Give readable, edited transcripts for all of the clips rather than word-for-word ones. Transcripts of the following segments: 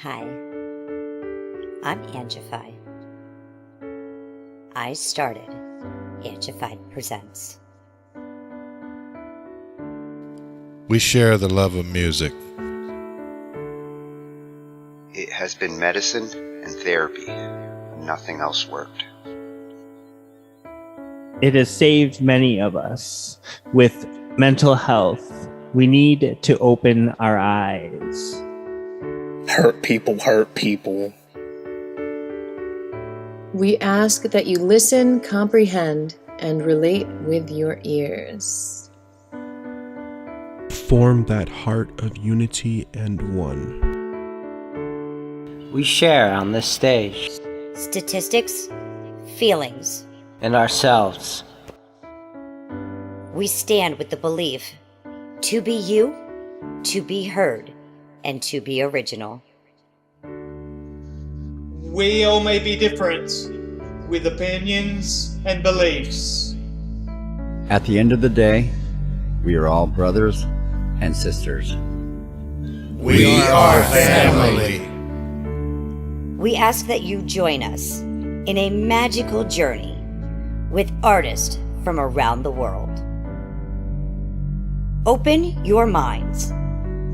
Hi, I'm Angified. I started Angified Presents. We share the love of music. It has been medicine and therapy. Nothing else worked. It has saved many of us. With mental health, we need to open our eyes. Hurt people hurt people. We ask that you listen, comprehend, and relate with your ears. Form that heart of unity and one. We share on this stage. Statistics, feelings. And ourselves. We stand with the belief to be you, to be heard, and to be original. We all may be different, with opinions and beliefs. At the end of the day, we are all brothers and sisters. We are family. We ask that you join us in a magical journey with artists from around the world. Open your minds,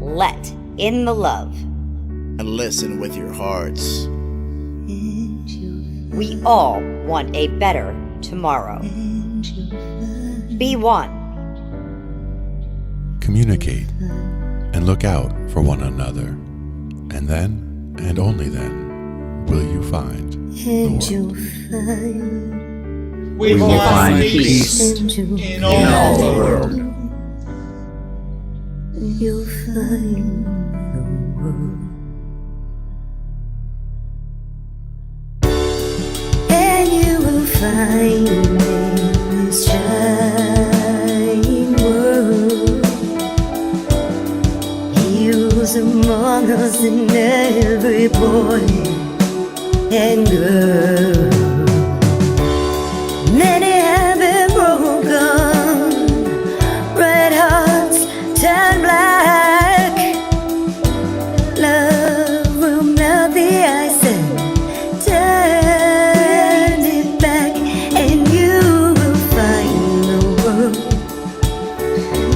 let in the love, and listen with your hearts. We all want a better tomorrow. Be one. Communicate and look out for one another. And then, and only then, will you find the world. We will find peace in all the world. You'll find the world. And you will find in this giant world heroes among us, and every boy and girl. Many have been broken, red hearts turn black. Love will melt the ice and turn it back, and you will find the world.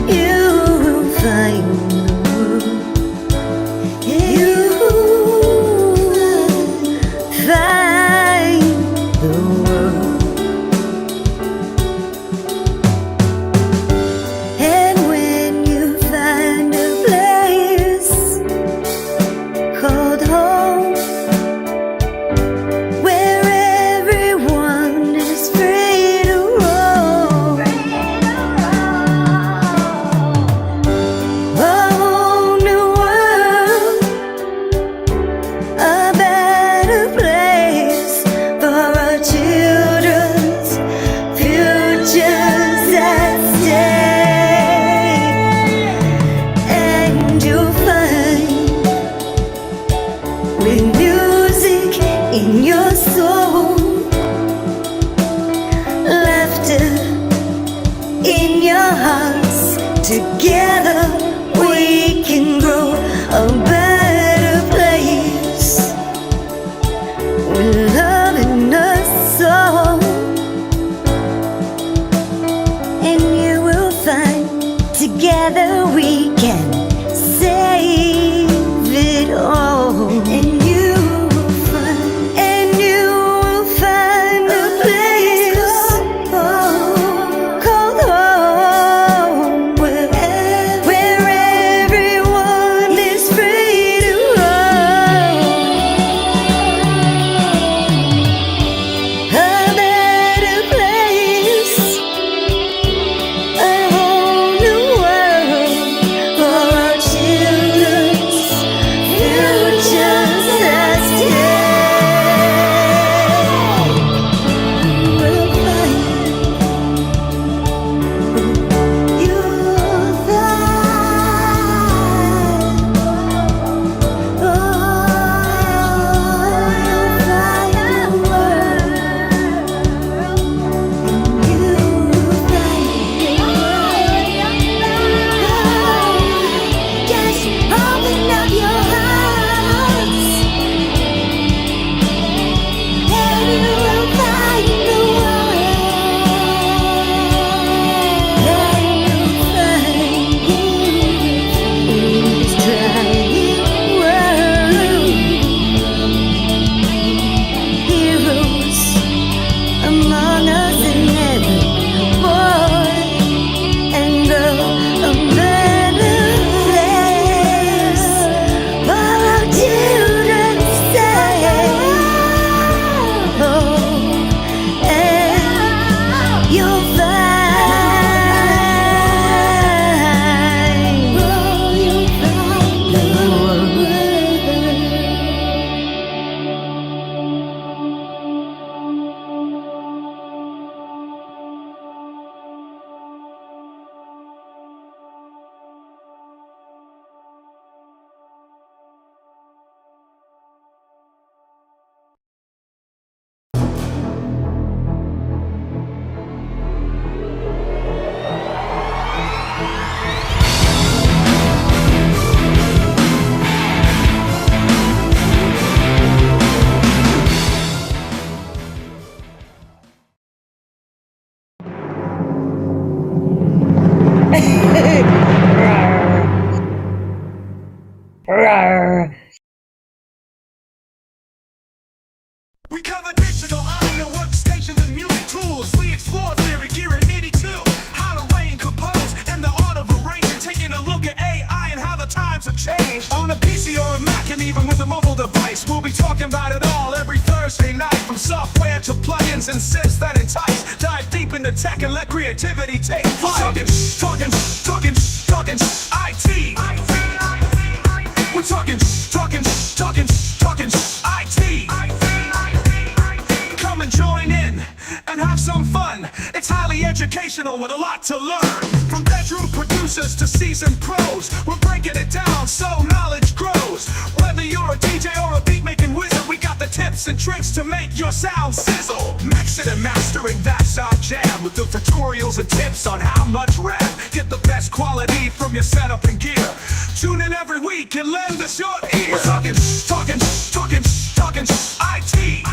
You will find the world. You will find the world. And when you find a place called home, where everyone is free to roam, a whole new world, a better place for our children's futures at stake. And you'll find, with music in your soul, laughter in your hearts, together we can grow a better place, with love in us all. And you will find, together we can save it all. And you will find a place called home, where Rawr. We cover digital audio workstations and music tools. We explore theory, gear, and Midi too. How to arrange, compose, and the art of arranging. Taking a look at AI and how the times have changed. On a PC or a Mac and even with a mobile device, we'll be talking about it all every Thursday night. From software to plugins and synths that entice. Dive deep into tech and let creativity take flight. Talkin IT. We're talking IT. Come and join in and have some fun. It's highly educational with a lot to learn. From bedroom producers to seasoned pros, we're breaking it down so knowledge grows. Whether you're a DJ or a beat making wizard, we got the tips and tricks to make your sound sizzle. Mixing and mastering, that's our jam. With the tutorials and tips on how much RAM. Get the best quality from your setup and gear. Tune in every week and lend us your ear. We're talking IT.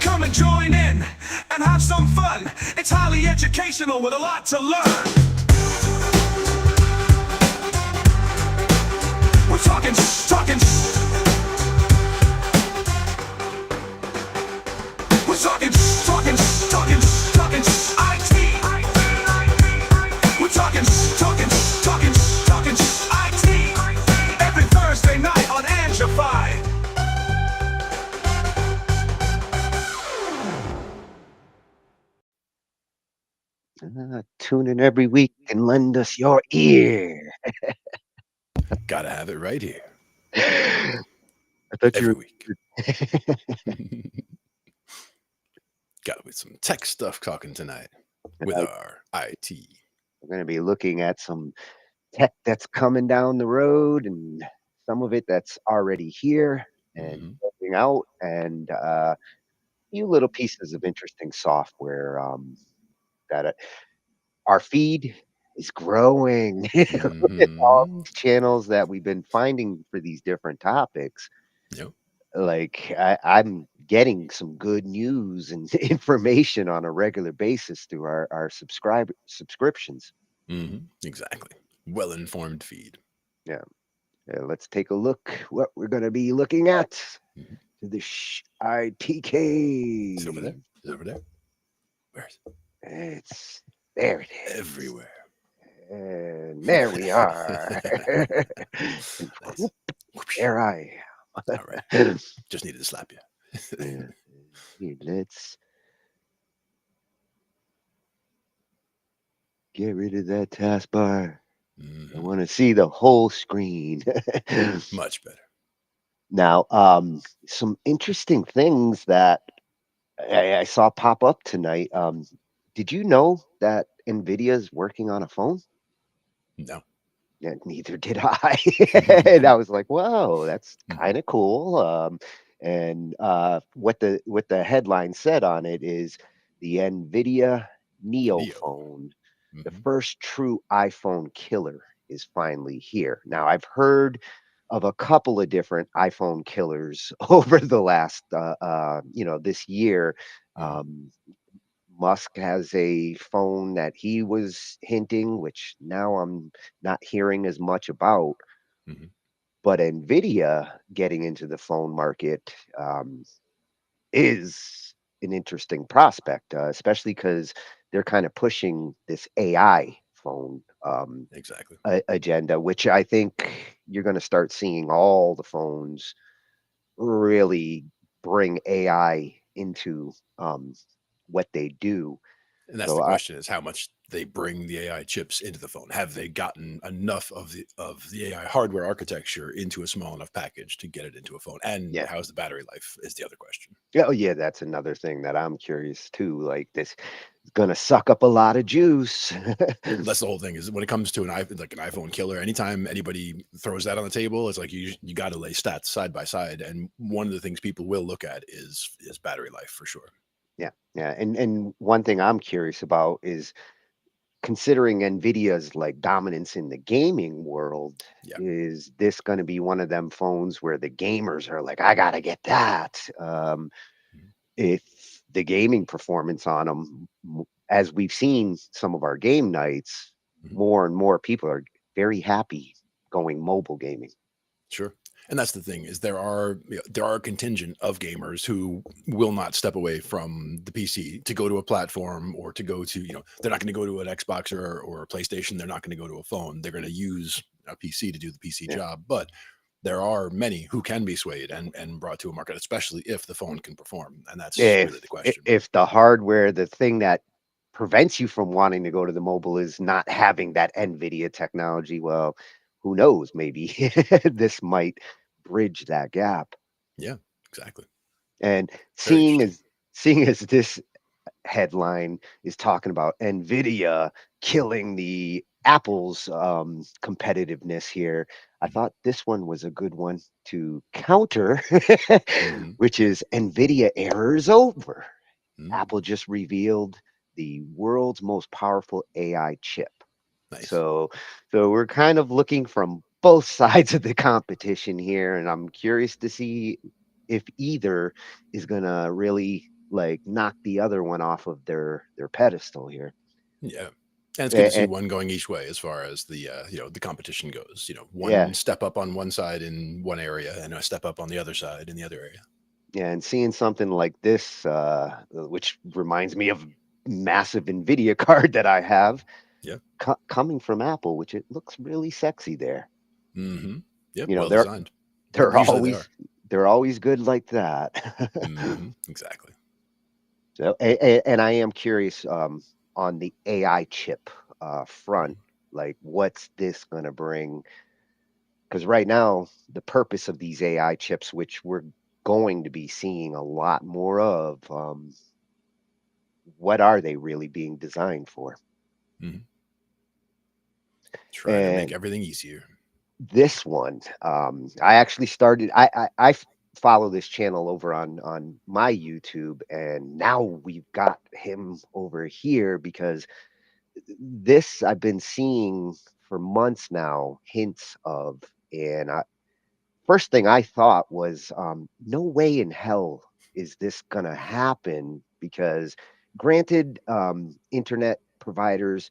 Come and join in and have some fun. It's highly educational with a lot to learn. We're talking We're talking IT. We're talking IT. Every Thursday night on Angified. Tune in every week and lend us your ear. Gotta have it right here. I thought Every you week. Got with some tech stuff talking tonight with our IT. We're going to be looking at some tech that's coming down the road and some of it that's already here and working out, and a few little pieces of interesting software that our feed is growing. Look at all these channels that we've been finding for these different topics. Yep. Like I'm getting some good news and information on a regular basis through our subscriptions. Exactly. Well-informed feed. Yeah. Let's take a look what we're going to be looking at. To the ITK. Is it over there? Is it over there? Where is it? There it is. Everywhere. And there we are. There I am. All right. Just needed to slap you. Here, let's get rid of that taskbar. I want to see the whole screen. Much better. Now, some interesting things that I saw pop up tonight. Did you know that Nvidia is working on a phone? No. Yeah, neither did I. And I was like, whoa, that's kind of cool. And what the headline said on it is the Nvidia Neo phone, the first true iPhone killer, is finally here. Now, I've heard of a couple of different iPhone killers over the last, this year. Musk has a phone that he was hinting, which now I'm not hearing as much about. But Nvidia getting into the phone market is an interesting prospect, especially because they're kind of pushing this AI phone exactly agenda, which I think you're going to start seeing all the phones really bring AI into what they do. And that's the question: is how much they bring the AI chips into the phone. Have they gotten enough of the AI hardware architecture into a small enough package to get it into a phone? And how's the battery life is the other question. Yeah, oh yeah, that's another thing that I'm curious too. Like, this is gonna suck up a lot of juice. That's the whole thing. Is when it comes to an iPhone killer, anytime anybody throws that on the table, it's like you got to lay stats side by side. And one of the things people will look at is battery life for sure. Yeah, and one thing I'm curious about is, considering Nvidia's like dominance in the gaming world, is this going to be one of them phones where the gamers are like, I gotta get that? If the gaming performance on them, as we've seen some of our game nights, more and more people are very happy going mobile gaming. Sure. And that's the thing is there are a contingent of gamers who will not step away from the PC to go to a platform or to go to, they're not going to go to an Xbox or a PlayStation. They're not going to go to a phone. They're going to use a PC to do the PC job. But there are many who can be swayed and brought to a market, especially if the phone can perform. And that's really the question. If the hardware, the thing that prevents you from wanting to go to the mobile is not having that Nvidia technology, well, who knows? Maybe this might bridge that gap. Yeah, exactly. And seeing as this headline is talking about Nvidia killing the Apple's competitiveness here, I thought this one was a good one to counter, which is Nvidia era is over. Apple just revealed the world's most powerful AI chip. Nice. So we're kind of looking from both sides of the competition here, and I'm curious to see if either is gonna really like knock the other one off of their pedestal here. Yeah. And it's good to see one going each way as far as the the competition goes. One step up on one side in one area and a step up on the other side in the other area. Yeah, and seeing something like this, which reminds me of massive Nvidia card that I have, coming from Apple, which it looks really sexy there. Mm-hmm. Yep. Well designed. They're always good like that. Exactly. So, and I am curious on the AI chip front, like what's this going to bring? Because right now, the purpose of these AI chips, which we're going to be seeing a lot more of, what are they really being designed for? Trying to make everything easier. This one, I actually started. I follow this channel over on my YouTube, and now we've got him over here because this I've been seeing for months now hints of, and first thing I thought was, no way in hell is this gonna happen because, granted, internet providers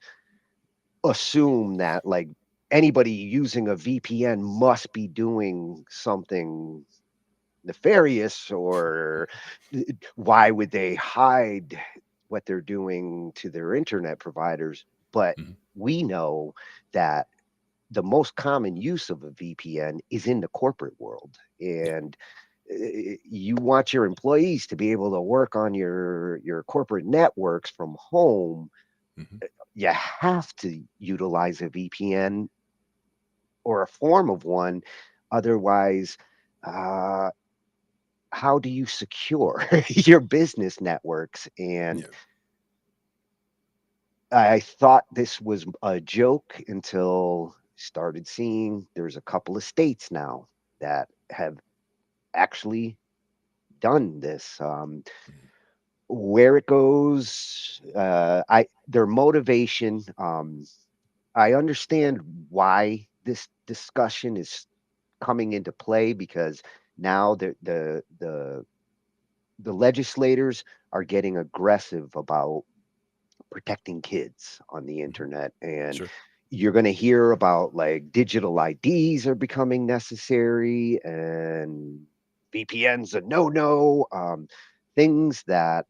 assume that like anybody using a VPN must be doing something nefarious, or why would they hide what they're doing to their internet providers? But we know that the most common use of a VPN is in the corporate world, and you want your employees to be able to work on your corporate networks from home. You have to utilize a VPN or a form of one. Otherwise, how do you secure your business networks? And I thought this was a joke until started seeing there's a couple of states now that have actually done this. Where it goes, their motivation. I understand why this discussion is coming into play because now the legislators are getting aggressive about protecting kids on the internet, and you're going to hear about like digital IDs are becoming necessary and VPNs a no, things that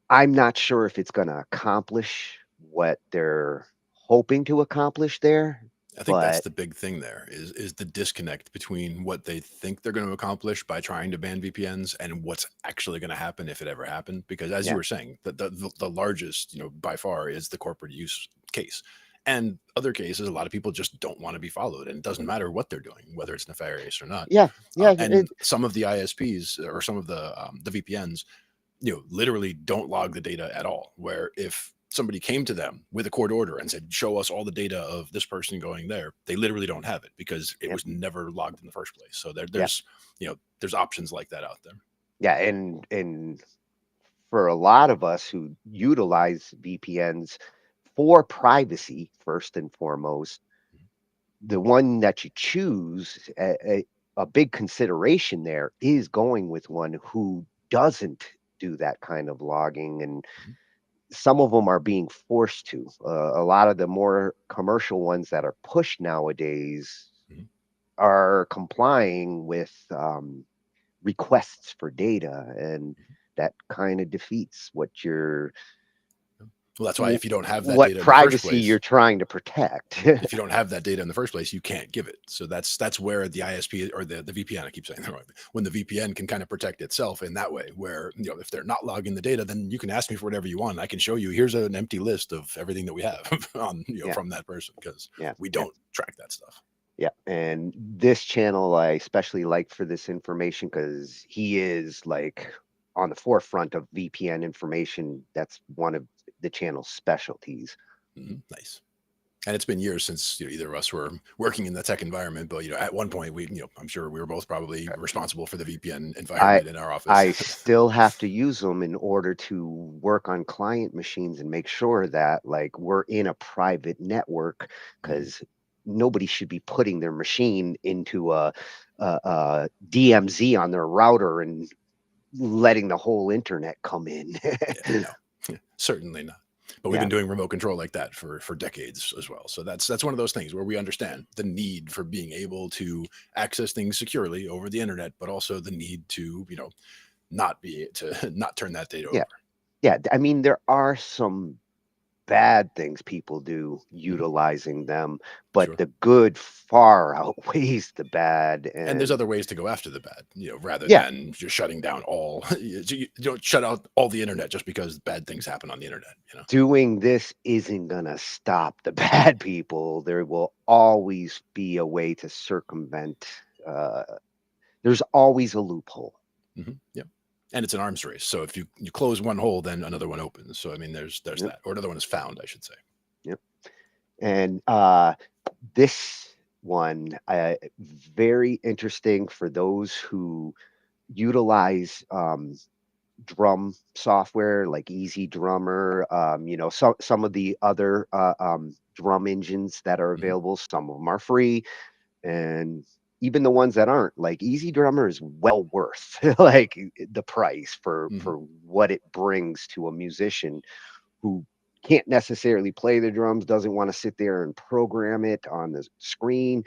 I'm not sure if it's going to accomplish what they're hoping to accomplish there. I think that's the big thing there is the disconnect between what they think they're going to accomplish by trying to ban VPNs and what's actually going to happen if it ever happened. Because as you were saying, the largest, by far is the corporate use case. And other cases, a lot of people just don't want to be followed, and it doesn't matter what they're doing, whether it's nefarious or not. And some of the ISPs or some of the VPNs, literally don't log the data at all. Where if somebody came to them with a court order and said, show us all the data of this person going there, they literally don't have it because it was never logged in the first place. So there's there's options like that out there. Yeah. And for a lot of us who utilize VPNs for privacy, first and foremost, the one that you choose, a big consideration there is going with one who doesn't do that kind of logging. And some of them are being forced to. A lot of the more commercial ones that are pushed nowadays are complying with requests for data, and that kind of defeats what you're Well, that's why if you don't have that what data in the first privacy place, you're trying to protect. if you don't have that data in the first place, you can't give it. So that's where the ISP or the VPN, I keep saying that wrong, when the VPN can kind of protect itself in that way, where, you know, if they're not logging the data, then you can ask me for whatever you want. I can show you, here's an empty list of everything that we have on, you know, from that person, because we don't track that stuff. Yeah, and this channel I especially like for this information because he is like on the forefront of VPN information. That's one of the channel's specialties. Nice. And it's been years since, you know, either of us were working in the tech environment, but, you know, at one point we, you know, I'm sure we were both probably responsible for the VPN environment in our office. I still have to use them in order to work on client machines and make sure that like we're in a private network, because nobody should be putting their machine into a DMZ on their router and letting the whole internet come in. No, certainly not. But we've been doing remote control like that for decades as well. So that's one of those things where we understand the need for being able to access things securely over the internet, but also the need to, you know, not turn that data over. Yeah, I mean, there are some bad things people do utilizing them, but the good far outweighs the bad. And there's other ways to go after the bad, you know, rather than just shutting down all. You don't shut out all the internet just because bad things happen on the internet. You know, doing this isn't gonna stop the bad people. There will always be a way to circumvent. There's always a loophole. Yeah. And it's an arms race. So if you close one hole, then another one opens. So I mean, there's that, or another one is found, I should say. Yep. And this one, very interesting for those who utilize drum software like Easy Drummer. You know, some of the other drum engines that are available. Some of them are free, and even the ones that aren't, like Easy Drummer is well worth like the price for what it brings to a musician who can't necessarily play the drums, doesn't want to sit there and program it on the screen.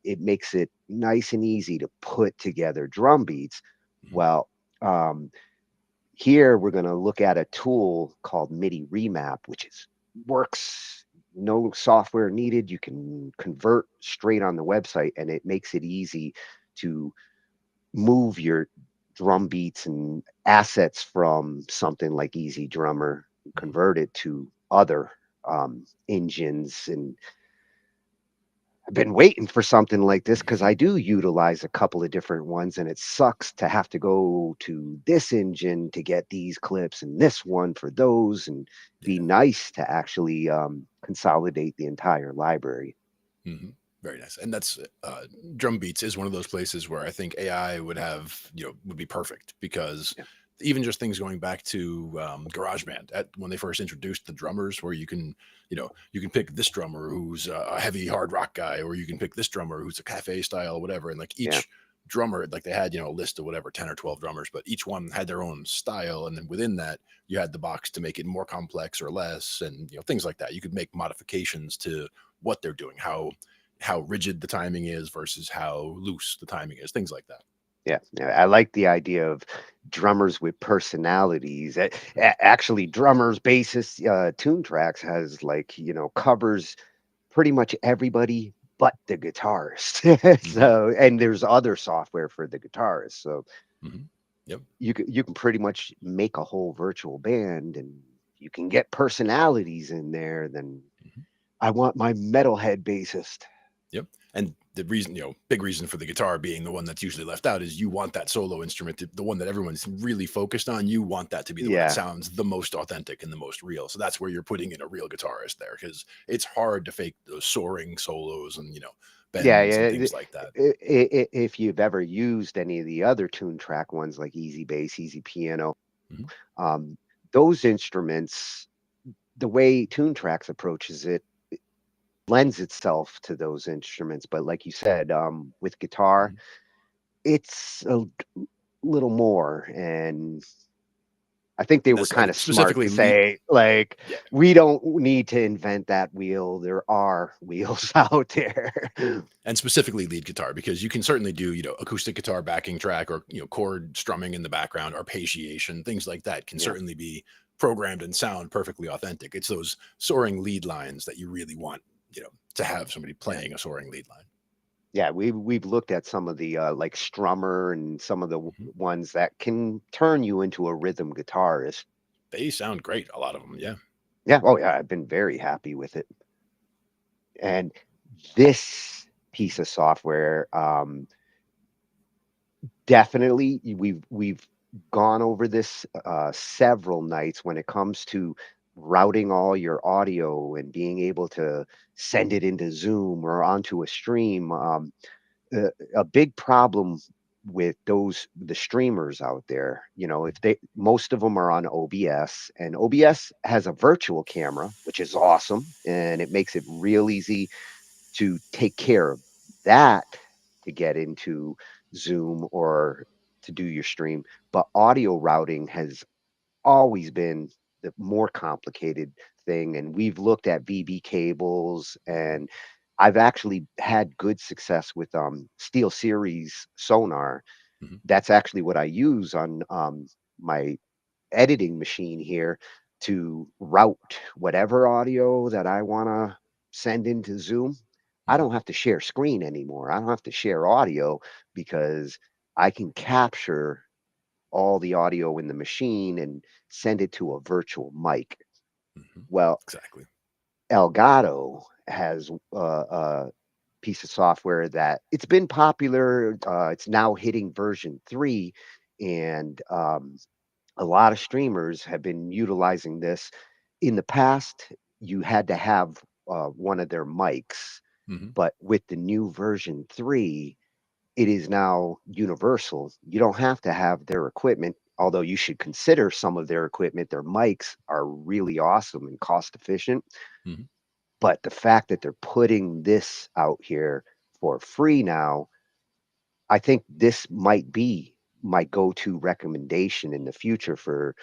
It makes it nice and easy to put together drum beats. Well, here we're going to look at a tool called Midi Remap, which works, no software needed. You can convert straight on the website, and it makes it easy to move your drum beats and assets from something like Easy Drummer, convert it to other engines. And I've been waiting for something like this because I do utilize a couple of different ones, and it sucks to have to go to this engine to get these clips and this one for those, and be nice to actually consolidate the entire library. Very nice. And that's drum beats is one of those places where I think AI would be perfect, because even just things going back to GarageBand, when they first introduced the drummers, where you can pick this drummer who's a heavy hard rock guy, or you can pick this drummer who's a cafe style, whatever. And like each drummer, like they had, a list of whatever, 10 or 12 drummers, but each one had their own style. And then within that, you had the box to make it more complex or less, and things like that. You could make modifications to what they're doing, how rigid the timing is versus how loose the timing is, things like that. Yeah, I like the idea of drummers with personalities. Actually, drummers, bassists, tune tracks has covers pretty much everybody but the guitarist. So, and there's other software for the guitarist. So, you can pretty much make a whole virtual band, and you can get personalities in there. Then I want my metalhead bassist. Yep. And the reason, big reason for the guitar being the one that's usually left out is you want that solo instrument, the one that everyone's really focused on. You want that to be the one that sounds the most authentic and the most real. So that's where you're putting in a real guitarist there, because it's hard to fake those soaring solos and, bends and things like that. If you've ever used any of the other tune track ones like Easy Bass, Easy Piano, those instruments, the way Tune Tracks approaches it, lends itself to those instruments. But like you said, with guitar, it's a little more, and I think they were That's like kind of smart specifically to lead. say, like, Yeah. we don't need to invent that wheel. There are wheels out there. And specifically lead guitar, because you can certainly do, acoustic guitar backing track, or, chord strumming in the background, arpeggiation, things like that can Yeah. certainly be programmed and sound perfectly authentic. It's those soaring lead lines that you really want, to have somebody playing a soaring lead line. Yeah, we've looked at some of the like Strummer and some of the Mhm. ones that can turn you into a rhythm guitarist. They sound great, a lot of them, yeah. Yeah, oh yeah, I've been very happy with it. And this piece of software, definitely we've gone over this several nights when it comes to routing all your audio and being able to send it into Zoom or onto a stream. A big problem with the streamers out there, if they most of them are on OBS, and OBS has a virtual camera, which is awesome, and it makes it real easy to take care of that to get into Zoom or to do your stream. But audio routing has always been the more complicated thing. And we've looked at VB cables, and I've actually had good success with Steel Series sonar. Mhm. That's actually what I use on my editing machine here to route whatever audio that I want to send into Zoom. I don't have to share screen anymore. I don't have to share audio because I can capture all the audio in the machine and send it to a virtual mic. Mhm. Well, Exactly. Elgato has a piece of software that it's been popular. It's now hitting version 3, and a lot of streamers have been utilizing this. In the past, you had to have one of their mics, Mhm. but with the new version 3, it is now universal. You don't have to have their equipment, although you should consider some of their equipment. Their mics are really awesome and cost efficient. Mhm. But the fact that they're putting this out here for free now, I think this might be my go-to recommendation in the future for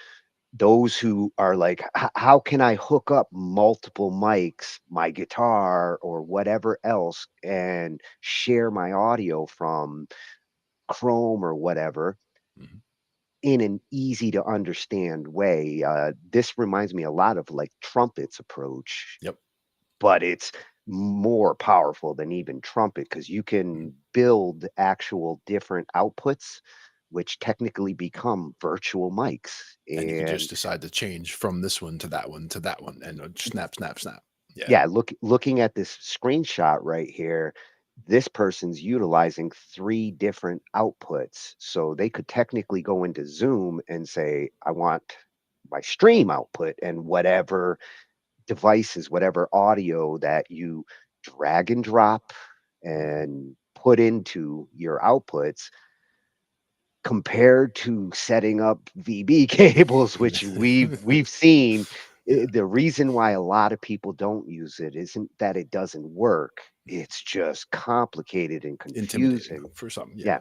those who are like, how can I hook up multiple mics, my guitar, or whatever else, and share my audio from Chrome or whatever Mhm. in an easy to understand way. This reminds me a lot of like Trumpet's approach, Yep. but it's more powerful than even Trumpet because you Mhm. can build actual different outputs, which technically become virtual mics. And you can just And decide to change from this one to that one to that one, and snap, snap, snap. Yeah. yeah, looking at this screenshot right here, this person's utilizing 3 different outputs. So they could technically go into Zoom and say, I want my stream output, and whatever devices, whatever audio that you drag and drop and put into your outputs, compared to setting up VB cables, which we've seen. Yeah. The reason why a lot of people don't use it isn't that it doesn't work. It's just complicated and Intimidating confusing. for some, yeah. Yeah,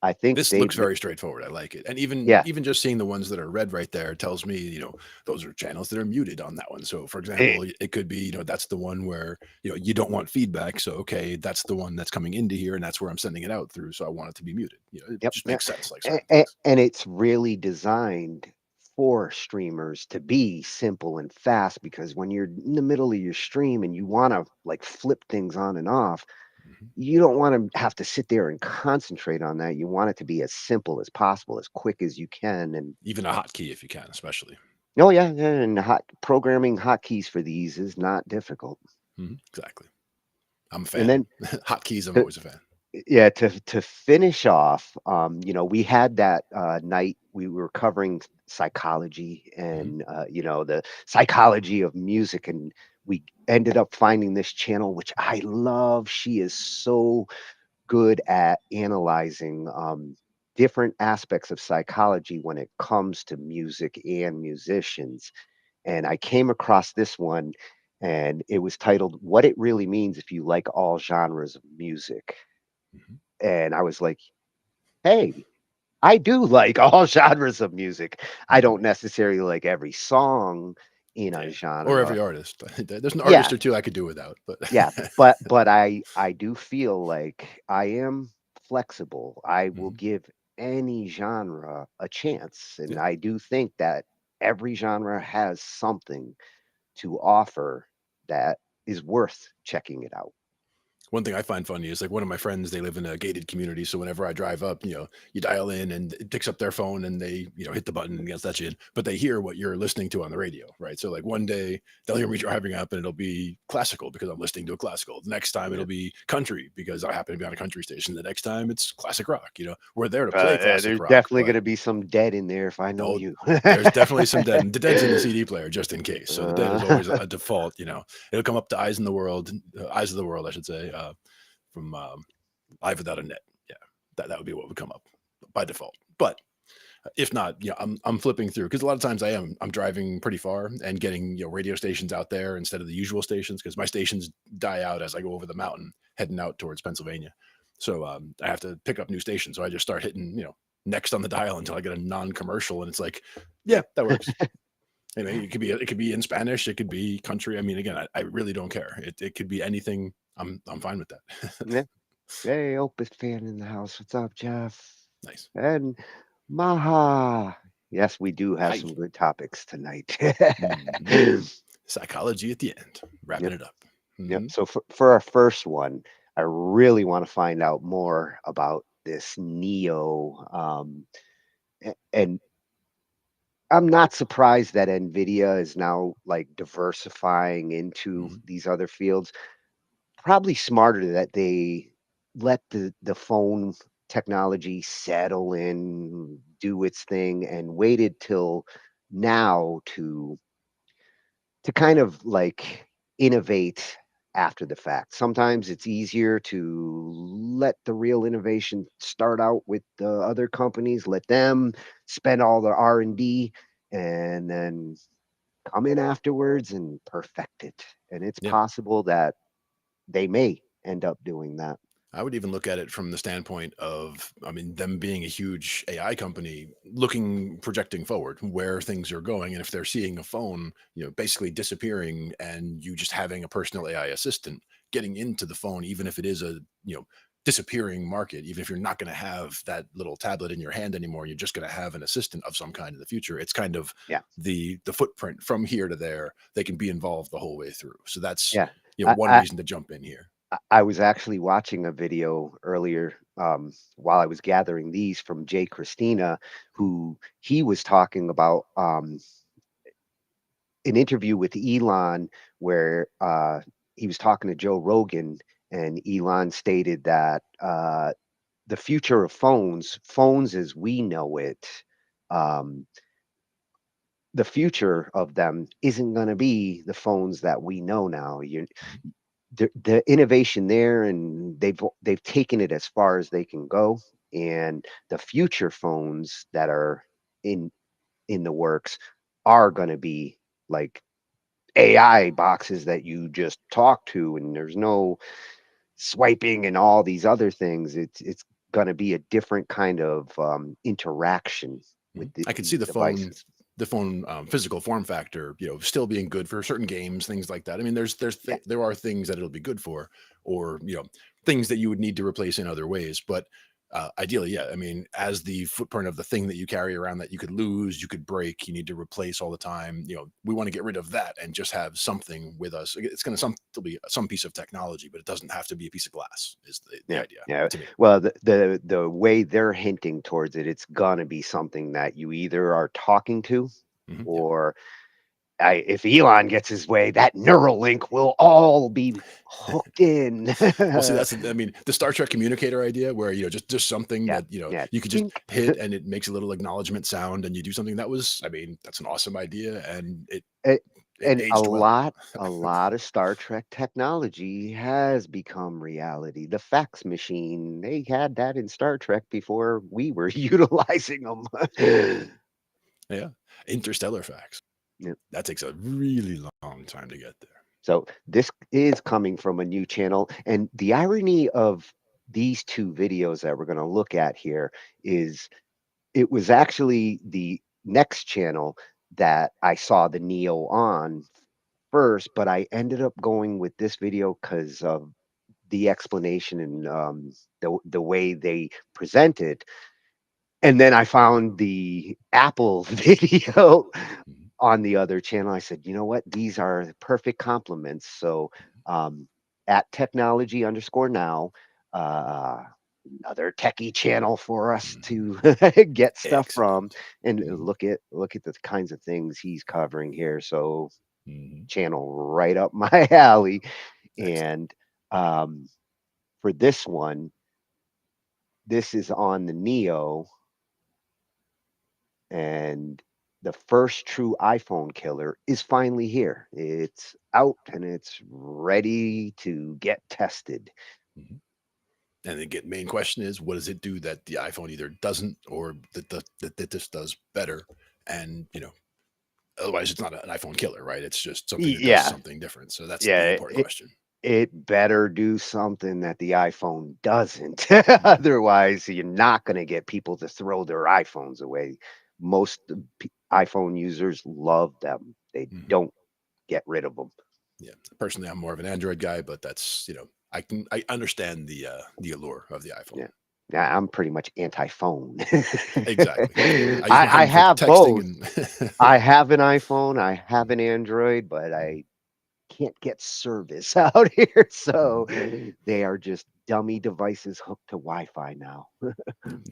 I think This they've looks very straightforward, I like it, and yeah, even just seeing the ones that are red right there tells me, those are channels that are muted on that one. So, for eh, example, it could be, that's the one where, you don't want feedback, so, okay, that's the one that's coming into here, and that's where I'm sending it out through, so I want it to be muted. It yep, just yeah. makes sense, like certain things. And it's really designed for streamers to be simple and fast because when you're in the middle of your stream and you want to like flip things on and off, Mhm. you don't want to have to sit there and concentrate on that. You want it to be as simple as possible, as quick as you can. And Even a hotkey if you can, especially. oh yeah, yeah, and programming hotkeys for these is not difficult. Mhm. Exactly. I'm a And fan. then Hotkeys, I'm to, always a fan. yeah, to finish off, we had that night we were covering psychology Mhm. and the psychology of music, and we ended up finding this channel which I love. She is so good at analyzing different aspects of psychology when it comes to music and musicians. And I came across this one, and it was titled "What It Really Means If You Like All Genres of Music." Mhm. And I was like, hey, I do like all genres of music. I don't necessarily like every song in a Or every genre. artist. There's an artist Yeah, or two I could do without, but yeah, but I do feel like I am flexible. I will Mhm. give any genre a chance, and Yeah. I do think that every genre has something to offer that is worth checking it out. One thing I find funny is like one of my friends, they live in a gated community. So whenever I drive up, you dial in and it picks up their phone and they, hit the button and gets that shit, but they hear what you're listening to on the radio, right? So like one day they'll hear me driving up and it'll be classical because I'm listening to a classical. The next time Yeah. it'll be country because I happen to be on a country station. The next time it's classic rock. We're there to play classic There's rock, definitely but gonna be some dead in there if I know no, you. there's definitely some dead. And the dead's in the CD player just in case. So the dead is always Uh, a default. It'll come up to Eyes in the World, Eyes of the World, I should say, from Live Without a Net. Yeah, that would be what would come up by default. But if not, I'm flipping through because a lot of times I'm driving pretty far and getting radio stations out there instead of the usual stations because my stations die out as I go over the mountain heading out towards Pennsylvania. So I have to pick up new stations. So I just start hitting next on the dial until I get a non-commercial, and it's like, yeah, that works. It could be in Spanish, it could be country. I mean, again, I really don't care. It could be anything. I'm fine with that. yeah. Hey, Opus fan in the house. What's up, Jeff? Nice. And Maha. Yes, we do have Hi. some good topics tonight. Psychology at the end, wrapping Yep. it up. Yep. Mhm. So for our first one, I really want to find out more about this Neo. And I'm not surprised that Nvidia is now like diversifying into Mhm. these other fields. Probably smarter that they let the phone technology settle in, do its thing, and waited till now to kind of like innovate after the fact. Sometimes it's easier to let the real innovation start out with the other companies, let them spend all the R&D and then come in afterwards and perfect it. And it's Yeah. possible that they may end up doing that. I would even look at it from the standpoint of, I mean, them being a huge AI company, looking, projecting forward where things are going. And if they're seeing a phone, basically disappearing and you just having a personal AI assistant getting into the phone, even if it is a, disappearing market, even if you're not going to have that little tablet in your hand anymore, you're just going to have an assistant of some kind in the future. It's kind of Yeah. the footprint from here to there. They can be involved the whole way through. So that's, Yeah. one reason to jump in here. I was actually watching a video earlier while I was gathering these from Jay Christina, who he was talking about an interview with Elon where he was talking to Joe Rogan, and Elon stated that the future of phones as we know it, um, the future of them isn't going to be the phones that we know now. The innovation there, and they've taken it as far as they can go, and the future phones that are in in the works are going to be like AI boxes that you just talk to, and there's no swiping and all these other things. It's going to be a different kind of interaction with I could see these the phone, devices. physical form factor, still being good for certain games, things like that. I mean, Yeah, there are things that it'll be good for, or things that you would need to replace in other ways. But ideally, yeah. I mean, as the footprint of the thing that you carry around that you could lose, you could break, you need to replace all the time. We want to get rid of that and just have something with us. It's going to be some piece of technology, but it doesn't have to be a piece of glass. Is the yeah, idea yeah. to me? Well, the way they're hinting towards it, it's gonna be something that you either are talking to, Yeah. or if Elon gets his way, that neural link will all be hooked in. Well, see, I mean, the Star Trek communicator idea where, just something Yeah, that, yeah. you could just Tink. hit and it makes a little acknowledgement sound and you do something that was, I mean, that's an awesome idea and A- it and aged well. a lot of Star Trek technology has become reality. The fax machine, they had that in Star Trek before we were utilizing them. Yeah. Interstellar facts. Yep. That takes a really long time to get there. So this is coming from a new channel, and the irony of these two videos that we're going to look at here is it was actually the next channel that I saw the Neo on first, but I ended up going with this video because of the explanation and the way they present it. And then I found the Apple video on the other channel. I said, you know what? These are the perfect complements. So at technology_now, another techie channel for us to get stuff from and look at the kinds of things he's covering here. So channel right up my alley. And for this one, this is on the Neo, and the first true iPhone killer is finally here. It's out and it's ready to get tested. And the main question is, what does it do that the iPhone either doesn't, or that this does better? And otherwise it's not an iPhone killer, right? It's just something that does something different. So that's the important question. It better do something that the iPhone doesn't. Otherwise, you're not going to get people to throw their iPhones away. Most iPhone users love them. They don't get rid of them. Yeah. Personally, I'm more of an Android guy, but that's, I understand the allure of the iPhone. Yeah, I'm pretty much anti-phone. Exactly. I have both. I have an iPhone, I have an Android, but I can't get service out here. So they are just dummy devices hooked to Wi-Fi now.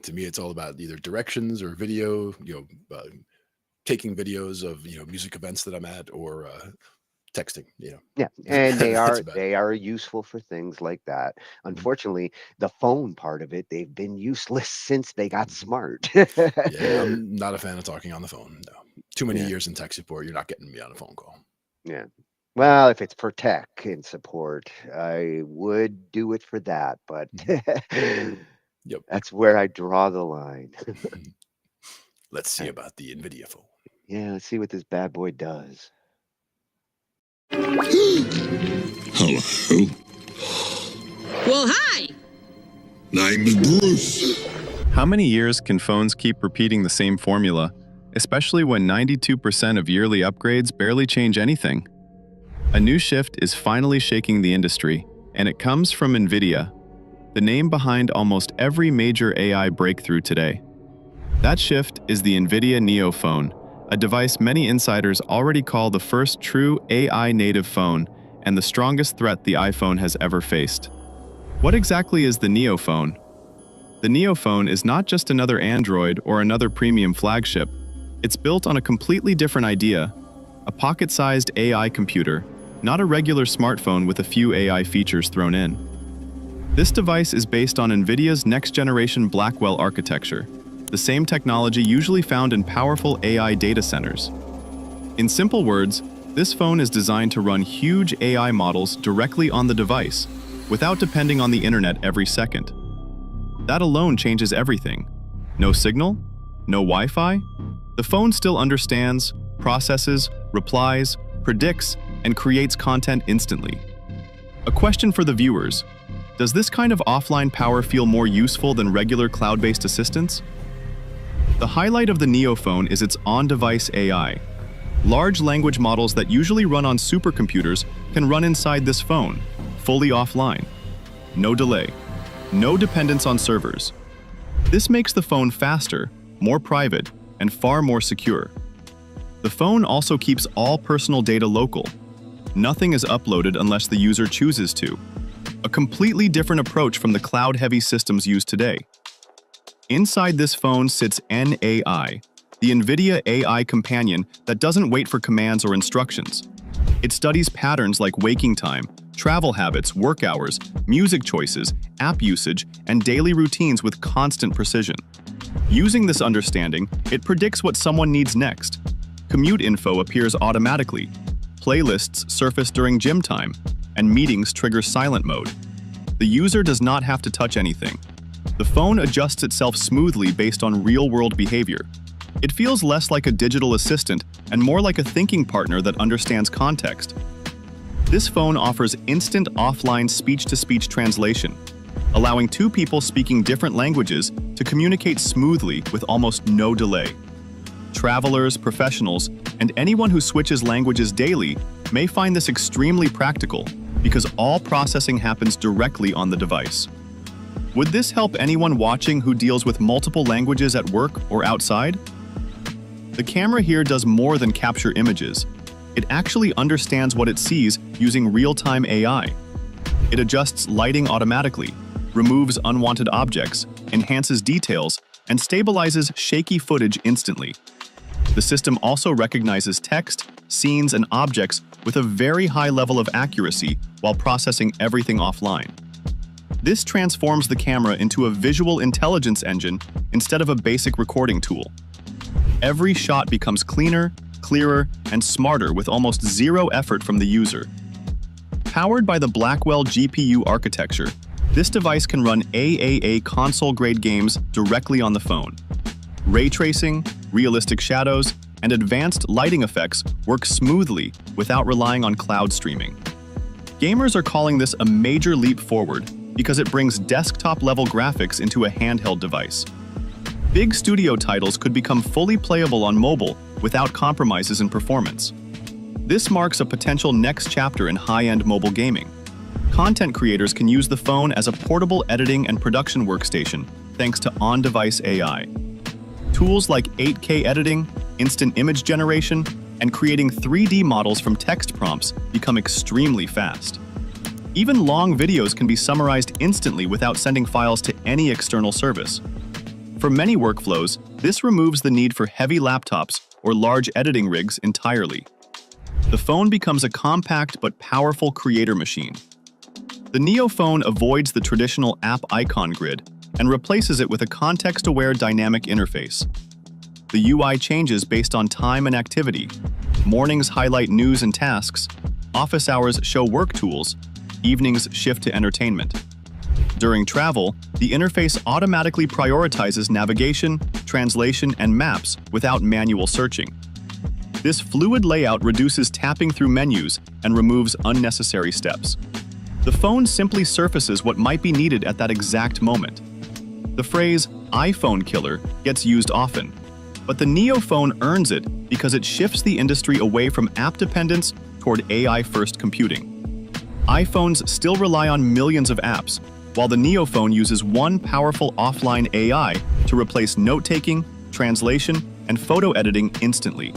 To me, it's all about either directions or video, taking videos of, music events that I'm at, or texting, Yeah, and they are useful for things like that. Unfortunately, the phone part of it, they've been useless since they got smart. Yeah, I'm not a fan of talking on the phone. No, too many years in tech support. You're not getting me on a phone call. Yeah. Well, if it's for tech and support, I would do it for that, but that's where I draw the line. Let's see about the Nvidia phone. Yeah, let's see what this bad boy does. Hello. Well, hi. Name's Bruce. How many years can phones keep repeating the same formula, especially when 92% of yearly upgrades barely change anything? A new shift is finally shaking the industry, and it comes from Nvidia, the name behind almost every major AI breakthrough today. That shift is the Nvidia Neo phone, a device many insiders already call the first true AI-native phone and the strongest threat the iPhone has ever faced. What exactly is the Neo phone? The Neo phone is not just another Android or another premium flagship. It's built on a completely different idea, a pocket-sized AI computer, not a regular smartphone with a few AI features thrown in. This device is based on Nvidia's next-generation Blackwell architecture, the same technology usually found in powerful AI data centers. In simple words, this phone is designed to run huge AI models directly on the device, without depending on the internet every second. That alone changes everything. No signal? No Wi-Fi? The phone still understands, processes, replies, predicts, and creates content instantly. A question for the viewers: does this kind of offline power feel more useful than regular cloud-based assistance? The highlight of the Neo phone is its on-device AI. Large language models that usually run on supercomputers can run inside this phone, fully offline. No delay. No dependence on servers. This makes the phone faster, more private, and far more secure. The phone also keeps all personal data local. Nothing is uploaded unless the user chooses to. A completely different approach from the cloud-heavy systems used today. Inside this phone sits NAI, the Nvidia AI companion that doesn't wait for commands or instructions. It studies patterns like waking time, travel habits, work hours, music choices, app usage, and daily routines with constant precision. Using this understanding, it predicts what someone needs next. Commute info appears automatically. Playlists surface during gym time, and meetings trigger silent mode. The user does not have to touch anything. The phone adjusts itself smoothly based on real-world behavior. It feels less like a digital assistant and more like a thinking partner that understands context. This phone offers instant offline speech-to-speech translation. allowing two people speaking different languages to communicate smoothly with almost no delay. Travelers, professionals, and anyone who switches languages daily may find this extremely practical because all processing happens directly on the device. Would this help anyone watching who deals with multiple languages at work or outside? The camera here does more than capture images. It actually understands what it sees using real-time AI. It adjusts lighting automatically, removes unwanted objects, enhances details, and stabilizes shaky footage instantly. The system also recognizes text, scenes, and objects with a very high level of accuracy while processing everything offline. This transforms the camera into a visual intelligence engine instead of a basic recording tool. Every shot becomes cleaner, clearer, and smarter with almost zero effort from the user. Powered by the Blackwell GPU architecture, this device can run AAA console-grade games directly on the phone. Ray tracing, realistic shadows, and advanced lighting effects work smoothly without relying on cloud streaming. Gamers are calling this a major leap forward because it brings desktop-level graphics into a handheld device. Big studio titles could become fully playable on mobile without compromises in performance. This marks a potential next chapter in high-end mobile gaming. Content creators can use the phone as a portable editing and production workstation thanks to on-device AI. Tools like 8K editing, instant image generation, and creating 3D models from text prompts become extremely fast. Even long videos can be summarized instantly without sending files to any external service. For many workflows, this removes the need for heavy laptops or large editing rigs entirely. The phone becomes a compact but powerful creator machine. The Neo phone avoids the traditional app icon grid and replaces it with a context-aware dynamic interface. The UI changes based on time and activity. Mornings highlight news and tasks, office hours show work tools, evenings shift to entertainment. During travel, the interface automatically prioritizes navigation, translation, and maps without manual searching. This fluid layout reduces tapping through menus and removes unnecessary steps. The phone simply surfaces what might be needed at that exact moment. The phrase iPhone killer gets used often, but the Neo phone earns it because it shifts the industry away from app dependence toward AI-first computing. iPhones still rely on millions of apps, while the Neo phone uses one powerful offline AI to replace note-taking, translation, and photo editing instantly.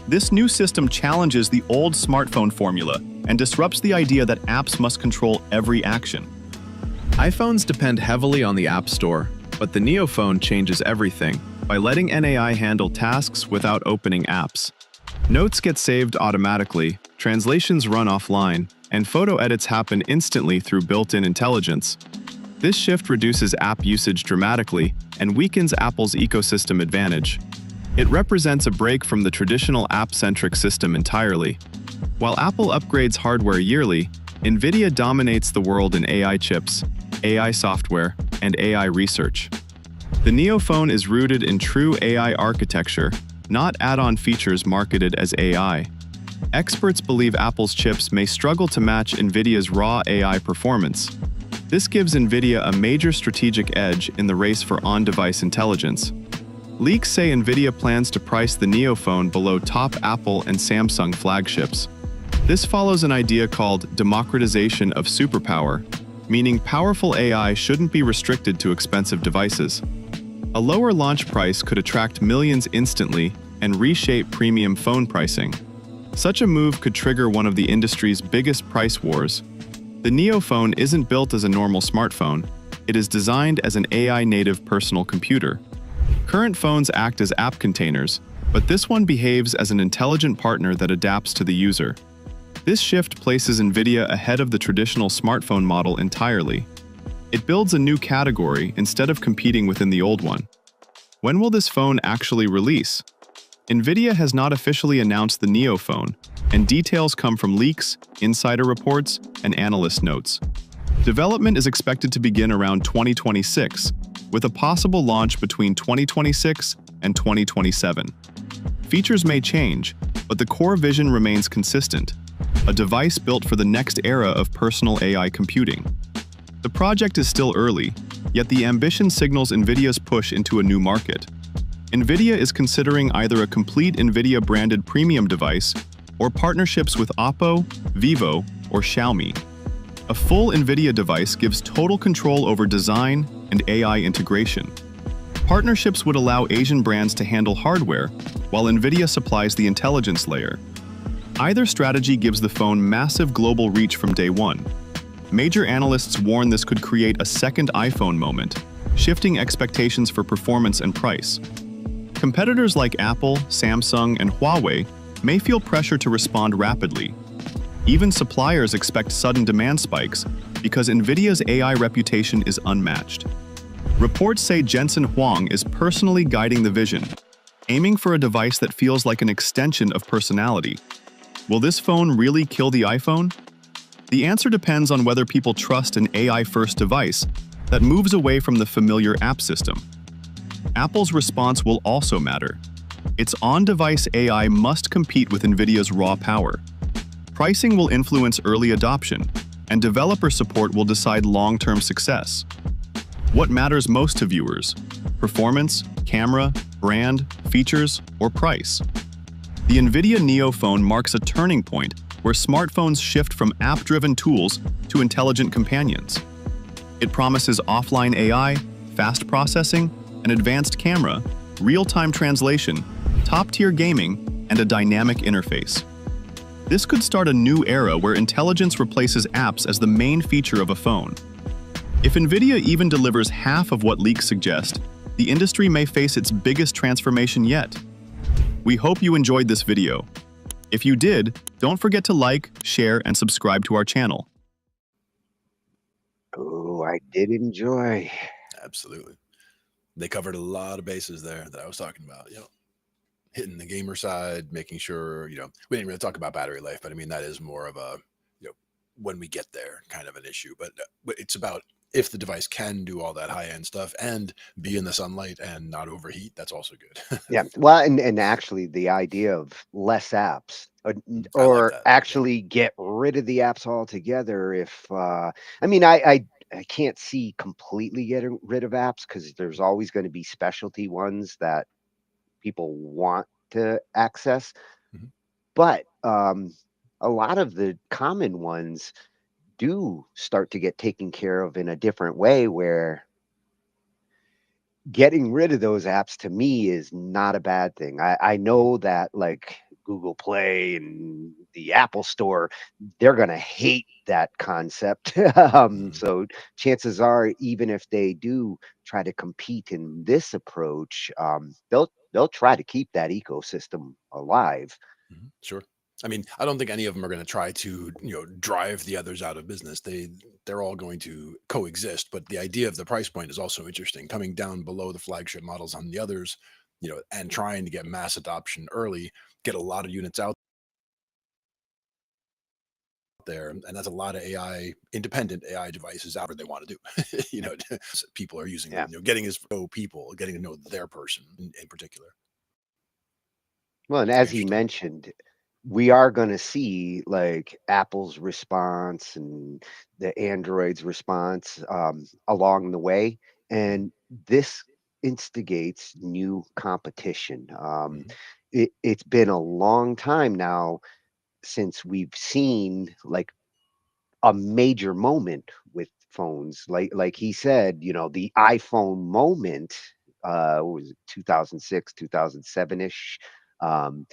This new system challenges the old smartphone formula and disrupts the idea that apps must control every action. iPhones depend heavily on the App Store, but the Neo phone changes everything by letting an AI handle tasks without opening apps. Notes get saved automatically, translations run offline, and photo edits happen instantly through built-in intelligence. This shift reduces app usage dramatically and weakens Apple's ecosystem advantage. It represents a break from the traditional app-centric system entirely. While Apple upgrades hardware yearly, Nvidia dominates the world in AI chips, AI software, and AI research. The Neo phone is rooted in true AI architecture, not add-on features marketed as AI. Experts believe Apple's chips may struggle to match Nvidia's raw AI performance. This gives Nvidia a major strategic edge in the race for on-device intelligence. Leaks say Nvidia plans to price the Neo phone below top Apple and Samsung flagships. This follows an idea called democratization of superpower, meaning powerful AI shouldn't be restricted to expensive devices. A lower launch price could attract millions instantly and reshape premium phone pricing. Such a move could trigger one of the industry's biggest price wars. The Neo phone isn't built as a normal smartphone. It is designed as an AI-native personal computer. Current phones act as app containers, but this one behaves as an intelligent partner that adapts to the user. This shift places Nvidia ahead of the traditional smartphone model entirely. It builds a new category instead of competing within the old one. When will this phone actually release? Nvidia has not officially announced the Neo phone, and details come from leaks, insider reports, and analyst notes. Development is expected to begin around 2026, with a possible launch between 2026 and 2027. Features may change, but the core vision remains consistent: a device built for the next era of personal AI computing. The project is still early, yet the ambition signals Nvidia's push into a new market. Nvidia is considering either a complete Nvidia-branded premium device or partnerships with Oppo, Vivo, or Xiaomi. A full Nvidia device gives total control over design and AI integration. Partnerships would allow Asian brands to handle hardware, while Nvidia supplies the intelligence layer. Either strategy gives the phone massive global reach from day one. Major analysts warn this could create a second iPhone moment, shifting expectations for performance and price. Competitors like Apple, Samsung, and Huawei may feel pressure to respond rapidly. Even suppliers expect sudden demand spikes because Nvidia's AI reputation is unmatched. Reports say Jensen Huang is personally guiding the vision, aiming for a device that feels like an extension of personality. Will this phone really kill the iPhone? The answer depends on whether people trust an AI-first device that moves away from the familiar app system. Apple's response will also matter. Its on-device AI must compete with Nvidia's raw power. Pricing will influence early adoption, and developer support will decide long-term success. What matters most to viewers? Performance, camera, brand, features, or price? The Nvidia Neo phone marks a turning point where smartphones shift from app-driven tools to intelligent companions. It promises offline AI, fast processing, an advanced camera, real-time translation, top-tier gaming, and a dynamic interface. This could start a new era where intelligence replaces apps as the main feature of a phone. If Nvidia even delivers half of what leaks suggest, the industry may face its biggest transformation yet. We hope you enjoyed this video. If you did, don't forget to like, share, and subscribe to our channel. Oh, I did enjoy. Absolutely. They covered a lot of bases there that I was talking about, hitting the gamer side, making sure, we didn't really talk about battery life, but I mean, that is more of a, when we get there kind of an issue, but it's about if the device can do all that high-end stuff and be in the sunlight and not overheat, that's also good. Yeah. Well, and actually the idea of less apps I like or that. actually get rid of the apps altogether if I mean I can't see completely getting rid of apps because there's always going to be specialty ones that people want to access. Mhm. But a lot of the common ones do start to get taken care of in a different way where getting rid of those apps to me is not a bad thing. I know that like Google Play and the Apple Store, they're gonna hate that concept. So chances are, even if they do try to compete in this approach, they'll try to keep that ecosystem alive. Sure. I mean, I don't think any of them are going to try to, drive the others out of business. They're all going to coexist, but the idea of the price point is also interesting. Coming down below the flagship models on the others, and trying to get mass adoption early, get a lot of units out there, and that's a lot of AI, independent AI devices out where they want to do. People are using them, getting his people, getting to know their person in particular. Well, and as he mentioned, we are going to see like Apple's response and the Android's response along the way. And this instigates new competition. It's been a long time now since we've seen like a major moment with phones. Like he said, the iPhone moment what was it 2006, 2007-ish. Um,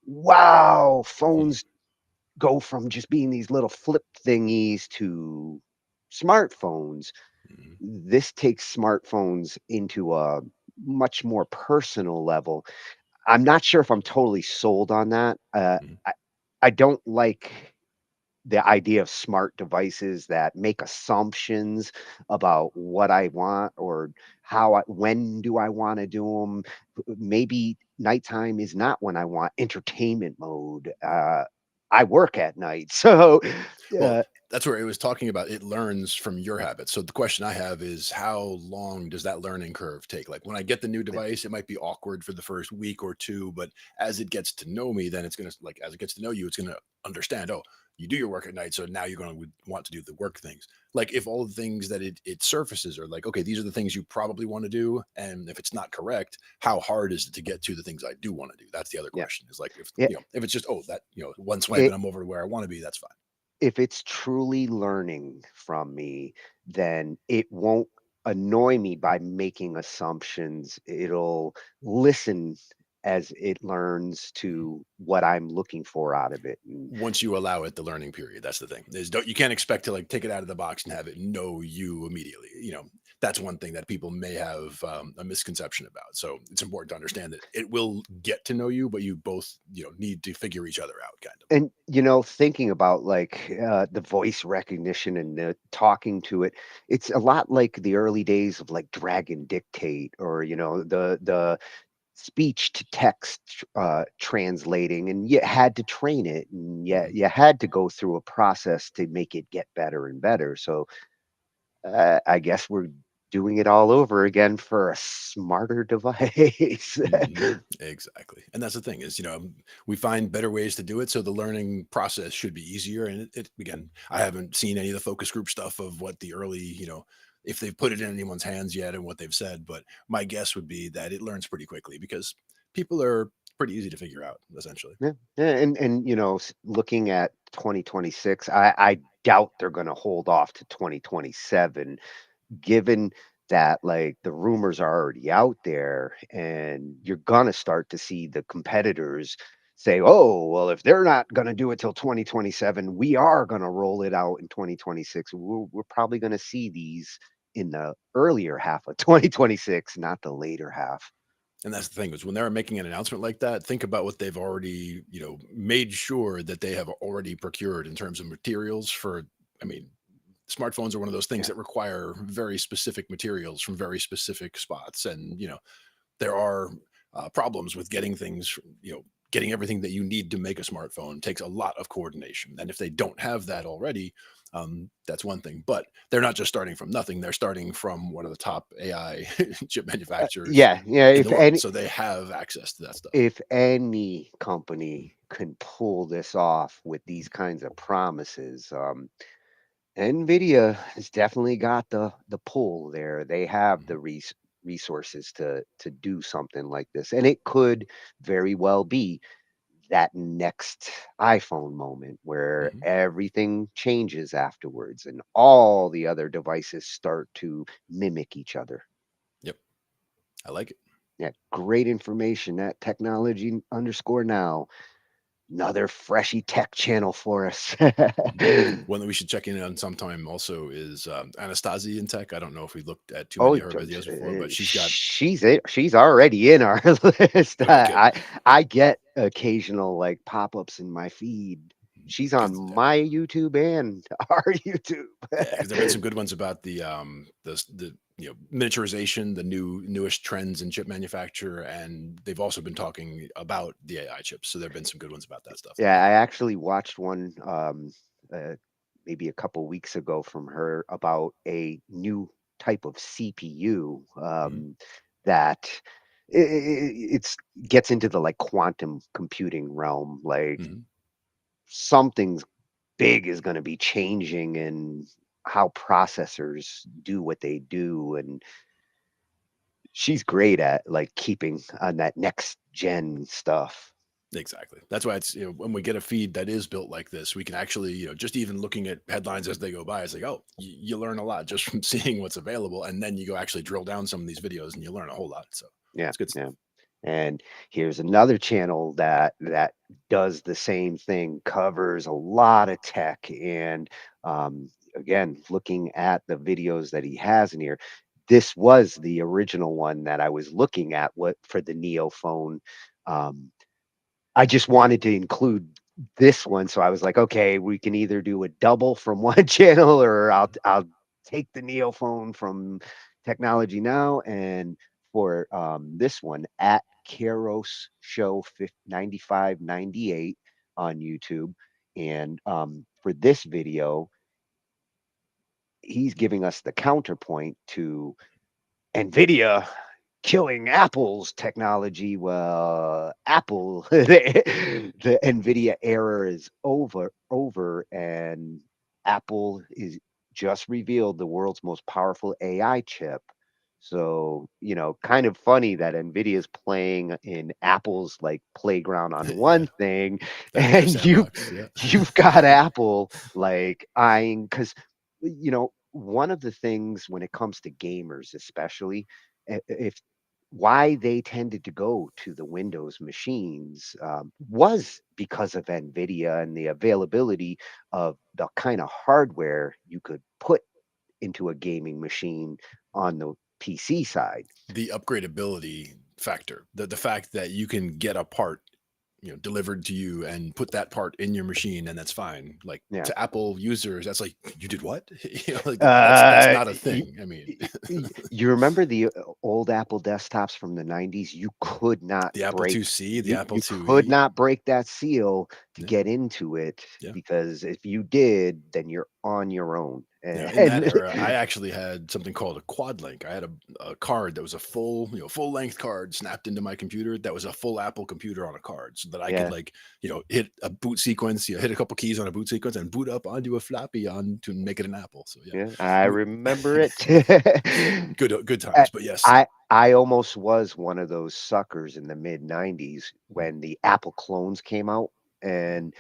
wow, phones go from just being these little flip thingies to smartphones. This takes smartphones into a much more personal level. I'm not sure if I'm totally sold on that. I don't like the idea of smart devices that make assumptions about what I want or when do I want to do them. Maybe nighttime is not when I want entertainment mode. I work at night, so Well, that's where it was talking about it learns from your habits. So the question I have is how long does that learning curve take? Like when I get the new device, it might be awkward for the first week or two, but as it gets to know me, then it's going to as it gets to know you, it's going to understand, oh, you do your work at night, so now you're going to want to do the work things. Like if all the things that it surfaces are like, okay, these are the things you probably want to do, and if it's not correct, how hard is it to get to the things I do want to do? That's the other question. Is like if if it's just that one swipe and I'm over to where I want to be, that's fine. If it's truly learning from me, then it won't annoy me by making assumptions. It'll listen as it learns to what I'm looking for out of it. Once you allow it the learning period, that's the thing. You can't expect to like take it out of the box and have it know you immediately. That's one thing that people may have a misconception about. So it's important to understand that it will get to know you, but you both need to figure each other out, kind of. And thinking about like the voice recognition and the talking to it, it's a lot like the early days of like Dragon Dictate, or the speech to text translating, and you had to train it, and you had to go through a process to make it get better and better. So I guess we're doing it all over again for a smarter device. Exactly. And that's the thing is, we find better ways to do it. So the learning process should be easier. And again, I haven't seen any of the focus group stuff of what the early, if they've put it in anyone's hands yet and what they've said, but my guess would be that it learns pretty quickly because people are pretty easy to figure out, essentially. Yeah, and looking at 2026, I doubt they're going to hold off to 2027, given that like the rumors are already out there, and you're gonna start to see the competitors say, "Oh, well, if they're not gonna do it till 2027, we are gonna roll it out in 2026." We're probably gonna see these in the earlier half of 2026, not the later half. And that's the thing is when they're making an announcement like that, think about what they've already, made sure that they have already procured in terms of materials for. I mean, smartphones are one of those things that require very specific materials from very specific spots, and there are problems with getting things. Getting everything that you need to make a smartphone takes a lot of coordination, and if they don't have that already, that's one thing. But they're not just starting from nothing; they're starting from one of the top AI chip manufacturers Yeah, in the world, so they have access to that stuff. If any company can pull this off with these kinds of promises, Nvidia has definitely got the pull there. They have the resources to do something like this, and it could very well be that next iPhone moment where everything changes afterwards and all the other devices start to mimic each other. Yep, I like it. Yeah, great information at technology_now. Another freshy tech channel for us. One that we should check in on sometime also is Anastasia in tech. I don't know if we looked at too many of her videos before, but she's already in our list. I get occasional like pop-ups in my feed. She's on my YouTube and our YouTube. Because there've been some good ones about the miniaturization, the newest trends in chip manufacture, and they've also been talking about the AI chips. So there've been some good ones about that stuff. Yeah, I actually watched one maybe a couple weeks ago from her about a new type of CPU that it's gets into the like quantum computing realm. Like something's big is going to be changing in how processors do what they do, and she's great at like keeping on that next gen stuff. Exactly. That's why it's when we get a feed that is built like this, we can actually just even looking at headlines as they go by, it's like, oh, you learn a lot just from seeing what's available, and then you go actually drill down some of these videos and you learn a whole lot. So yeah, it's good stuff. And here's another channel that does the same thing, covers a lot of tech, and again, looking at the videos that he has in here, this was the original one that I was looking at what for the Neo phone. I just wanted to include this one, so I was like, okay, we can either do a double from one channel, or I'll take the Neo phone from Technology Now, and for this one at Keros Show 9598 on YouTube, and for this video, he's giving us the counterpoint to Nvidia killing Apple's technology. Well, Apple, the Nvidia era is over, and Apple is just revealed the world's most powerful AI chip. So, kind of funny that Nvidia's playing in Apple's like playground on one thing, That is their and sandbox. Yeah. you've got Apple like eyeing, because one of the things when it comes to gamers, especially, if why they tended to go to the Windows machines, was because of NVIDIA and the availability of the kind of hardware you could put into a gaming machine on the PC side. The upgradability factor, the fact that you can get a part, delivered to you and put that part in your machine, and that's fine. Like Yeah. to Apple users, that's like, you did what? Like that's not a thing. I mean, You remember the old Apple desktops from the 90s? You could not the Apple break IIc, the you Apple you could IIe. not break that seal to Yeah. get into it, Yeah. because if you did, then you're on your own. Yeah, in that era, I actually had something called a quad link. I had a card that was a full, full length card snapped into my computer. That was a full Apple computer on a card, so that I could Yeah. hit a boot sequence, hit a couple keys on a boot sequence, and boot up onto a floppy on to make it an Apple. So yeah, Yeah, I remember it. good times. But yes, I almost was one of those suckers in the mid 90s when the Apple clones came out, and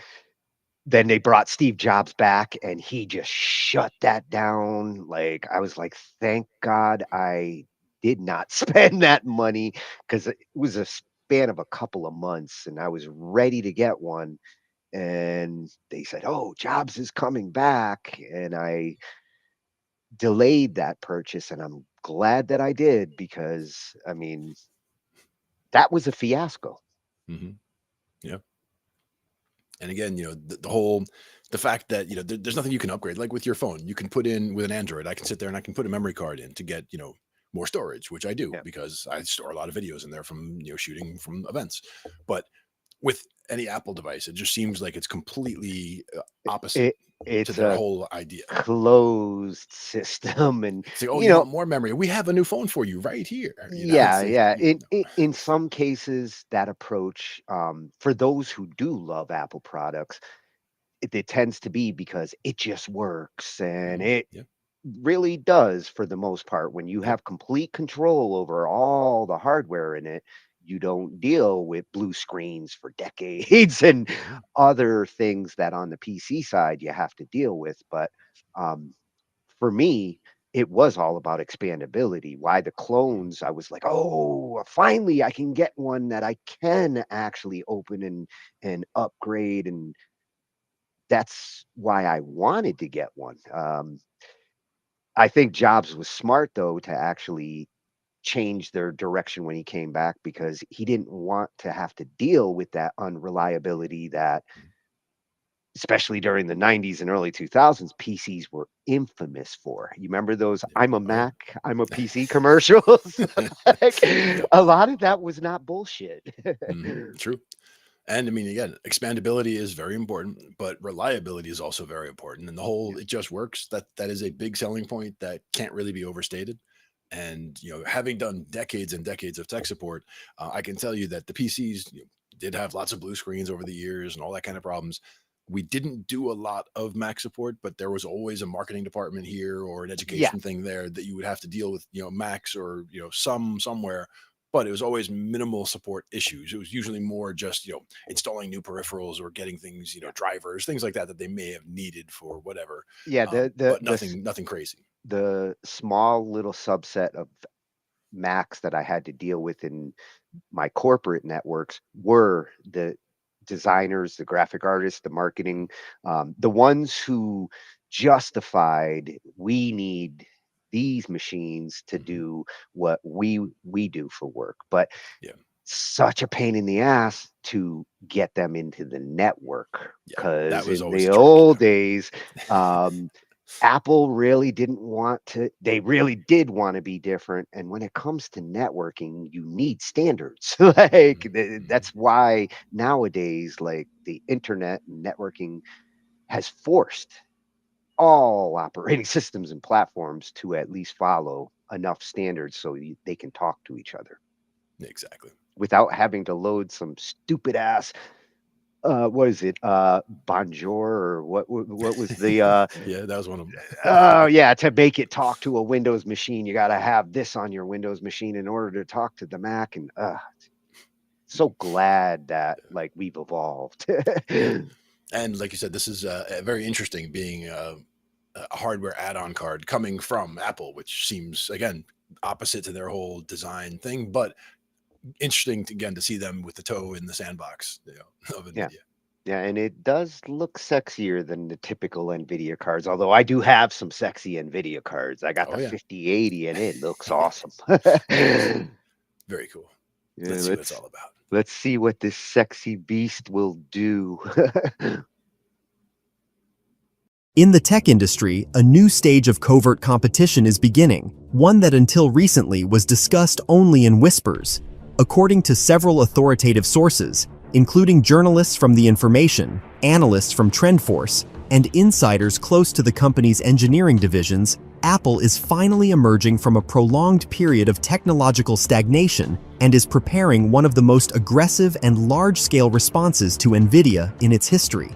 then they brought Steve Jobs back and he just shut that down. Like, I was like, thank God I did not spend that money, because it was a span of a couple of months and I was ready to get one. And they said, "Oh, Jobs is coming back." And I delayed that purchase, and I'm glad that I did, because I mean, that was a fiasco. hmm yeah. And again, the fact that there's nothing you can upgrade. Like with your phone, you can put in with an Android. I can sit there and I can put a memory card in to get more storage, which I do Yeah. because I store a lot of videos in there from shooting from events. But with any Apple device, it just seems like it's completely opposite It to it's their a whole idea. closed system, and It's like, oh, you want more memory? We have a new phone for you right here. yeah, It's like, yeah. In some cases, that approach, for those who do love Apple products, it tends to be because it just works, and it yeah, really does for the most part. When you yep, have complete control over all the hardware in it, you don't deal with blue screens for decades and other things that on the PC side you have to deal with. But um, for me, it was all about expandability. Why the clones, I was like, oh, finally I can get one that I can actually open and upgrade, and that's why I wanted to get one. I think Jobs was smart though to actually change their direction when he came back, because he didn't want to have to deal with that unreliability that, especially during the 90s and early 2000s, PCs were infamous for. You remember those "I'm a oh yeah. Mac, I'm a PC" commercials? Like, a lot of that was not bullshit. True. And I mean, again, expandability is very important, but reliability is also very important. And the whole "it just works" that is a big selling point that can't really be overstated. And having done decades and decades of tech support, I can tell you that the PCs did have lots of blue screens over the years and all that kind of problems. We didn't do a lot of Mac support, but there was always a marketing department here or an Yeah. education thing there that you would have to deal with, Macs or somewhere. But it was always minimal support issues. It was usually more just installing new peripherals or getting things, drivers, things like that that they may have needed for whatever. Yeah, But nothing crazy. the small little subset of Macs that I had to deal with in my corporate networks were the designers, the graphic artists, the marketing, the ones who justified, we need these machines to do what we do for work. But Yeah. such a pain in the ass to get them into the network, Yeah, that because was in always the a trick. old days, Apple really didn't want to, they really did want to be different. And when it comes to networking, you need standards. Like, that's why nowadays, like, the internet and networking has forced all operating systems and platforms to at least follow enough standards so they can talk to each other Exactly. without having to load some stupid ass what is it? Bonjour or what was the Yeah, that was one of them. oh yeah, to make it talk to a Windows machine, you got to have this on your Windows machine in order to talk to the Mac. And so glad that like we've evolved. And like you said, this is very interesting being a hardware add-on card coming from Apple, which seems again opposite to their whole design thing, but interesting to see them with the toe in the sandbox, of Nvidia. Yeah, and it does look sexier than the typical Nvidia cards. Although I do have some sexy Nvidia cards. I got the 5080, and it looks awesome. Very cool. Yeah, Let's see what it's all about. Let's see what this sexy beast will do. In the tech industry, a new stage of covert competition is beginning, one that until recently was discussed only in whispers. According to several authoritative sources, including journalists from The Information, analysts from TrendForce, and insiders close to the company's engineering divisions, Apple is finally emerging from a prolonged period of technological stagnation and is preparing one of the most aggressive and large-scale responses to Nvidia in its history.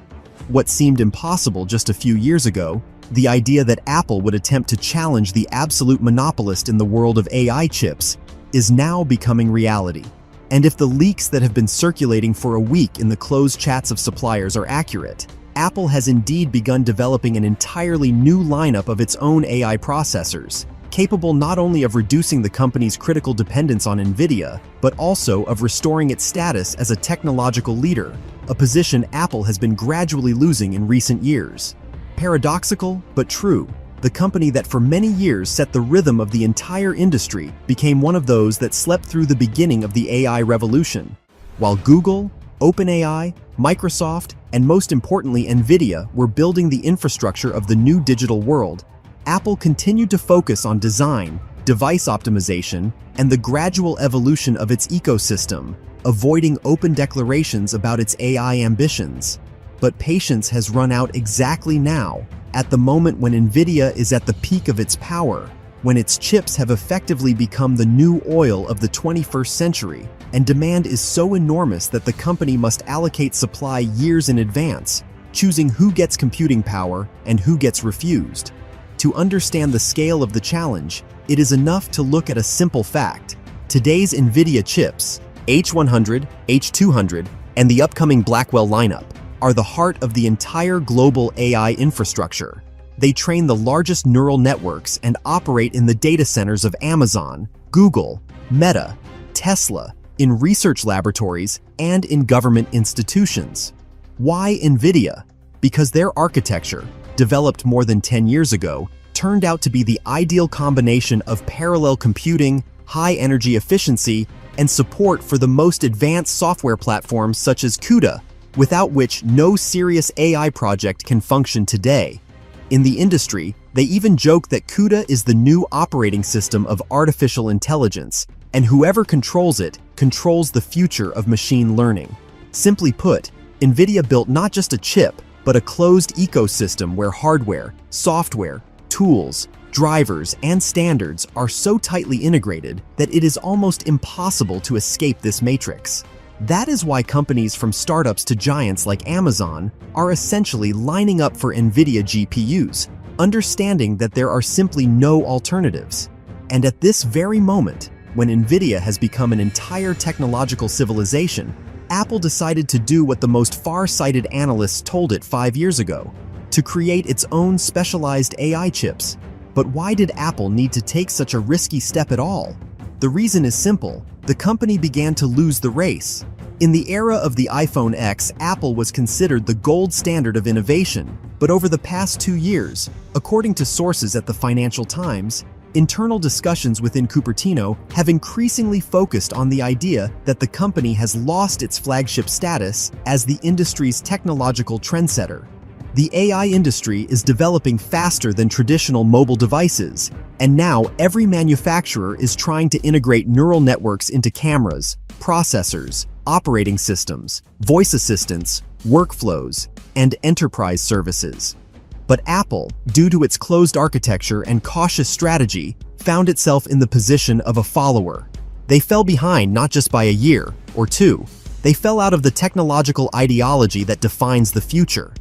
What seemed impossible just a few years ago, the idea that Apple would attempt to challenge the absolute monopolist in the world of AI chips, is now becoming reality. And if the leaks that have been circulating for a week in the closed chats of suppliers are accurate, Apple has indeed begun developing an entirely new lineup of its own AI processors, capable not only of reducing the company's critical dependence on Nvidia, but also of restoring its status as a technological leader, a position Apple has been gradually losing in recent years. Paradoxical, but true, the company that for many years set the rhythm of the entire industry became one of those that slept through the beginning of the AI revolution. While Google, OpenAI, Microsoft, and most importantly Nvidia were building the infrastructure of the new digital world, Apple continued to focus on design, device optimization, and the gradual evolution of its ecosystem, avoiding open declarations about its AI ambitions. But patience has run out exactly now, at the moment when Nvidia is at the peak of its power, when its chips have effectively become the new oil of the 21st century, and demand is so enormous that the company must allocate supply years in advance, choosing who gets computing power and who gets refused. To understand the scale of the challenge, it is enough to look at a simple fact. Today's Nvidia chips, H100, H200, and the upcoming Blackwell lineup, are the heart of the entire global AI infrastructure. They train the largest neural networks and operate in the data centers of Amazon, Google, Meta, Tesla, in research laboratories, and in government institutions. Why Nvidia? Because their architecture, developed more than 10 years ago, turned out to be the ideal combination of parallel computing, high energy efficiency, and support for the most advanced software platforms such as CUDA, without which no serious AI project can function today. In the industry, they even joke that CUDA is the new operating system of artificial intelligence, and whoever controls it controls the future of machine learning. Simply put, Nvidia built not just a chip, but a closed ecosystem where hardware, software, tools, drivers, and standards are so tightly integrated that it is almost impossible to escape this matrix. That is why companies from startups to giants like Amazon are essentially lining up for Nvidia GPUs, understanding that there are simply no alternatives. And at this very moment, when Nvidia has become an entire technological civilization, Apple decided to do what the most far-sighted analysts told it 5 years ago, to create its own specialized AI chips. But why did Apple need to take such a risky step at all? The reason is simple: the company began to lose the race. In the era of the iPhone X, Apple was considered the gold standard of innovation, but over the past 2 years, according to sources at the Financial Times, internal discussions within Cupertino have increasingly focused on the idea that the company has lost its flagship status as the industry's technological trendsetter. The AI industry is developing faster than traditional mobile devices, and now every manufacturer is trying to integrate neural networks into cameras, processors, operating systems, voice assistants, workflows, and enterprise services. But Apple, due to its closed architecture and cautious strategy, found itself in the position of a follower. They fell behind not just by a year or two, they fell out of the technological ideology that defines the future.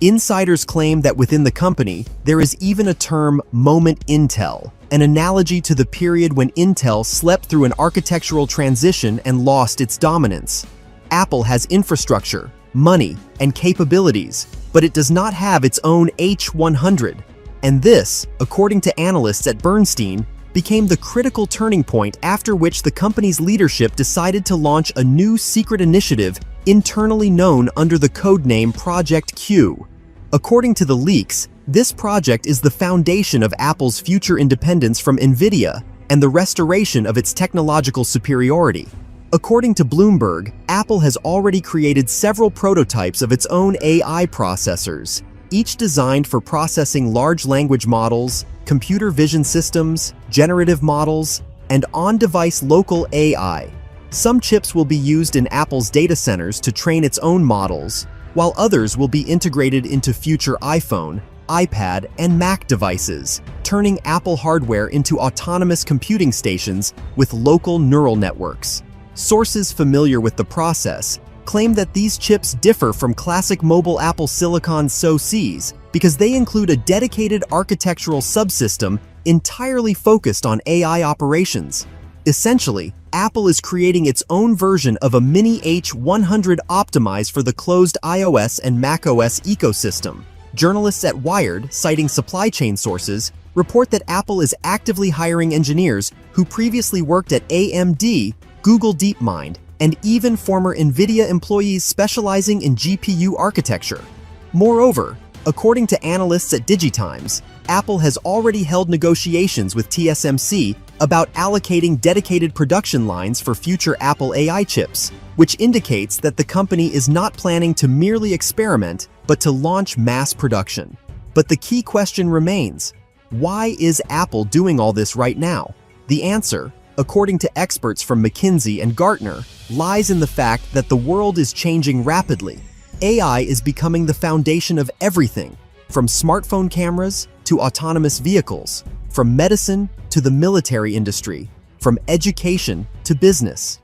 Insiders claim that within the company, there is even a term moment Intel, an analogy to the period when Intel slept through an architectural transition and lost its dominance. Apple has infrastructure, money, and capabilities, but it does not have its own H100. And this, according to analysts at Bernstein, became the critical turning point after which the company's leadership decided to launch a new secret initiative internally known under the codename Project Q. According to the leaks, this project is the foundation of Apple's future independence from Nvidia and the restoration of its technological superiority. According to Bloomberg, Apple has already created several prototypes of its own AI processors, each designed for processing large language models, computer vision systems, generative models, and on-device local AI. Some chips will be used in Apple's data centers to train its own models, while others will be integrated into future iPhone, iPad, and Mac devices, turning Apple hardware into autonomous computing stations with local neural networks. Sources familiar with the process claim that these chips differ from classic mobile Apple Silicon SoCs because they include a dedicated architectural subsystem entirely focused on AI operations. Essentially, Apple is creating its own version of a mini H100 optimized for the closed iOS and macOS ecosystem. Journalists at Wired, citing supply chain sources, report that Apple is actively hiring engineers who previously worked at AMD, Google DeepMind, and even former Nvidia employees specializing in GPU architecture. Moreover, according to analysts at DigiTimes, Apple has already held negotiations with TSMC about allocating dedicated production lines for future Apple AI chips, which indicates that the company is not planning to merely experiment, but to launch mass production. But the key question remains: why is Apple doing all this right now? The answer, according to experts from McKinsey and Gartner, lies in the fact that the world is changing rapidly. AI is becoming the foundation of everything, from smartphone cameras to autonomous vehicles, from medicine to the military industry, from education to business.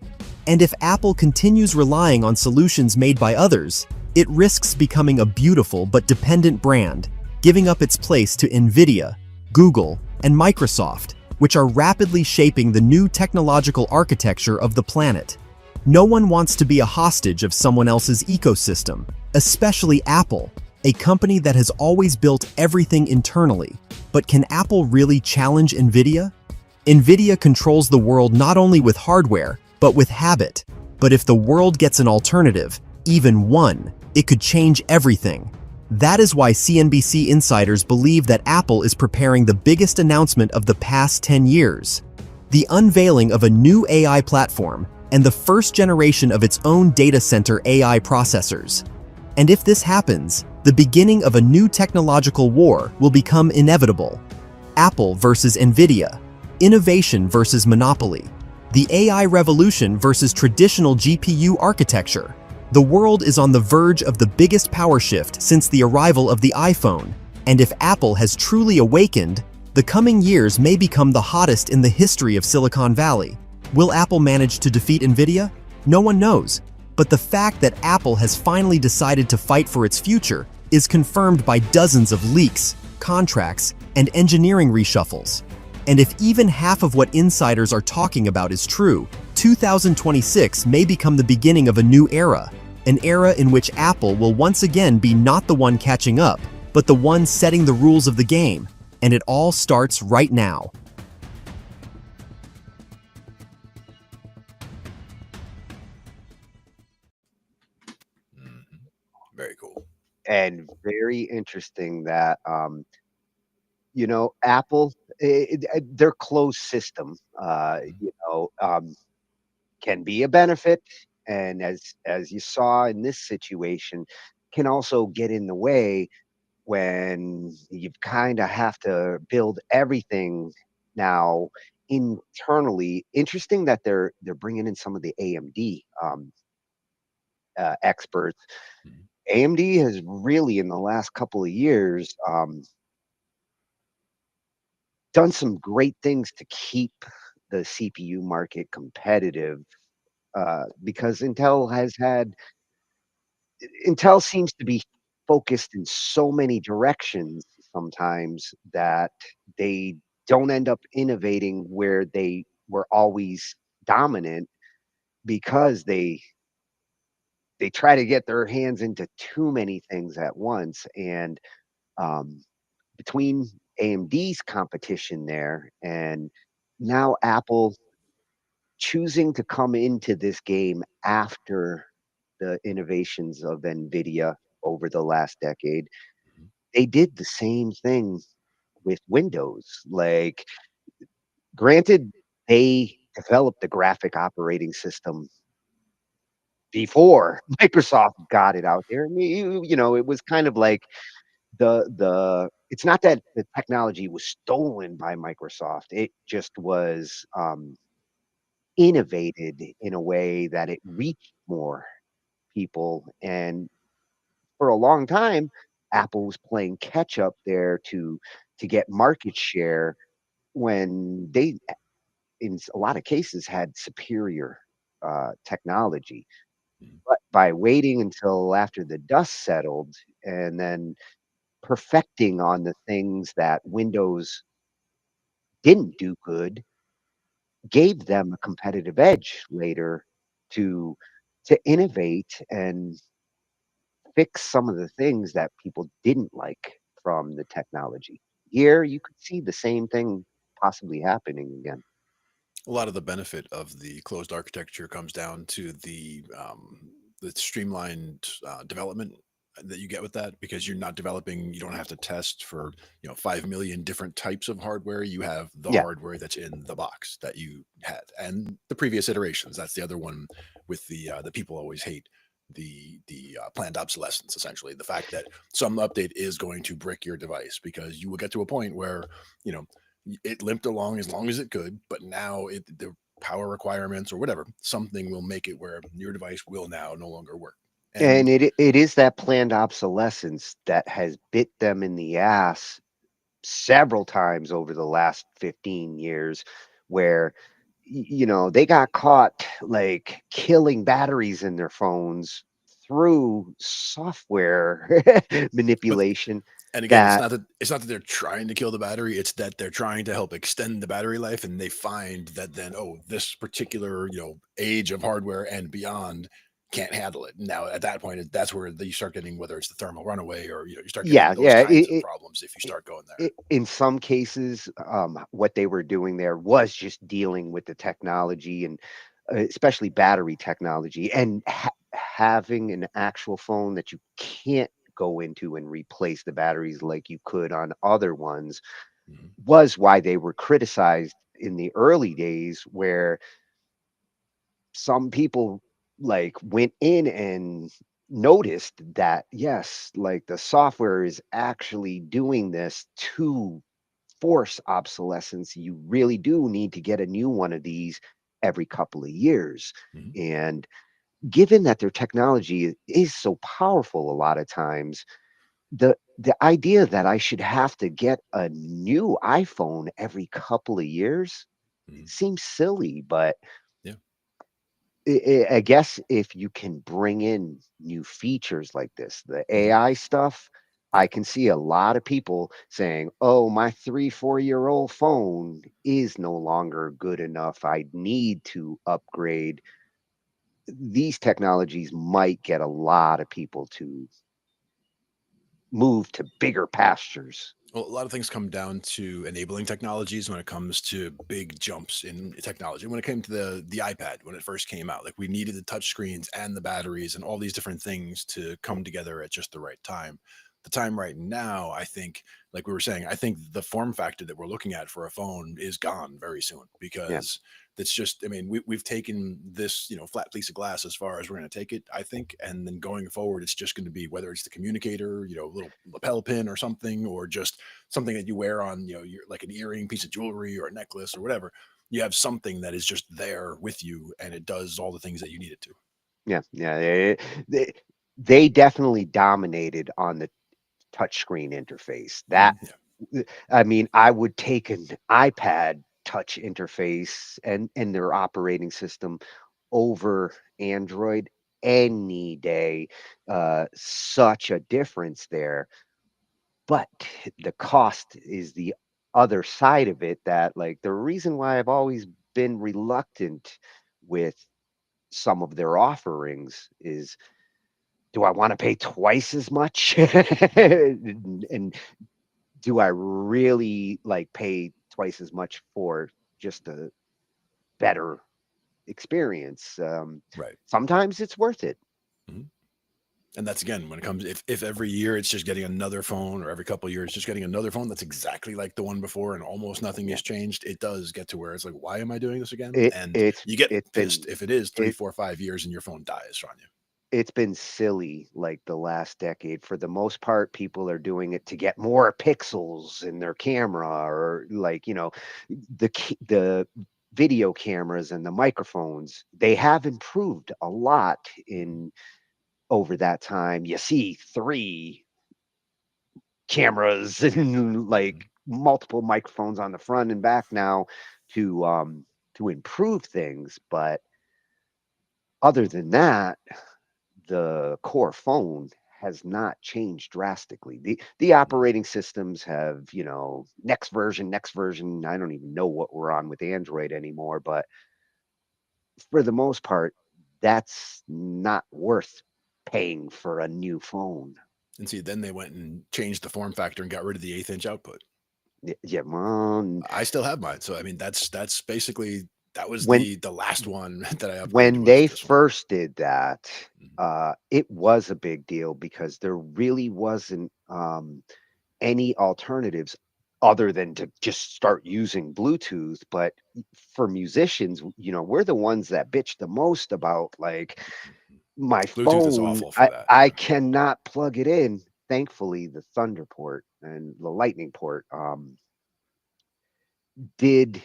And if Apple continues relying on solutions made by others, it risks becoming a beautiful but dependent brand, giving up its place to Nvidia, Google, and Microsoft, which are rapidly shaping the new technological architecture of the planet. No one wants to be a hostage of someone else's ecosystem, especially Apple, a company that has always built everything internally. But can Apple really challenge Nvidia? Nvidia controls the world not only with hardware, but with habit. But if the world gets an alternative, even one, it could change everything. That is why CNBC insiders believe that Apple is preparing the biggest announcement of the past 10 years: the unveiling of a new AI platform and the first generation of its own data center AI processors. And if this happens, the beginning of a new technological war will become inevitable. Apple versus Nvidia, innovation versus monopoly, the AI revolution versus traditional GPU architecture. The world is on the verge of the biggest power shift since the arrival of the iPhone, and if Apple has truly awakened, the coming years may become the hottest in the history of Silicon Valley. Will Apple manage to defeat Nvidia? No one knows, but the fact that Apple has finally decided to fight for its future is confirmed by dozens of leaks, contracts, and engineering reshuffles. And if even half of what insiders are talking about is true, 2026 may become the beginning of a new era, an era in which Apple will once again be not the one catching up, but the one setting the rules of the game. And it all starts right now. Very cool. And very interesting that, Apple, their closed system, can be a benefit. And as you saw in this situation, can also get in the way when you kind of have to build everything now internally. Interesting that they're bringing in some of the AMD experts AMD has really, in the last couple of years, done some great things to keep the CPU market competitive, because Intel seems to be focused in so many directions sometimes that they don't end up innovating where they were always dominant because they try to get their hands into too many things at once. And um, between AMD's competition there and now Apple choosing to come into this game after the innovations of Nvidia over the last decade, they did the same thing with Windows. Like, granted, they developed the graphic operating system before Microsoft got it out there. I mean, it was kind of like it's not that the technology was stolen by Microsoft. It just was innovated in a way that it reached more people. And for a long time, Apple was playing catch up there to get market share when they, in a lot of cases, had superior technology. But by waiting until after the dust settled and then perfecting on the things that Windows didn't do good, gave them a competitive edge later to innovate and fix some of the things that people didn't like from the technology. Here, you could see the same thing possibly happening again. A lot of the benefit of the closed architecture comes down to the streamlined development that you get with that, because you're not developing, you don't have to test for 5 million different types of hardware. You have the Yeah. hardware that's in the box that you had, and the previous iterations. That's the other one with the people always hate the planned obsolescence. Essentially, the fact that some update is going to brick your device, because you will get to a point where you know it limped along as long as it could, but now the power requirements or whatever, something will make it where your device will now no longer work. And And it is that planned obsolescence that has bit them in the ass several times over the last 15 years, where they got caught like killing batteries in their phones through software but manipulation and again, that it's not that they're trying to kill the battery, it's that they're trying to help extend the battery life, and they find that then, oh, this particular age of hardware and beyond can't handle it. Now at that point, that's where you start getting, whether it's the thermal runaway or you start getting yeah, those yeah, kinds of problems if you start going there. in some cases, what they were doing there was just dealing with the technology and especially battery technology, and having an actual phone that you can't go into and replace the batteries like you could on other ones was why they were criticized in the early days, where some people like went in and noticed that yes, like the software is actually doing this to force obsolescence. You really do need to get a new one of these every couple of years. And given that their technology is so powerful a lot of times, the idea that I should have to get a new iPhone every couple of years seems silly. But Yeah. I guess if you can bring in new features like this, the AI stuff, I can see a lot of people saying, "Oh, my 3, 4-year-old phone is no longer good enough. I need to upgrade." These technologies might get a lot of people to move to bigger pastures. Well, a lot of things come down to enabling technologies when it comes to big jumps in technology. When it came to the iPad, when it first came out, like, we needed the touch screens and the batteries and all these different things to come together at just the right time. The time right now, I think, like we were saying, I think the form factor that we're looking at for a phone is gone very soon, Yeah. because that's just, I mean, we've taken this, flat piece of glass as far as we're going to take it, I think. And then going forward, it's just going to be, whether it's the communicator, little lapel pin or something, or just something that you wear on, your, like an earring, piece of jewelry, or a necklace or whatever. You have something that is just there with you, and it does all the things that you need it to. Yeah, yeah. they definitely dominated on the touchscreen interface. That I mean, I would take an iPad touch interface and their operating system over Android any day. Such a difference there. But the cost is the other side of it, that like the reason why I've always been reluctant with some of their offerings is, do I want to pay twice as much? And do I really like pay twice as much for just a better experience? Right. Sometimes it's worth it. And that's again when it comes, if every year it's just getting another phone, or every couple of years just getting another phone that's exactly like the one before and almost nothing has changed, it does get to where it's like, why am I doing this again? And you get It's pissed been if it is 3, it 4, 5 years and your phone dies on you. it's been silly like the last decade. For the most part, people are doing it to get more pixels in their camera, or like, the video cameras and the microphones, they have improved a lot in over that time. You see 3 cameras and like multiple microphones on the front and back now to improve things, but other than that, the core phone has not changed drastically. The operating systems have, next version. I don't even know what we're on with Android anymore, but for the most part, that's not worth paying for a new phone. And see, then they went and changed the form factor and got rid of the 1/8-inch output. Yeah, well, I still have mine, so I mean that's basically that was when the last one that I upgraded when was they this one. first did that, it was a big deal because there really wasn't any alternatives other than to just start using Bluetooth. But for musicians, we're the ones that bitch the most about like, my Bluetooth is phone, awful for I, that. I cannot plug it in. Thankfully, the Thunder port and the Lightning port did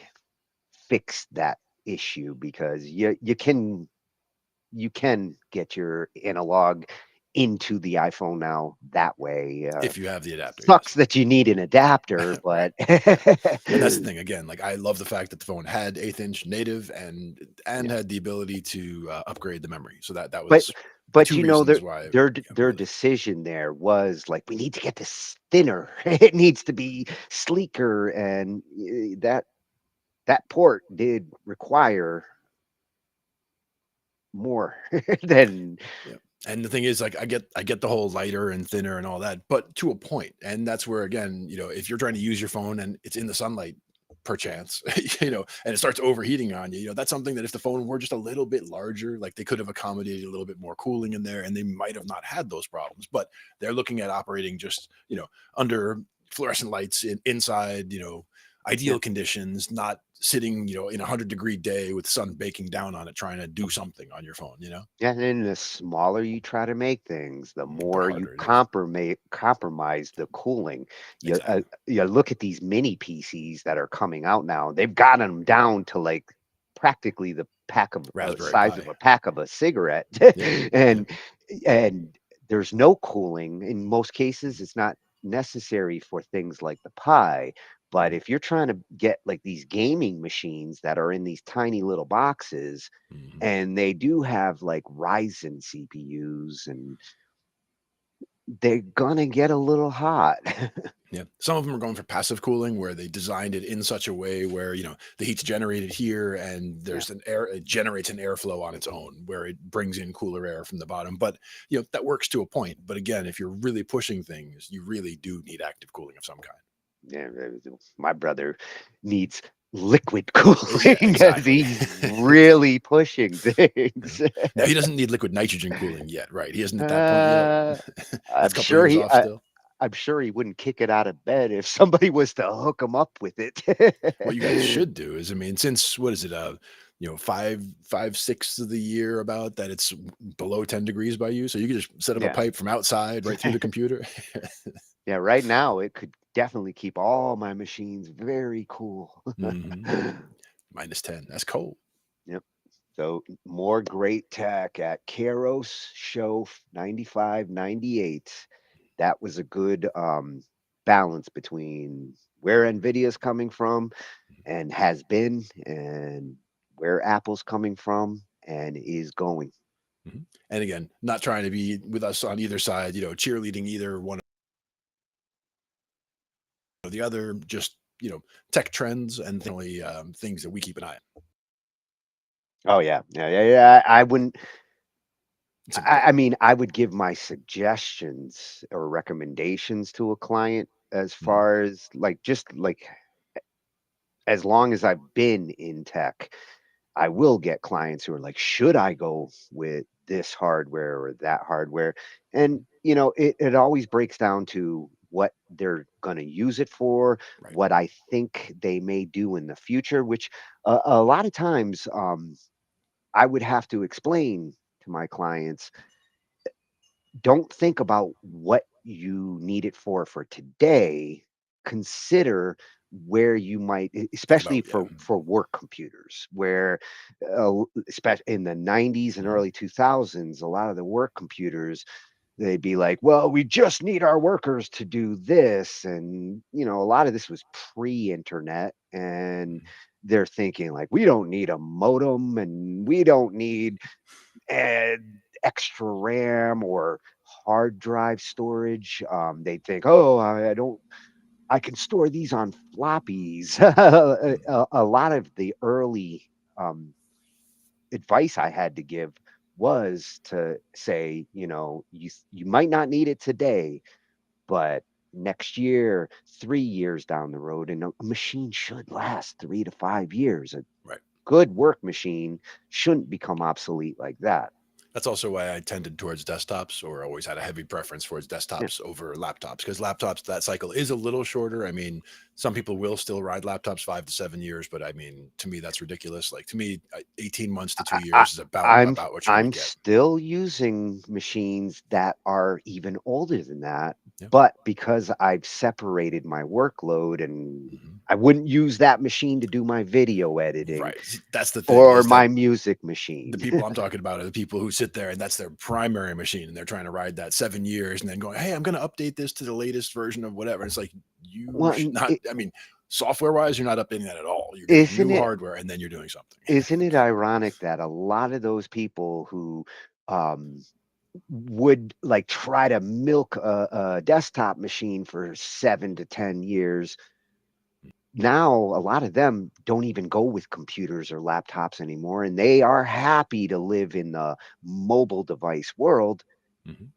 fix that issue, because you can get your analog into the iPhone now that way. If you have the adapter, Sucks yes. that you need an adapter, Right. but And that's the thing again, like I love the fact that the phone had 1/8-inch native and yeah. had the ability to upgrade the memory. So that But was but 2 their reasons why. their decision there was like, we need to get this thinner. It needs to be sleeker, and that port did require more than. Yeah. And the thing is, like, I get the whole lighter and thinner and all that, but to a point. And that's where again, if you're trying to use your phone and it's in the sunlight, perchance, and it starts overheating on you, that's something that if the phone were just a little bit larger, like they could have accommodated a little bit more cooling in there, and they might have not had those problems. But they're looking at operating just, under fluorescent lights inside, Yeah. ideal conditions, not sitting, in 100-degree day with sun baking down on it, trying to do something on your phone. Yeah, and then the smaller you try to make things, the The more you harder it is. compromise the cooling. Exactly. You look at these mini PCs that are coming out now. They've got them down to like practically the Raspberry size of Pi. a pack of a cigarette, Yeah. and there's no cooling in most cases. It's not necessary for things like the Pi. But if you're trying to get like these gaming machines that are in these tiny little boxes, and they do have like Ryzen CPUs, and they're gonna get a little hot. Yeah. Some of them are going for passive cooling where they designed it in such a way where, the heat's generated here and Yeah. there's it generates an airflow on its own where it brings in cooler air from the bottom. But, that works to a point. But again, if you're really pushing things, you really do need active cooling of some kind. Yeah, my brother needs liquid cooling Yeah, because exactly. he's really pushing things. Now he doesn't need liquid nitrogen cooling yet, right? He isn't at that point yet. Uh, That's I'm a couple sure years he off I, still. I'm sure he wouldn't kick it out of bed if somebody was to hook him up with it. What you guys should do is, I mean, since what is it, 5/6 of the year about that it's below 10 degrees by you, so you can just set up a Yeah. pipe from outside right through the computer. Yeah, right now it could definitely keep all my machines very cool. -10. That's cold. Yep. So more great tech at Keros Show 95, 98. That was a good balance between where Nvidia's coming from and has been, and where Apple's coming from and is going. And again, not trying to be with us on either side, cheerleading either one or the other, just, tech trends and definitely things that we keep an eye on. Oh yeah. I wouldn't. I mean, I would give my suggestions or recommendations to a client as far as like just like as long as I've been in tech, I will get clients who are like, should I go with this hardware or that hardware? And it always breaks down to what they're going to use it for, what I think they may do in the future, which a lot of times I would have to explain to my clients, don't think about what you need it for today. Consider where you might, especially for work computers, where especially in the 90s and early 2000s, a lot of the work computers, they'd be like, well, we just need our workers to do this. And a lot of this was pre-internet, and they're thinking like, we don't need a modem, and we don't need extra RAM or hard drive storage. They think, oh, I don't. I can store these on floppies. A lot of the early advice I had to give was to say, you might not need it today, but next year, 3 years down the road, and a machine should last 3 to 5 years. A good work machine shouldn't become obsolete like that. That's also why I tended towards desktops, or always had a heavy preference towards desktops over laptops, because laptops, that cycle is a little shorter. I mean, some people will still ride laptops 5 to 7 years, but I mean, to me, that's ridiculous. Like, to me, 18 months to 2 years is about what you're going I'm to get. still using machines that are even older than that, but because I've separated my workload, and I wouldn't use that machine to do my video editing. Right. That's the thing. Or my music machine. The people I'm talking about are the people who sit there and that's their primary machine, and they're trying to ride that 7 years and then going, hey, I'm going to update this to the latest version of whatever. It's like, should not, I mean, software wise, you're not updating that at all. You're getting new hardware and then you're doing something. Isn't it ironic that a lot of those people who would like try to milk a desktop machine for 7 to 10 years, now a lot of them don't even go with computers or laptops anymore, and they are happy to live in the mobile device world,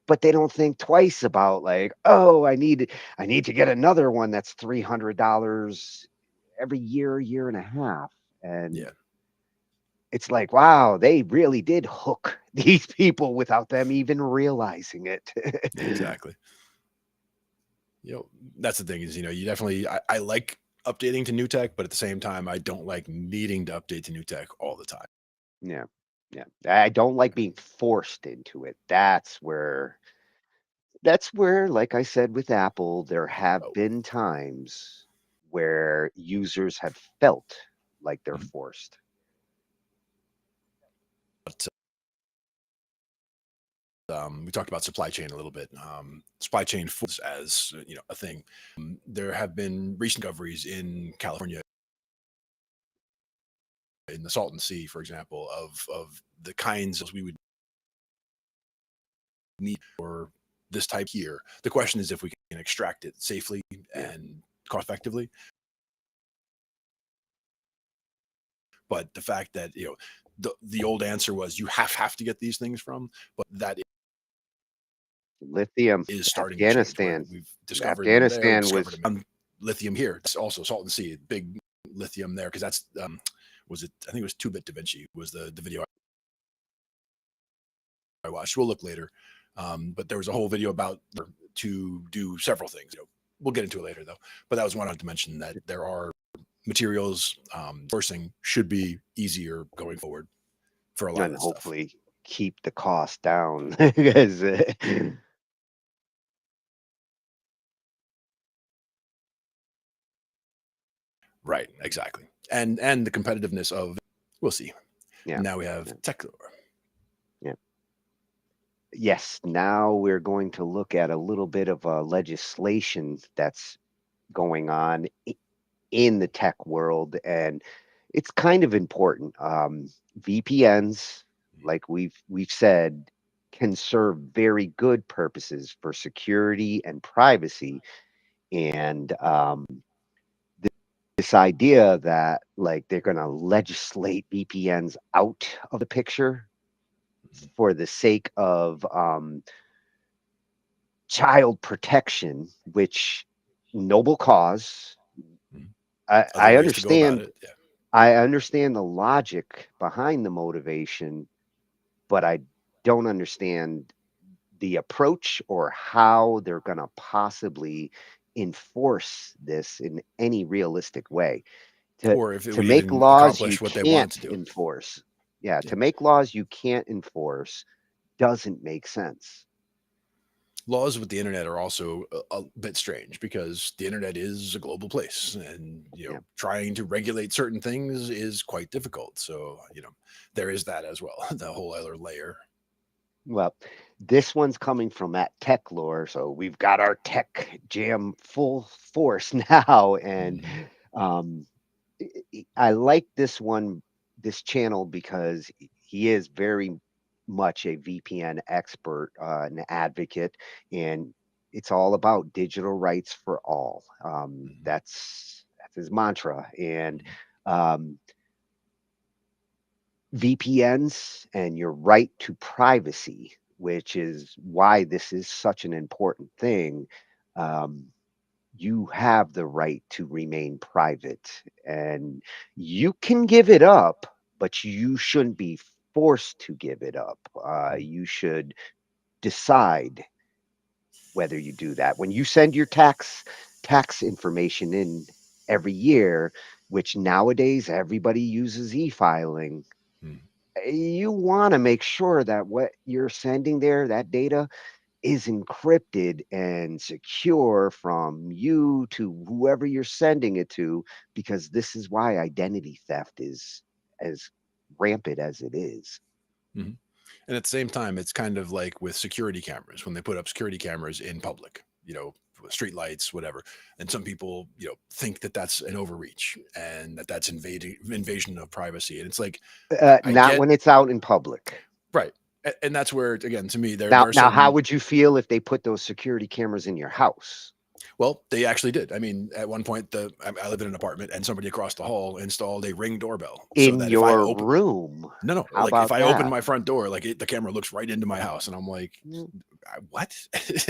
but they don't think twice about like, oh, I need to get another one that's $300 every year and a half. And it's like, wow, they really did hook these people without them even realizing it. Exactly. That's the thing is, you definitely, I like updating to new tech, but at the same time, I don't like needing to update to new tech all the time. Yeah. I don't like being forced into it. That's where, like I said with Apple, there have been times where users have felt like they're forced. We talked about supply chain a little bit. Supply chain as a thing. There have been recent discoveries in California, in the Salton Sea, for example, of the kinds we would need for this type here. The question is if we can extract it safely and cost effectively. But the fact that the old answer was you have to get these things from, but that Lithium is starting Afghanistan. to change. We've discovered Afghanistan was lithium here. It's also Salton Sea, big lithium there, because that's was it? I think it was 2-bit Da Vinci was the video I watched. We'll look later, but there was a whole video about to do several things. We'll get into it later though. But that was one I wanted to mention, that there are materials sourcing should be easier going forward for a lot of this hopefully stuff. Keep the cost down because right, exactly. And the competitiveness of, we'll see. Yeah. Now we have tech lore. Yeah. Yes. Now we're going to look at a little bit of legislation that's going on in the tech world, and it's kind of important. VPNs, like we've said, can serve very good purposes for security and privacy. And this idea that like they're going to legislate VPNs out of the picture for the sake of child protection, which noble cause. Other I ways to go about understand. it. Yeah. I understand the logic behind the motivation, but I don't understand the approach or how they're going to possibly enforce this in any realistic way. Or if it To would make even laws you accomplish what they want can't to do. enforce. Yeah, to make laws you can't enforce doesn't make sense. Laws with the internet are also a bit strange because the internet is a global place, and trying to regulate certain things is quite difficult. So there is that as well. The whole other layer. Well, this one's coming from that tech lore, so we've got our tech jam full force now, and I like this channel because he is very much a VPN expert, an advocate, and it's all about digital rights for all. That's his mantra, and VPNs and your right to privacy, which is why this is such an important thing. Um, you have the right to remain private, and you can give it up, but you shouldn't be forced to give it up. You should decide whether you do that. When you send your tax information in every year, which nowadays everybody uses e-filing, you want to make sure that what you're sending there, that data, is encrypted and secure from you to whoever you're sending it to, because this is why identity theft is as rampant as it is. Mhm. And at the same time, it's kind of like with security cameras, when they put up security cameras in public, street lights, whatever. And some people, think that that's an overreach and that that's invasion of privacy. And it's like, I Not get when it's out in public. right. And that's where, again, to me, there Now, are now, how certain. would you feel if they put those security cameras in your house? Well, they actually did. I mean, at one point, I lived in an apartment, and somebody across the hall installed a Ring doorbell, so In that if I your open, room? no, How like if about I open that? my front door, like the camera looks right into my house, and I'm like, what?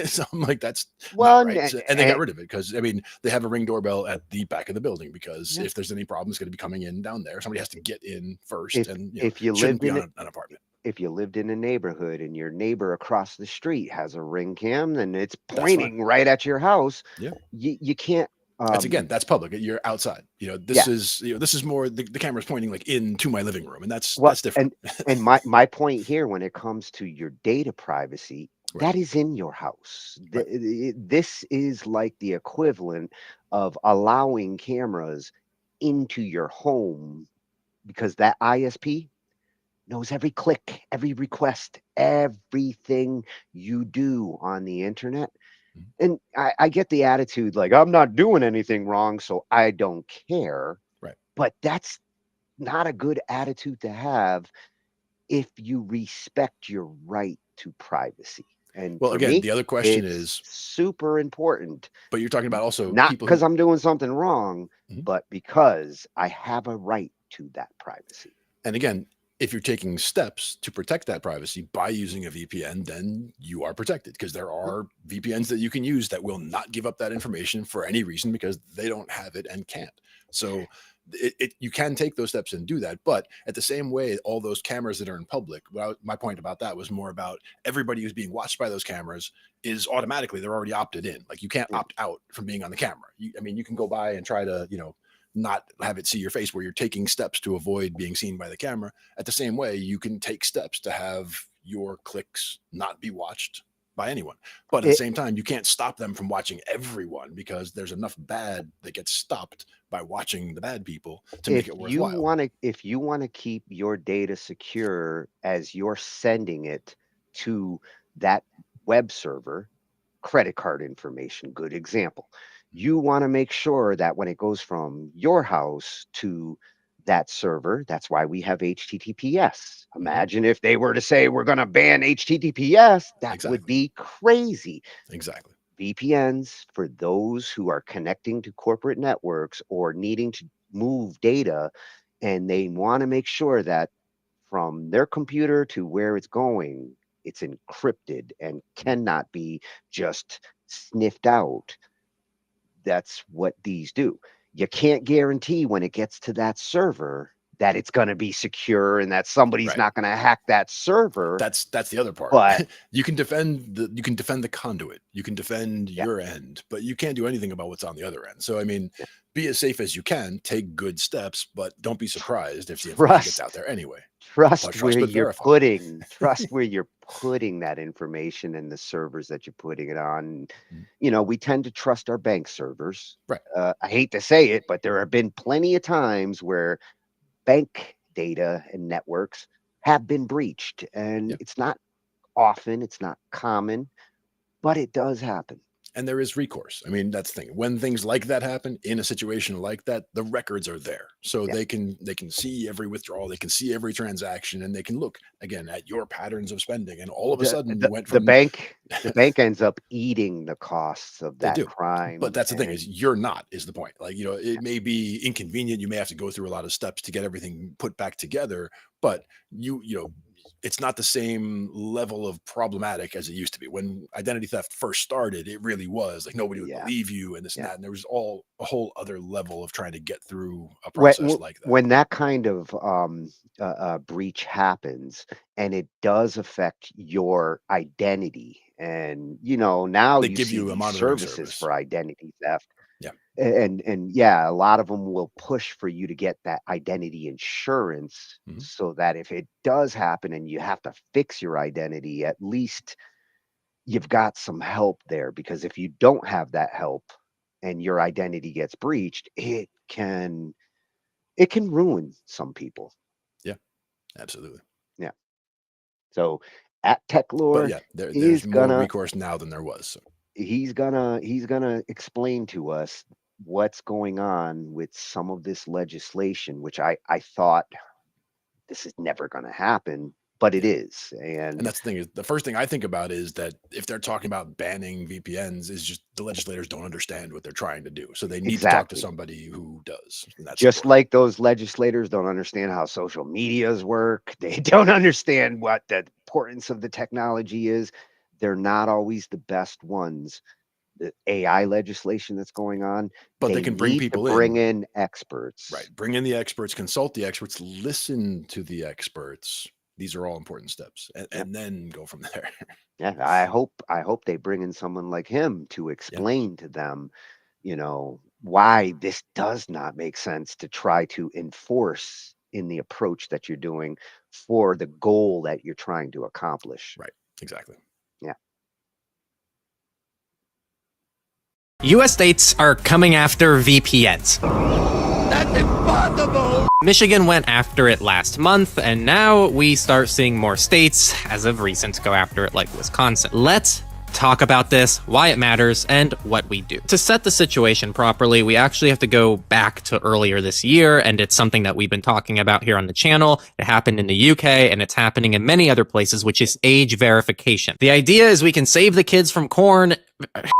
So I'm like, that's Well, not right. And they got rid of it because I mean, they have a Ring doorbell at the back of the building because if there's any problem, it's going to be coming in down there. Somebody has to get in first, and if you shouldn't lived be in on an apartment. If you lived in a neighborhood and your neighbor across the street has a Ring cam and it's That's fine. pointing right at your house, Yeah. you can't. That's public. You're outside. This is more the camera's pointing like into my living room, and that's different. And my point here, when it comes to your data privacy, that is in your house. This is like the equivalent of allowing cameras into your home, because that ISP knows every click, every request, everything you do on the internet. And I get the attitude like, I'm not doing anything wrong, so I don't care. Right. But that's not a good attitude to have if you respect your right to privacy. And Well, for again, me, the other question it's is super important. But you're talking about also Not people because who. I'm doing something wrong, but because I have a right to that privacy. And again, if you're taking steps to protect that privacy by using a VPN, then you are protected, because there are VPNs that you can use that will not give up that information for any reason because they don't have it and can't. So you can take those steps and do that. But at the same way, all those cameras that are in public, my point about that was more about everybody who's being watched by those cameras is automatically, they're already opted in. Like you can't opt out from being on the camera. I mean, you can go by and try to, not have it see your face, where you're taking steps to avoid being seen by the camera. At the same way, you can take steps to have your clicks not be watched by anyone. But at the same time, you can't stop them from watching everyone, because there's enough bad that gets stopped by watching the bad people to make it worthwhile. If you want to keep your data secure as you're sending it to that web server, credit card information, good example. You want to make sure that when it goes from your house to that server, that's why we have HTTPS. Imagine if they were to say we're going to ban HTTPS, that would be crazy. Exactly. VPNs, for those who are connecting to corporate networks or needing to move data, and they want to make sure that from their computer to where it's going, it's encrypted and cannot be just sniffed out. That's what these do. You can't guarantee when it gets to that server that it's going to be secure and that somebody's not going to hack that server. That's the other part. But you can defend the conduit, you can defend your end, but you can't do anything about what's on the other end. So I mean, be as safe as you can, take good steps, but don't be surprised if the information gets out there anyway. Trust where you're putting that information in the servers that you're putting it on. You know, we tend to trust our bank servers. Right. I hate to say it, but there have been plenty of times where bank data and networks have been breached, and it's not often, it's not common, but it does happen. And there is recourse. I mean, that's the thing. When things like that happen in a situation like that, the records are there. So they can see every withdrawal, they can see every transaction, and they can look again at your patterns of spending. And all of a sudden you went from the bank ends up eating the costs of that crime. But that's the thing, is you're not, is the point. Like, you know, it may be inconvenient. You may have to go through a lot of steps to get everything put back together, but you know, it's not the same level of problematic as it used to be. When identity theft first started, it really was like nobody would believe you and this and that. And there was a whole other level of trying to get through a process like that. When that kind of breach happens and it does affect your identity, and you know, now they you give see you a these monitoring services for identity theft. Yeah. And yeah, a lot of them will push for you to get that identity insurance so that if it does happen and you have to fix your identity, at least you've got some help there. Because if you don't have that help and your identity gets breached, it can ruin some people. Yeah, absolutely. Yeah. So at TechLore, there's more recourse now than there was. So. He's gonna explain to us what's going on with some of this legislation, which I thought this is never going to happen, but it is. And that's the thing, is the first thing I think about is that if they're talking about banning VPNs, is just the legislators don't understand what they're trying to do. So they need to talk to somebody who does. And that's just like those legislators don't understand how social medias work. They don't understand what the importance of the technology is. They're not always the best ones. The AI legislation that's going on, but they can bring people bring in experts. Right. Bring in the experts, consult the experts, listen to the experts. These are all important steps, and then go from there. Yeah. I hope they bring in someone like him to explain to them, you know, why this does not make sense to try to enforce in the approach that you're doing for the goal that you're trying to accomplish. Right. Exactly. Yeah. US states are coming after VPNs. That's impossible! Michigan went after it last month, and now we start seeing more states, as of recent, go after it, like Wisconsin. Let's talk about this, why it matters, and what we do. To set the situation properly, we actually have to go back to earlier this year, and it's something that we've been talking about here on the channel. It happened in the UK, and it's happening in many other places, which is age verification. The idea is we can save the kids from corn.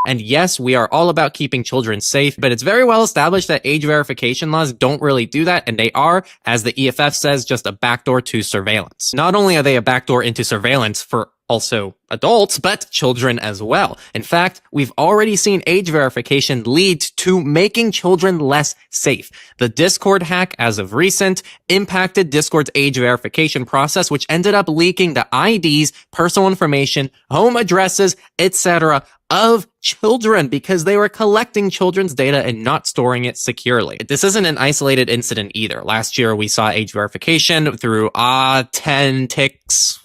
And yes, we are all about keeping children safe, but it's very well established that age verification laws don't really do that, and they are, as the EFF says, just a backdoor to surveillance. Not only are they a backdoor into surveillance for also adults, but children as well. In fact, we've already seen age verification lead to making children less safe. The Discord hack, as of recent, impacted Discord's age verification process, which ended up leaking the IDs, personal information, home addresses, etc. of children because they were collecting children's data and not storing it securely. This isn't an isolated incident either. Last year, we saw age verification through 10 ticks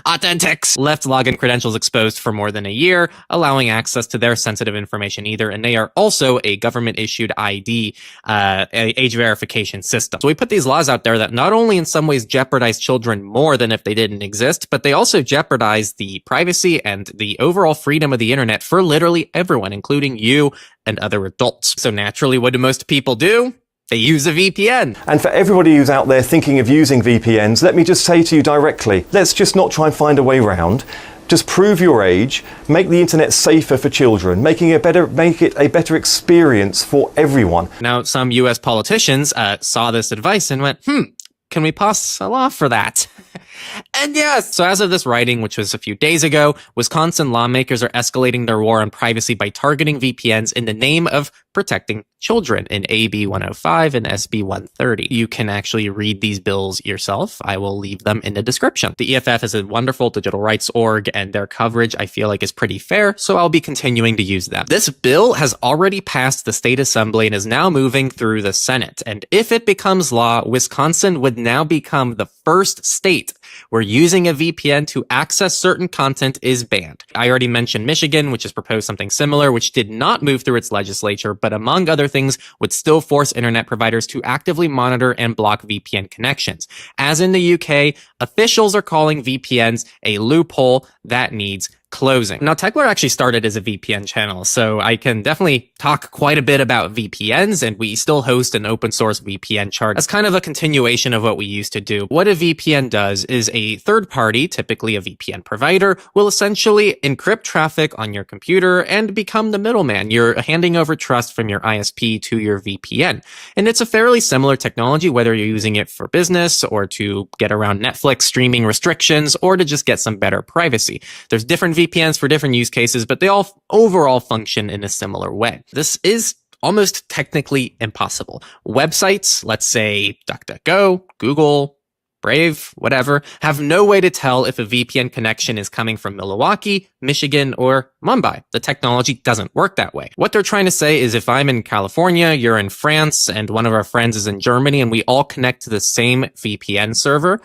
Authentics left login credentials exposed for more than a year, allowing access to their sensitive information either. And they are also a government-issued ID, age verification system. So we put these laws out there that not only in some ways jeopardize children more than if they didn't exist, but they also jeopardize the privacy and the overall freedom of the internet for literally everyone, including you and other adults. So naturally, what do most people do? They use a VPN. And for everybody who's out there thinking of using VPNs, let me just say to you directly, let's just not try and find a way around. Just prove your age, make the internet safer for children, make it a better experience for everyone. Now, some US politicians saw this advice and went, can we pass a law for that? And yes, so as of this writing, which was a few days ago, Wisconsin lawmakers are escalating their war on privacy by targeting VPNs in the name of protecting children in AB 105 and SB 130. You can actually read these bills yourself. I will leave them in the description. The EFF is a wonderful digital rights org, and their coverage I feel like is pretty fair, so I'll be continuing to use them. This bill has already passed the state assembly and is now moving through the Senate. And if it becomes law, Wisconsin would now become the first state where using a VPN to access certain content is banned. I already mentioned Michigan, which has proposed something similar, which did not move through its legislature, but among other things, would still force internet providers to actively monitor and block VPN connections. As in the UK, officials are calling VPNs a loophole that needs closing. Now, Techler actually started as a VPN channel, so I can definitely talk quite a bit about VPNs, and we still host an open source VPN chart as kind of a continuation of what we used to do. What a VPN does is a third party, typically a VPN provider, will essentially encrypt traffic on your computer and become the middleman. You're handing over trust from your ISP to your VPN. And it's a fairly similar technology, whether you're using it for business or to get around Netflix streaming restrictions or to just get some better privacy. There's different VPNs for different use cases, but they all overall function in a similar way. This is almost technically impossible. Websites, let's say DuckDuckGo, Google, Brave, whatever, have no way to tell if a VPN connection is coming from Milwaukee, Michigan, or Mumbai. The technology doesn't work that way. What they're trying to say is if I'm in California, you're in France, and one of our friends is in Germany, and we all connect to the same VPN server,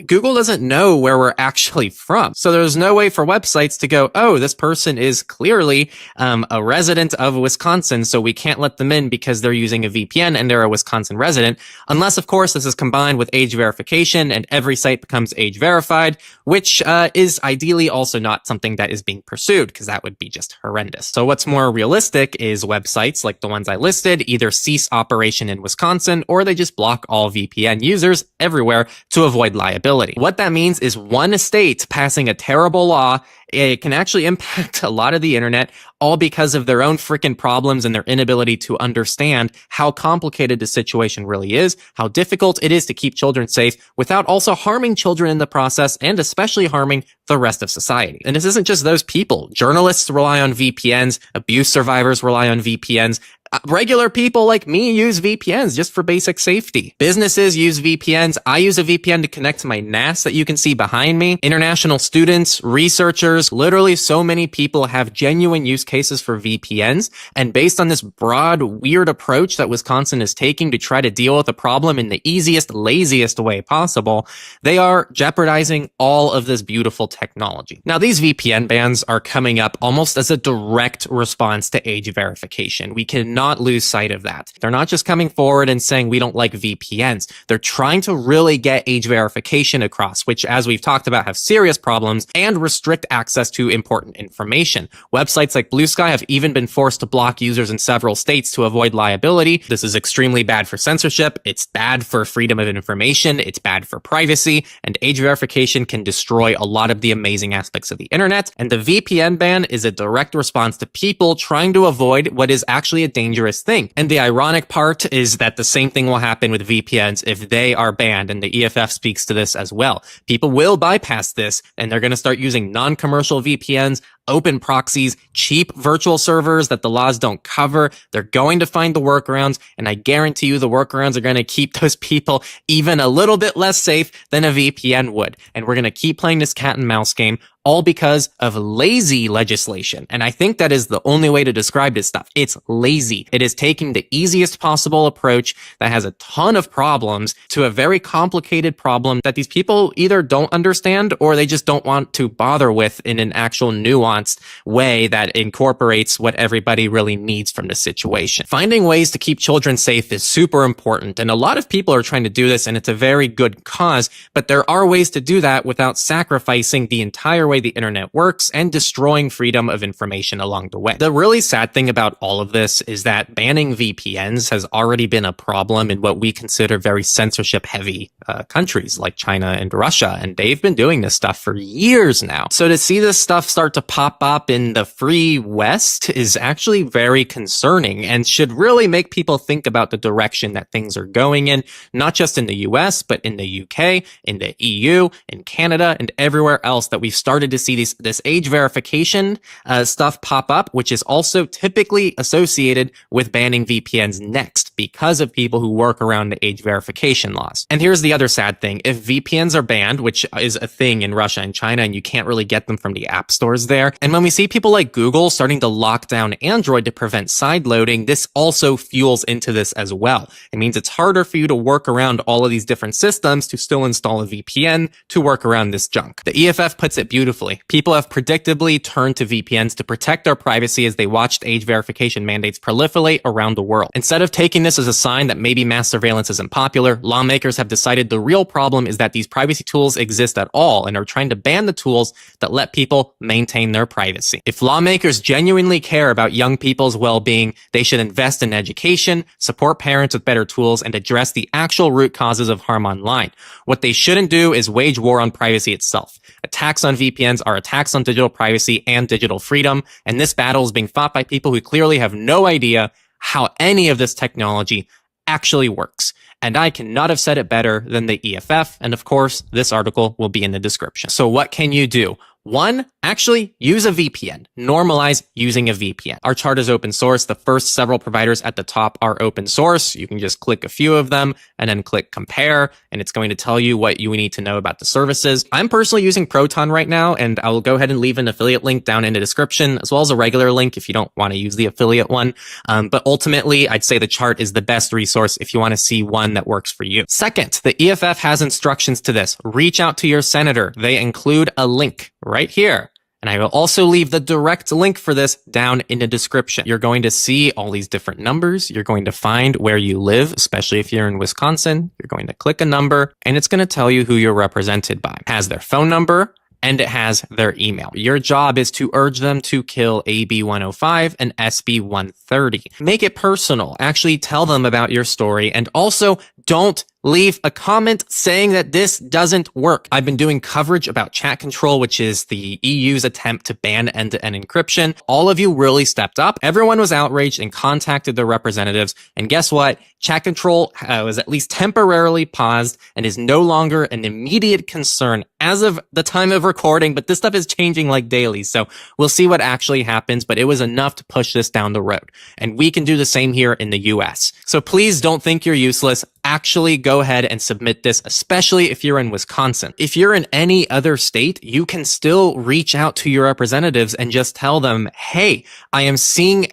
Google doesn't know where we're actually from. So there's no way for websites to go, oh, this person is clearly a resident of Wisconsin, so we can't let them in because they're using a VPN and they're a Wisconsin resident, unless, of course, this is combined with age verification and every site becomes age verified, which is ideally also not something that is being pursued because that would be just horrendous. So what's more realistic is websites like the ones I listed either cease operation in Wisconsin or they just block all VPN users everywhere to avoid liability. What that means is one state passing a terrible law, it can actually impact a lot of the internet, all because of their own freaking problems and their inability to understand how complicated the situation really is, how difficult it is to keep children safe without also harming children in the process and especially harming the rest of society. And this isn't just those people. Journalists rely on VPNs, abuse survivors rely on VPNs, regular people like me use VPNs just for basic safety. Businesses use VPNs. I use a VPN to connect to my NAS that you can see behind me. International students, researchers, literally so many people have genuine use cases for VPNs. And based on this broad, weird approach that Wisconsin is taking to try to deal with the problem in the easiest, laziest way possible, they are jeopardizing all of this beautiful technology. Now, these VPN bans are coming up almost as a direct response to age verification. We cannot lose sight of that. They're not just coming forward and saying we don't like VPNs. They're trying to really get age verification across, which, as we've talked about, have serious problems and restrict access to important information. Websites like Blue Sky have even been forced to block users in several states to avoid liability. This is extremely bad for censorship. It's bad for freedom of information. It's bad for privacy. And age verification can destroy a lot of the amazing aspects of the internet. And the VPN ban is a direct response to people trying to avoid what is actually a dangerous thing. And the ironic part is that the same thing will happen with VPNs if they are banned, and the EFF speaks to this as well. People will bypass this, and they're going to start using non-commercial VPNs, open proxies, cheap virtual servers that the laws don't cover. They're going to find the workarounds, and I guarantee you the workarounds are going to keep those people even a little bit less safe than a VPN would. And we're going to keep playing this cat and mouse game, all because of lazy legislation. And I think that is the only way to describe this stuff. It's lazy. It is taking the easiest possible approach that has a ton of problems to a very complicated problem that these people either don't understand or they just don't want to bother with in an actual nuanced way that incorporates what everybody really needs from the situation. Finding ways to keep children safe is super important, and a lot of people are trying to do this, and it's a very good cause, but there are ways to do that without sacrificing the entire way the internet works and destroying freedom of information along the way. The really sad thing about all of this is that banning VPNs has already been a problem in what we consider very censorship-heavy countries like China and Russia, and they've been doing this stuff for years now. So to see this stuff start to pop up in the free West is actually very concerning and should really make people think about the direction that things are going in, not just in the US, but in the UK, in the EU, in Canada, and everywhere else that we've started to see this age verification stuff pop up, which is also typically associated with banning VPNs next because of people who work around the age verification laws. And here's the other sad thing. If VPNs are banned, which is a thing in Russia and China, and you can't really get them from the app stores there, and when we see people like Google starting to lock down Android to prevent sideloading, this also fuels into this as well. It means it's harder for you to work around all of these different systems to still install a VPN to work around this junk. The EFF puts it beautifully. People have predictably turned to VPNs to protect their privacy as they watched age verification mandates proliferate around the world. Instead of taking this as a sign that maybe mass surveillance isn't popular, lawmakers have decided the real problem is that these privacy tools exist at all and are trying to ban the tools that let people maintain their privacy. If lawmakers genuinely care about young people's well-being, they should invest in education, support parents with better tools, and address the actual root causes of harm online. What they shouldn't do is wage war on privacy itself. Attacks on VPNs are attacks on digital privacy and digital freedom, and this battle is being fought by people who clearly have no idea how any of this technology actually works. And I cannot have said it better than the EFF, and of course, this article will be in the description. So what can you do? One, actually use a VPN. Normalize using a VPN. Our chart is open source. The first several providers at the top are open source. You can just click a few of them and then click compare, and it's going to tell you what you need to know about the services. I'm personally using Proton right now, and I will go ahead and leave an affiliate link down in the description, as well as a regular link if you don't want to use the affiliate one. But ultimately, I'd say the chart is the best resource if you want to see one that works for you. Second, the EFF has instructions to this. Reach out to your senator. They include a link right here. And I will also leave the direct link for this down in the description. You're going to see all these different numbers. You're going to find where you live, especially if you're in Wisconsin. You're going to click a number, and it's going to tell you who you're represented by. It has their phone number, and it has their email. Your job is to urge them to kill AB 105 and SB 130. Make it personal. Actually tell them about your story, and also don't leave a comment saying that this doesn't work. I've been doing coverage about chat control, which is the EU's attempt to ban end-to-end encryption. All of you really stepped up. Everyone was outraged and contacted their representatives. And guess what? Chat control was at least temporarily paused and is no longer an immediate concern as of the time of recording, but this stuff is changing like daily. So we'll see what actually happens, but it was enough to push this down the road. And we can do the same here in the US. So please don't think you're useless. Actually go ahead and submit this, especially if you're in Wisconsin. If you're in any other state, you can still reach out to your representatives and just tell them, hey, I am seeing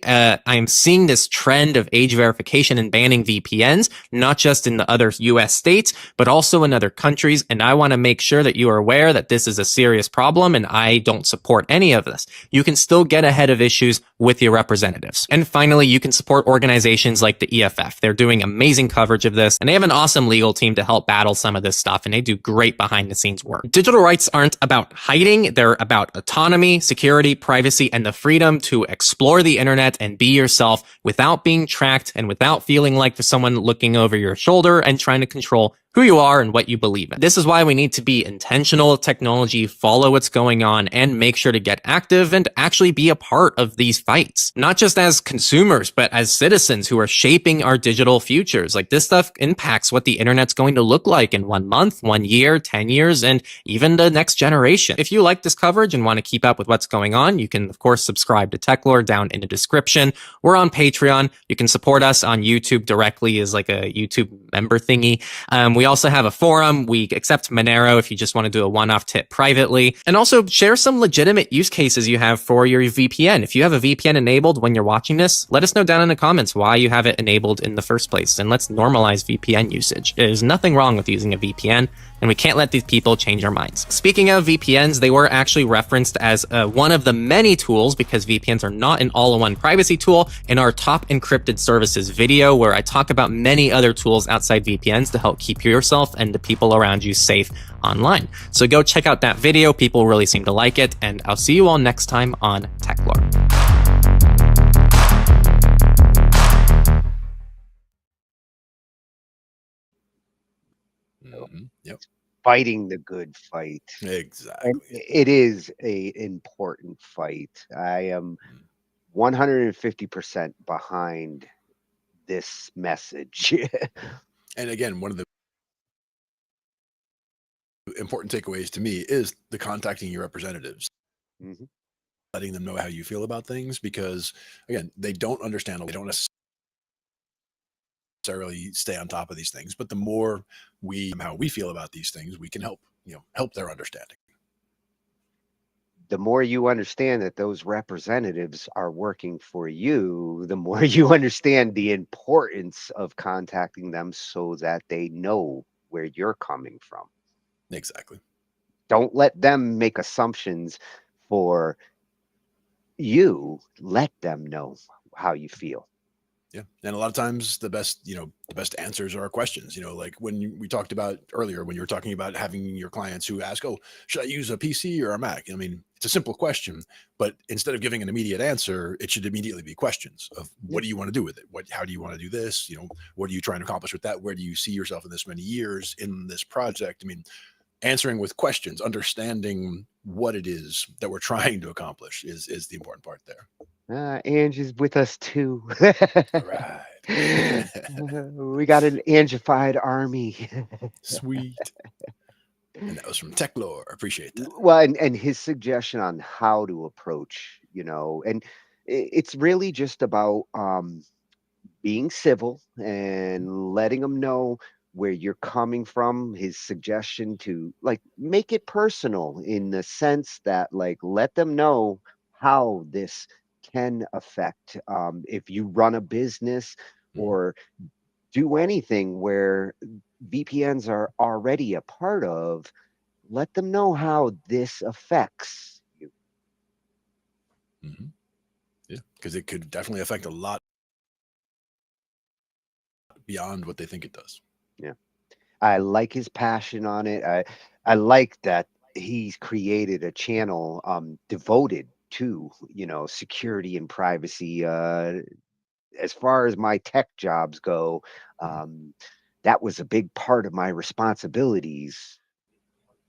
this trend of age verification and banning VPNs, not just in the other US states, but also in other countries. And I want to make sure that you are aware that this is a serious problem and I don't support any of this. You can still get ahead of issues with your representatives. And finally, you can support organizations like the EFF. They're doing amazing coverage of this, and they have an awesome legal team to help battle some of this stuff, and they do great behind the scenes work. Digital rights aren't about hiding. They're about autonomy, security, privacy, and the freedom to explore the internet and be yourself without being tracked and without feeling like there's someone looking over your shoulder and trying to control who you are and what you believe in. This is why we need to be intentional with technology, follow what's going on, and make sure to get active and actually be a part of these fights. Not just as consumers, but as citizens who are shaping our digital futures. Like, this stuff impacts what the internet's going to look like in 1 month, 1 year, 10 years, and even the next generation. If you like this coverage and want to keep up with what's going on, you can, of course, subscribe to TechLore down in the description. We're on Patreon. You can support us on YouTube directly as like a YouTube member thingy. We also have a forum. We accept Monero if you just want to do a one-off tip privately. And also share some legitimate use cases you have for your VPN. If you have a VPN enabled when you're watching this, let us know down in the comments why you have it enabled in the first place. And let's normalize VPN usage. There's nothing wrong with using a VPN, and we can't let these people change our minds. Speaking of VPNs, they were actually referenced as one of the many tools, because VPNs are not an all-in-one privacy tool, in our top encrypted services video, where I talk about many other tools outside VPNs to help keep yourself and the people around you safe online. So go check out that video. People really seem to like it, and I'll see you all next time on TechLore. Yep. Fighting the good fight. Exactly. And it is a important fight. I am 150% behind this message. And again, one of the important takeaways to me is the contacting your representatives. Letting them know how you feel about things, because again, they don't understand, they don't necessarily stay on top of these things, but the more how we feel about these things, we can help their understanding. The more you understand that those representatives are working for you, the more you understand the importance of contacting them so that they know where you're coming from. Exactly. Don't let them make assumptions for you. Let them know how you feel. Yeah. And a lot of times the best answers are questions, like when we talked about earlier, when you were talking about having your clients who ask, oh, should I use a PC or a Mac? I mean, it's a simple question, but instead of giving an immediate answer, it should immediately be questions of what do you want to do with it? How do you want to do this? What are you trying to accomplish with that? Where do you see yourself in this many years in this project? I mean, answering with questions, understanding what it is that we're trying to accomplish is the important part there. Ange is with us too. All right. We got an Angified army. Sweet. And that was from TechLore. Appreciate that. Well, and his suggestion on how to approach, and it's really just about being civil and letting them know where you're coming from. His suggestion to make it personal, in the sense that let them know how this can affect, if you run a business or do anything where VPNs are already a part of. Let them know how this affects you. Yeah, because it could definitely affect a lot beyond what they think it does. Yeah, I like his passion on it. I like that he's created a channel devoted to security and privacy. As far as my tech jobs go, that was a big part of my responsibilities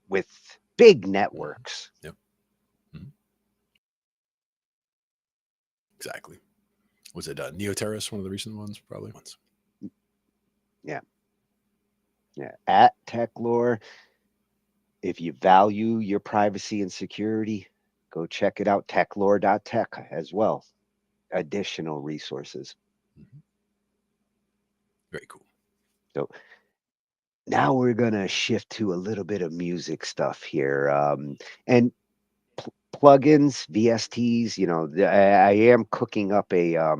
with big networks. Yep. Exactly. Was it Neoterrorist, one of the recent ones? Probably once. Yeah. At TechLore, if you value your privacy and security, go check it out. techlore.tech as well. Additional resources. Very cool. So now we're gonna shift to a little bit of music stuff here, and plugins, VSTs. I am cooking up a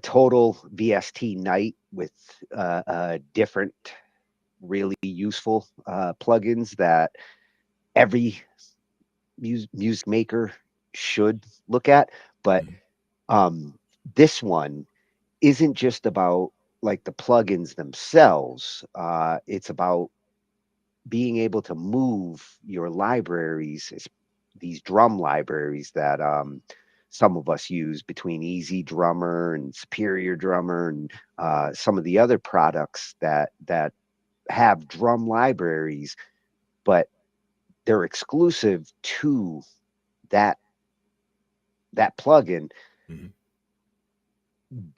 total VST night with different really useful plugins that every music maker should look at. But this one isn't just about the plugins themselves. It's about being able to move your libraries, these drum libraries that some of us use between Easy Drummer and Superior Drummer and some of the other products that have drum libraries, but they're exclusive to that plugin. Mm-hmm.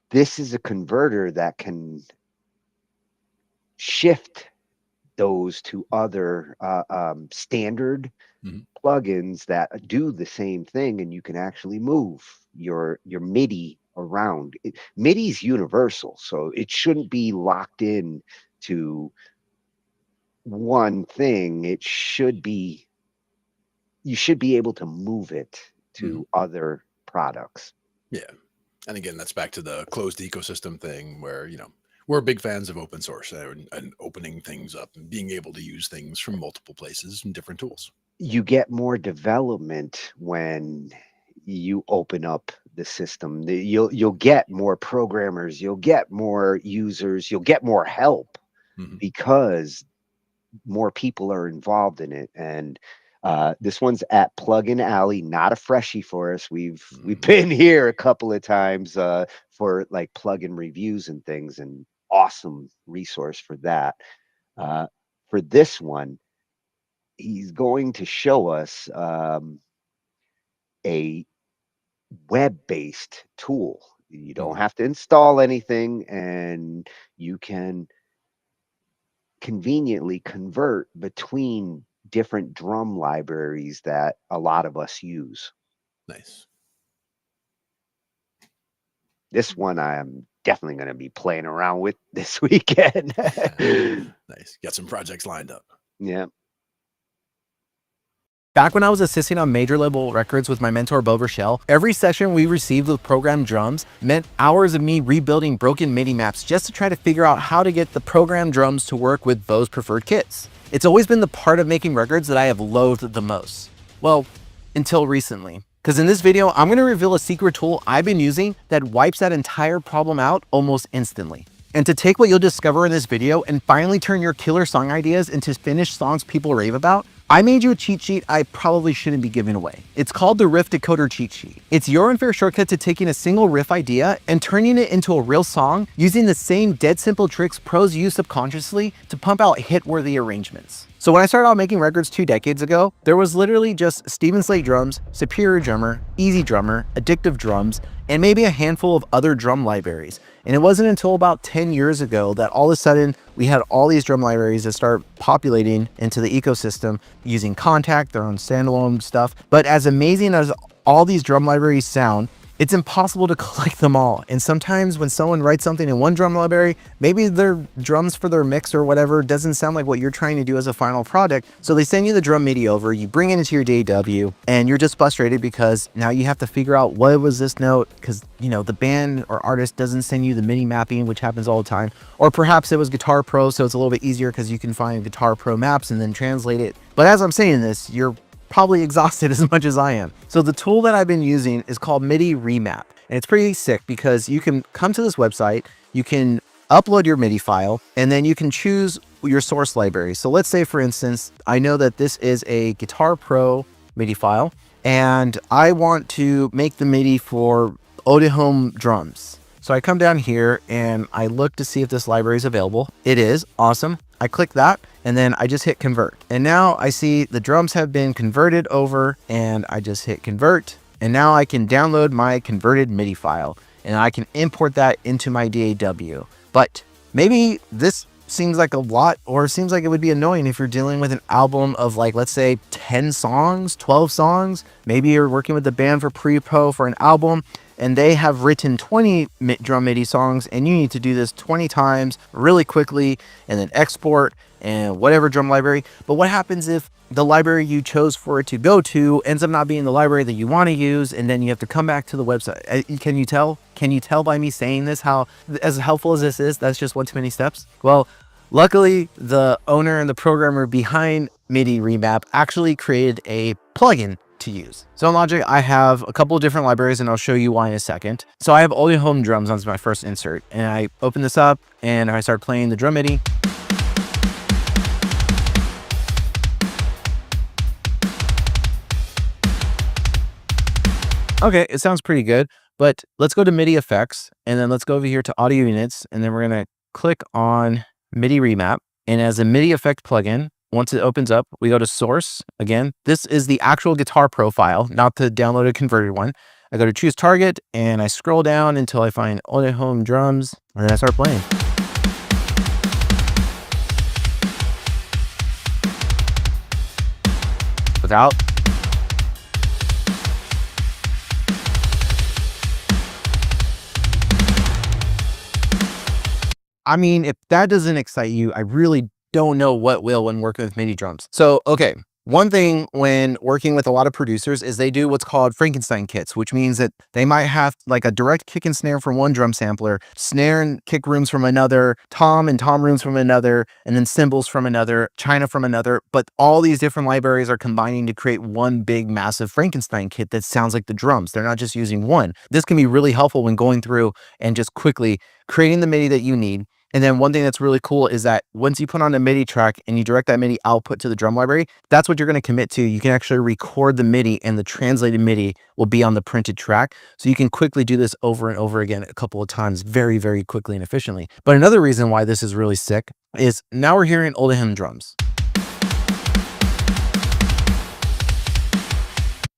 This is a converter that can shift those to other standard plugins that do the same thing, and you can actually move your MIDI around. MIDI is universal, so it shouldn't be locked in to one thing. It should be, you should be able to move it to other products. Yeah. And again, that's back to the closed ecosystem thing where, you know, we're big fans of open source and opening things up and being able to use things from multiple places and different tools. You get more development when you open up the system. You'll get more programmers, you'll get more users, you'll get more help because more people are involved in it. And this one's at Plugin Alley, not a freshie for us. We've been here a couple of times for like plugin reviews and things, and awesome resource for that. For this one, he's going to show us a web-based tool. You don't have to install anything, and you can conveniently convert between different drum libraries that a lot of us use. Nice. This one I'm definitely going to be playing around with this weekend. Nice. Got some projects lined up. Yeah. Back when I was assisting on major label records with my mentor, Bo Rochelle, every session we received with programmed drums meant hours of me rebuilding broken MIDI maps just to try to figure out how to get the programmed drums to work with Bo's preferred kits. It's always been the part of making records that I have loathed the most. Well, until recently. Because in this video, I'm going to reveal a secret tool I've been using that wipes that entire problem out almost instantly. And to take what you'll discover in this video and finally turn your killer song ideas into finished songs people rave about, I made you a cheat sheet I probably shouldn't be giving away. It's called the Riff Decoder Cheat Sheet. It's your unfair shortcut to taking a single riff idea and turning it into a real song using the same dead simple tricks pros use subconsciously to pump out hit-worthy arrangements. So when I started out making records 2 decades ago, there was literally just Steven Slate drums, Superior Drummer, Easy Drummer, Addictive Drums, and maybe a handful of other drum libraries. And it wasn't until about 10 years ago that all of a sudden we had all these drum libraries that start populating into the ecosystem using Contact, their own standalone stuff. But as amazing as all these drum libraries sound, it's impossible to collect them all. And sometimes when someone writes something in one drum library, maybe their drums for their mix or whatever doesn't sound like what you're trying to do as a final product. So they send you the drum MIDI over, you bring it into your DAW, and you're just frustrated because now you have to figure out what was this note, because you know the band or artist doesn't send you the MIDI mapping, which happens all the time. Or perhaps it was Guitar Pro, so it's a little bit easier because you can find Guitar Pro maps and then translate it. But as I'm saying this, you're probably exhausted as much as I am. So the tool that I've been using is called Midi Remap. And it's pretty sick because you can come to this website, you can upload your MIDI file, and then you can choose your source library. So let's say, for instance, I know that this is a Guitar Pro MIDI file, and I want to make the MIDI for Odihome drums. So I come down here and I look to see if this library is available. It is. Awesome. I click that and then I just hit convert. And now I see the drums have been converted over, and I just hit convert. And now I can download my converted MIDI file and I can import that into my DAW. But maybe this seems like a lot, or seems like it would be annoying if you're dealing with an album of like, let's say 10 songs, 12 songs. Maybe you're working with the band for pre-pro for an album and they have written 20 drum MIDI songs, and you need to do this 20 times really quickly and then export and whatever drum library. But what happens if the library you chose for it to go to ends up not being the library that you want to use, and then you have to come back to the website? Can you tell? Can you tell by me saying this how, as helpful as this is, that's just one too many steps? Well, luckily, the owner and the programmer behind Midi Remap actually created a plugin to use. So in Logic, I have a couple of different libraries, and I'll show you why in a second. So I have Odihome drums on my first insert, and I open this up and I start playing the drum MIDI. Okay, it sounds pretty good, but let's go to MIDI effects, and then let's go over here to audio units, and then we're gonna click on MIDI remap. And as a MIDI effect plugin, once it opens up, we go to source. Again, this is the actual guitar profile, not the downloaded converted one. I go to choose target, and I scroll down until I find Ode Home drums, and then I start playing. Without. I mean, if that doesn't excite you, I really don't know what will when working with MIDI drums. So, okay, one thing when working with a lot of producers is they do what's called Frankenstein kits, which means that they might have like a direct kick and snare from one drum sampler, snare and kick rooms from another, tom and tom rooms from another, and then cymbals from another, china from another. But all these different libraries are combining to create one big massive Frankenstein kit that sounds like the drums. They're not just using one. This can be really helpful when going through and just quickly creating the MIDI that you need. And then one thing that's really cool is that once you put on a MIDI track and you direct that MIDI output to the drum library, that's what you're going to commit to. You can actually record the MIDI, and the translated MIDI will be on the printed track. So you can quickly do this over and over again a couple of times very, very quickly and efficiently. But another reason why this is really sick is now we're hearing Oldham drums.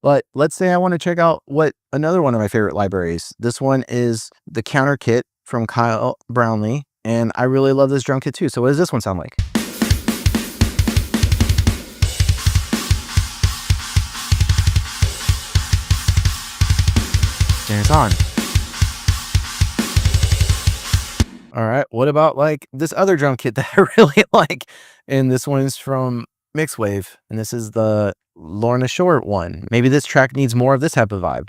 But let's say I want to check out what another one of my favorite libraries. This one is the Counter Kit from Kyle Brownlee. And I really love this drum kit too. So what does this one sound like? And it's on. All right, what about like this other drum kit that I really like? And this one is from Mixwave, and this is the Lorna Shore one. Maybe this track needs more of this type of vibe.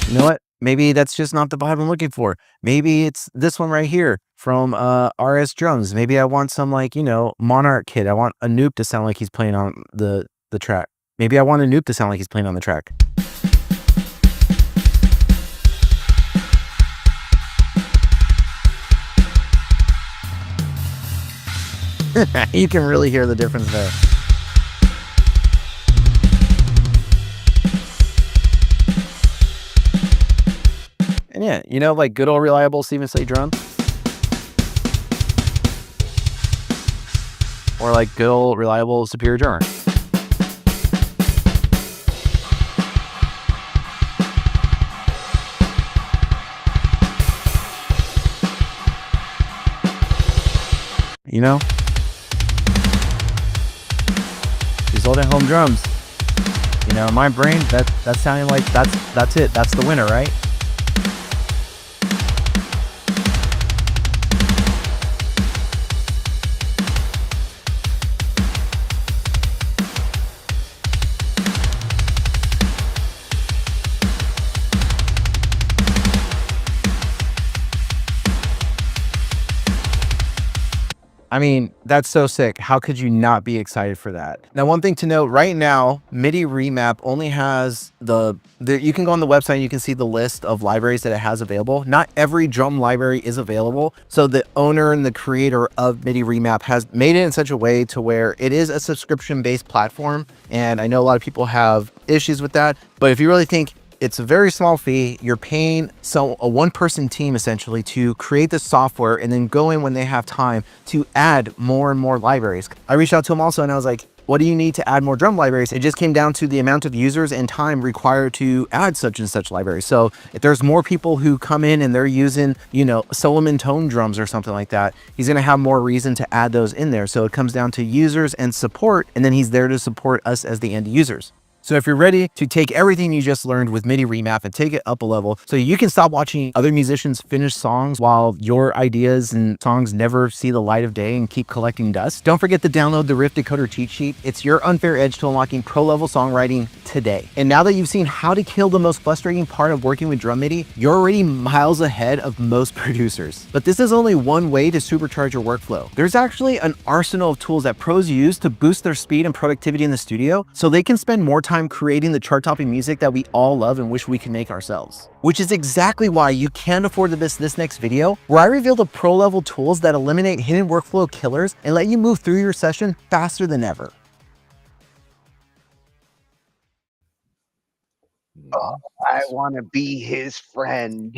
You know what? Maybe that's just not the vibe I'm looking for. Maybe it's this one right here from RS Drums. Maybe I want some like, you know, Monarch kit. I want a Noop to sound like he's playing on the track. Maybe I want a Noop to sound like he's playing on the track. You can really hear the difference there. And yeah, you know, like good old reliable Steven Slate drum. Or like good old reliable Superior drummer. You know? These old at home drums. You know, in my brain, that's sounding like that's it. That's the winner, right? I mean, that's so sick. How could you not be excited for that? Now, one thing to note right now, MIDI Remap only has you can go on the website and you can see the list of libraries that it has available. Not every drum library is available. So the owner and the creator of MIDI Remap has made it in such a way to where it is a subscription-based platform. And I know a lot of people have issues with that, but if you really think it's a very small fee. You're paying a one-person team essentially to create the software and then go in when they have time to add more and more libraries. I reached out to him also and I was like, what do you need to add more drum libraries? It just came down to the amount of users and time required to add such and such libraries. So if there's more people who come in and they're using, you know, Solomon tone drums or something like that, he's going to have more reason to add those in there. So it comes down to users and support, and then he's there to support us as the end users. So if you're ready to take everything you just learned with MIDI Remap and take it up a level so you can stop watching other musicians finish songs while your ideas and songs never see the light of day and keep collecting dust, don't forget to download the Riff Decoder cheat sheet. It's your unfair edge to unlocking pro-level songwriting today. And now that you've seen how to kill the most frustrating part of working with drum MIDI, you're already miles ahead of most producers. But this is only one way to supercharge your workflow. There's actually an arsenal of tools that pros use to boost their speed and productivity in the studio so they can spend more time time creating the chart-topping music that we all love and wish we could make ourselves. Which is exactly why you can't afford to miss this next video, where I reveal the pro-level tools that eliminate hidden workflow killers and let you move through your session faster than ever. Oh, I want to be his friend.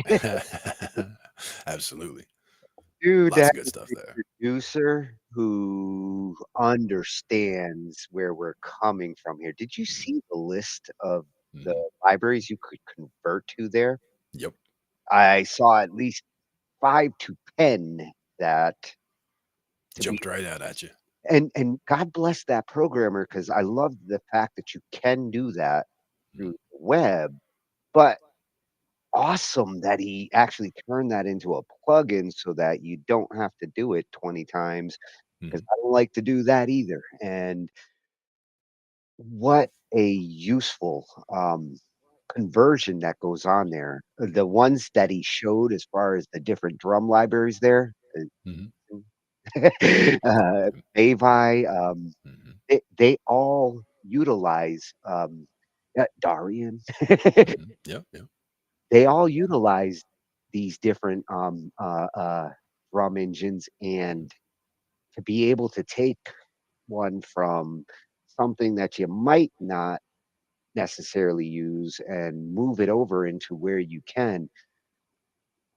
Absolutely. Dude, Lots that of good is stuff a there. producer who understands where we're coming from here. Did you see the list of the libraries you could convert to there? Yep. I saw at least 5 to 10 that to be Jumped right out at you. and God bless that programmer because I love the fact that you can do that through the web, but awesome that he actually turned that into a plugin so that you don't have to do it 20 times because I don't like to do that either. And what a useful conversion that goes on there. The ones that he showed as far as the different drum libraries there, Avi, they all utilize Darian. Yep, yep. They all utilize these different drum engines, and to be able to take one from something that you might not necessarily use and move it over into where you can.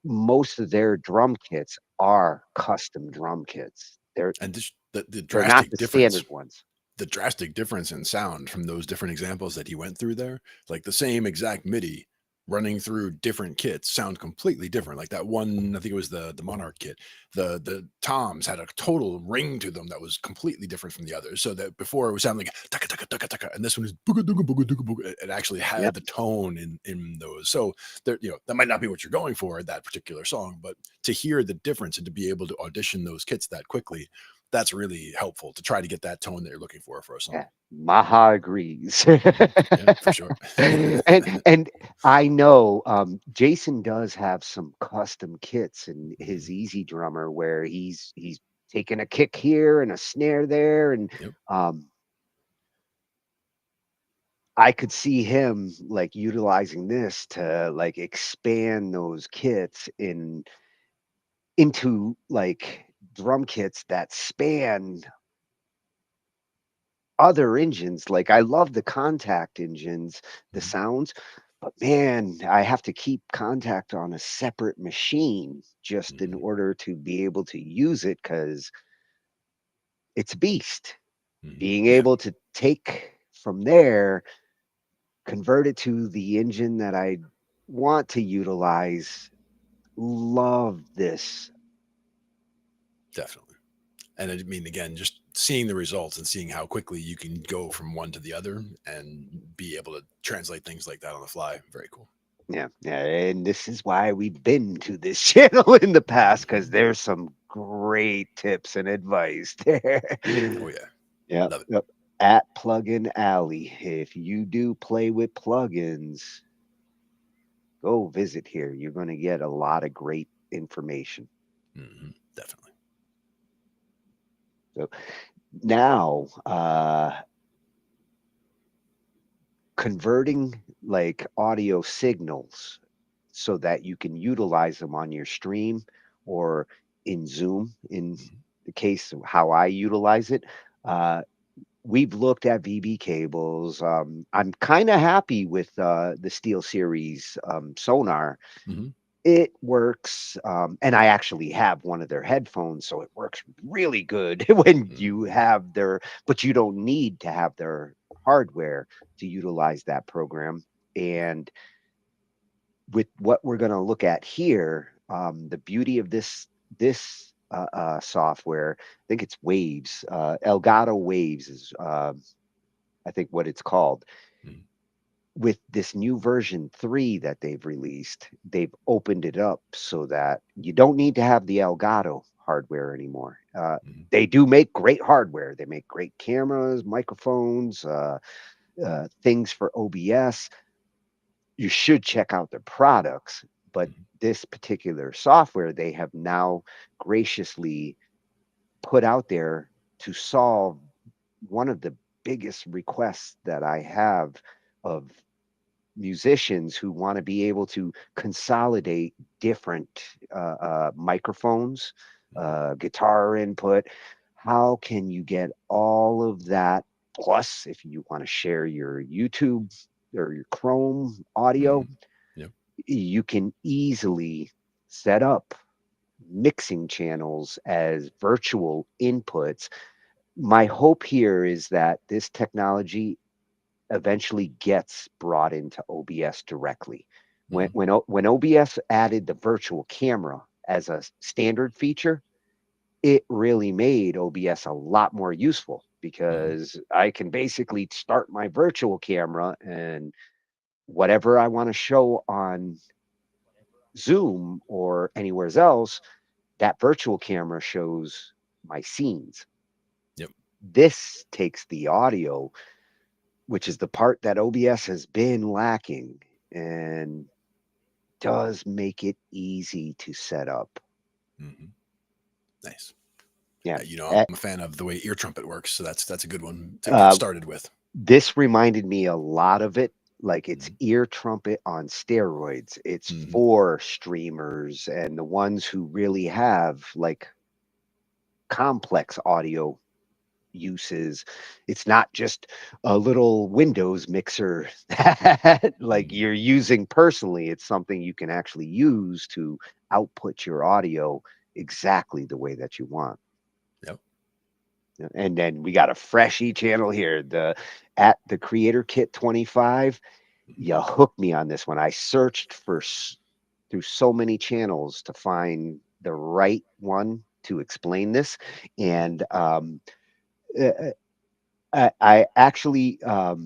Most of their drum kits are custom drum kits. And just the They're not drastic the difference standard ones. the drastic difference in sound from those different examples that he went through there, like the same exact MIDI running through different kits sound completely different. Like that one, I think it was the Monarch kit. The toms had a total ring to them that was completely different from the others. So that before it was sounding like taka taka taka taka, and this one is booga dooga booga dooga booga. It actually had the tone in those. So there, that might not be what you're going for at that particular song, but to hear the difference and to be able to audition those kits that quickly, that's really helpful to try to get that tone that you're looking for a song. Yeah, Maha agrees. Yeah, for sure. and I know Jason does have some custom kits in his Easy Drummer where he's taking a kick here and a snare there, and I could see him like utilizing this to like expand those kits into like drum kits that span other engines. Like, I love the Contact engines, the sounds, but man, I have to keep Contact on a separate machine just in order to be able to use it because it's a beast. Being Yeah. able to take from there, convert it to the engine that I want to utilize. Love this. Definitely. And I mean, again, just seeing the results and seeing how quickly you can go from one to the other and be able to translate things like that on the fly. Very cool. Yeah, yeah, and this is why we've been to this channel in the past because there's some great tips and advice there. Oh yeah, Yeah, love it. yep. At Plugin Alley, if you do play with plugins, go visit here. You're going to get a lot of great information. Definitely. So now, converting like audio signals so that you can utilize them on your stream or in Zoom, in the case of how I utilize it. We've looked at VB cables. I'm kind of happy with the Steel Series sonar. It works, and I actually have one of their headphones, so it works really good when you have their, but you don't need to have their hardware to utilize that program. And with what we're going to look at here, the beauty of this software, I think it's Waves, Elgato Waves is I think what it's called. With this new version 3 that they've released, they've opened it up so that you don't need to have the Elgato hardware anymore. They do make great hardware. They make great cameras, microphones, things for OBS. You should check out their products, but this particular software they have now graciously put out there to solve one of the biggest requests that I have of musicians who want to be able to consolidate different microphones, guitar input. How can you get all of that? Plus, if you want to share your YouTube or your Chrome audio, Yep. you can easily set up mixing channels as virtual inputs. My hope here is that this technology eventually gets brought into OBS directly. When OBS added the virtual camera as a standard feature, it really made OBS a lot more useful because I can basically start my virtual camera and whatever I want to show on Zoom or anywhere else, that virtual camera shows my scenes. Yep. This takes the audio, which is the part that OBS has been lacking, and does make it easy to set up. Nice. Yeah. I'm a fan of the way ear trumpet works, so that's a good one to get started with. This reminded me a lot of it. Like it's ear trumpet on steroids. It's for streamers and the ones who really have like complex audio uses. It's not just a little Windows mixer that like you're using personally. It's something you can actually use to output your audio exactly the way that you want. Yep. And then we got a freshy channel here, at the Creator Kit 25. You hooked me on this one. I searched through so many channels to find the right one to explain this, and I actually what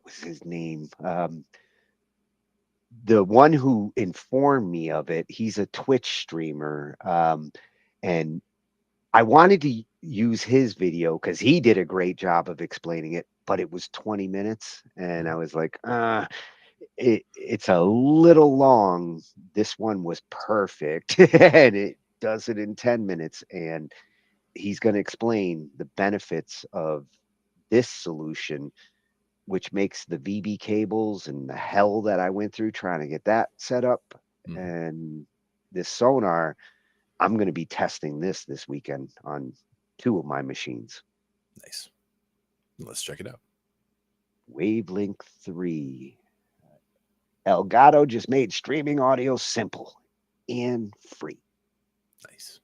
was his name? The one who informed me of it, he's a Twitch streamer, and I wanted to use his video because he did a great job of explaining it, but it was 20 minutes, and I was like, it's a little long. This one was perfect, and it does it in 10 minutes, and he's going to explain the benefits of this solution, which makes the VB cables and the hell that I went through trying to get that set up. And this sonar, I'm going to be testing this weekend on 2 of my machines. Nice. Let's check it out. Wavelink 3. Elgato just made streaming audio simple and free. Nice.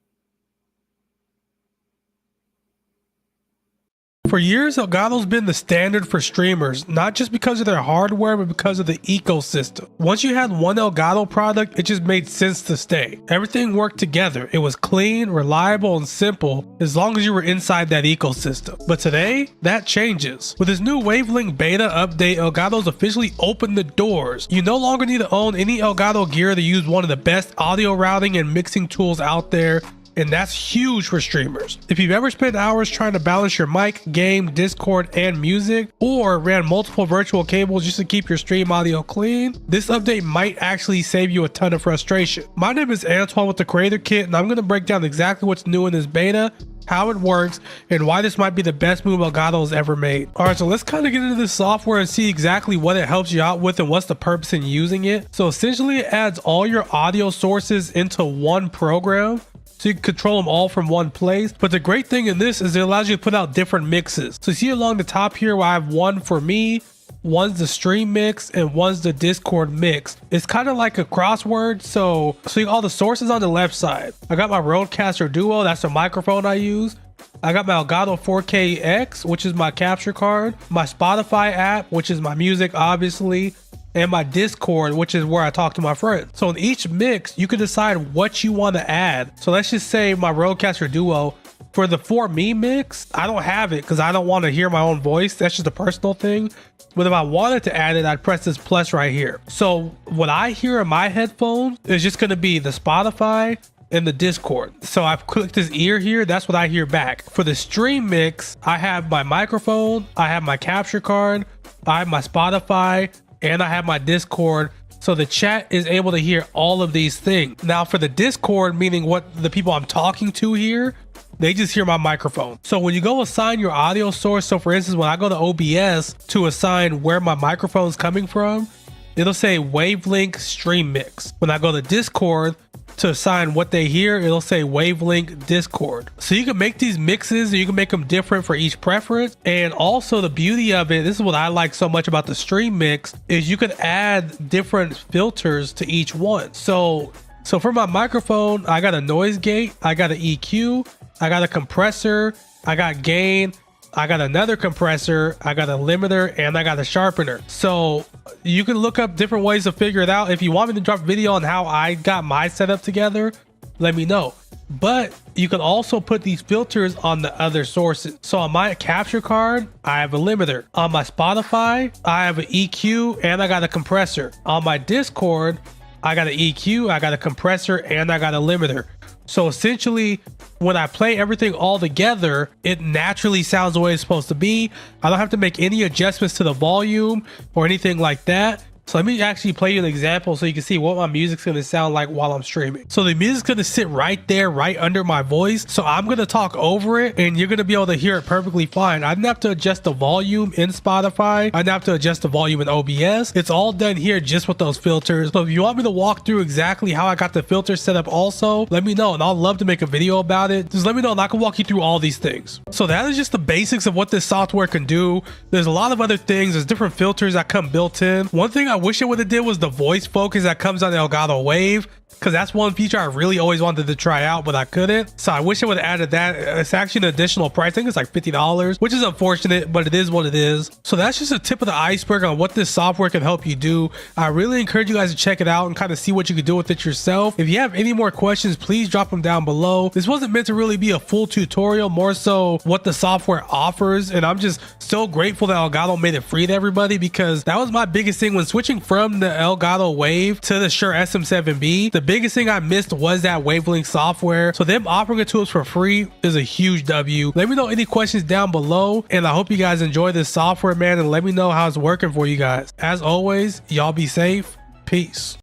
For years, Elgato's been the standard for streamers, not just because of their hardware, but because of the ecosystem. Once you had one Elgato product, it just made sense to stay. Everything worked together. It was clean, reliable, and simple, as long as you were inside that ecosystem. But today, that changes. With this new Wavelink beta update, Elgato's officially opened the doors. You no longer need to own any Elgato gear to use one of the best audio routing and mixing tools out there. And that's huge for streamers. If you've ever spent hours trying to balance your mic, game, Discord, and music, or ran multiple virtual cables just to keep your stream audio clean, this update might actually save you a ton of frustration. My name is Antoine with the Creator Kit, and I'm going to break down exactly what's new in this beta, how it works, and why this might be the best move Elgato has ever made. Alright, so let's kind of get into this software and see exactly what it helps you out with and what's the purpose in using it. So essentially it adds all your audio sources into one program, so you can control them all from one place. But the great thing in this is it allows you to put out different mixes. So you see along the top here where I have one for me, one's the stream mix, and one's the Discord mix. It's kind of like a crossword. So you got all the sources on the left side. I got my Rodecaster Duo, that's the microphone I use. I got my Elgato 4K-X, which is my capture card, my Spotify app, which is my music, obviously, and my Discord, which is where I talk to my friends. So in each mix, you can decide what you want to add. So let's just say my Rodecaster Duo, for the For Me mix, I don't have it because I don't want to hear my own voice. That's just a personal thing. But if I wanted to add it, I'd press this plus right here. So what I hear in my headphones is just going to be the Spotify and the Discord. So I've clicked this ear here, that's what I hear back. For the stream mix, I have my microphone, I have my capture card, I have my Spotify, and I have my Discord, So the chat is able to hear all of these things. Now for the Discord, meaning what the people I'm talking to hear, they just hear my microphone. So when you go assign your audio source, so for instance, when I go to OBS to assign where my microphone is coming from, it'll say Wavelength Stream Mix. When I go to Discord to assign what they hear, it'll say Wavelength Discord. So you can make these mixes and you can make them different for each preference. And also the beauty of it, this is what I like so much about the Stream Mix, is you could add different filters to each one. So for my microphone, I got a noise gate, I got an EQ, I got a compressor, I got gain, I got another compressor, I got a limiter, and I got a sharpener. So you can look up different ways to figure it out. If you want me to drop a video on how I got my setup together, let me know. But you can also put these filters on the other sources. So on my capture card, I have a limiter. On my Spotify, I have an EQ and I got a compressor. On my Discord, I got an EQ, I got a compressor, and I got a limiter. So essentially, when I play everything all together, it naturally sounds the way it's supposed to be. I don't have to make any adjustments to the volume or anything like that. So let me actually play you an example so you can see what my music's going to sound like while I'm streaming. So the music's going to sit right there, right under my voice. So I'm going to talk over it and you're going to be able to hear it perfectly fine. I didn't have to adjust the volume in Spotify. I didn't have to adjust the volume in OBS. It's all done here just with those filters. So if you want me to walk through exactly how I got the filter set up also, let me know and I'll love to make a video about it. Just let me know and I can walk you through all these things. So that is just the basics of what this software can do. There's a lot of other things. There's different filters that come built in. One thing I wish it would have did was the voice focus that comes on the Elgato Wave, because that's one feature I really always wanted to try out, but I couldn't. So I wish I would have added that. It's actually an additional price. I think it's like $50, which is unfortunate, but it is what it is. So that's just a tip of the iceberg on what this software can help you do. I really encourage you guys to check it out and kind of see what you can do with it yourself. If you have any more questions, please drop them down below. This wasn't meant to really be a full tutorial, more so what the software offers. And I'm just so grateful that Elgato made it free to everybody, because that was my biggest thing when switching from the Elgato Wave to the Shure SM7B. The biggest thing I missed was that wavelength software. So them offering it to us for free is a huge W. Let me know any questions down below, and I hope you guys enjoy this software, man, and let me know how it's working for you guys. As always, y'all be safe. Peace.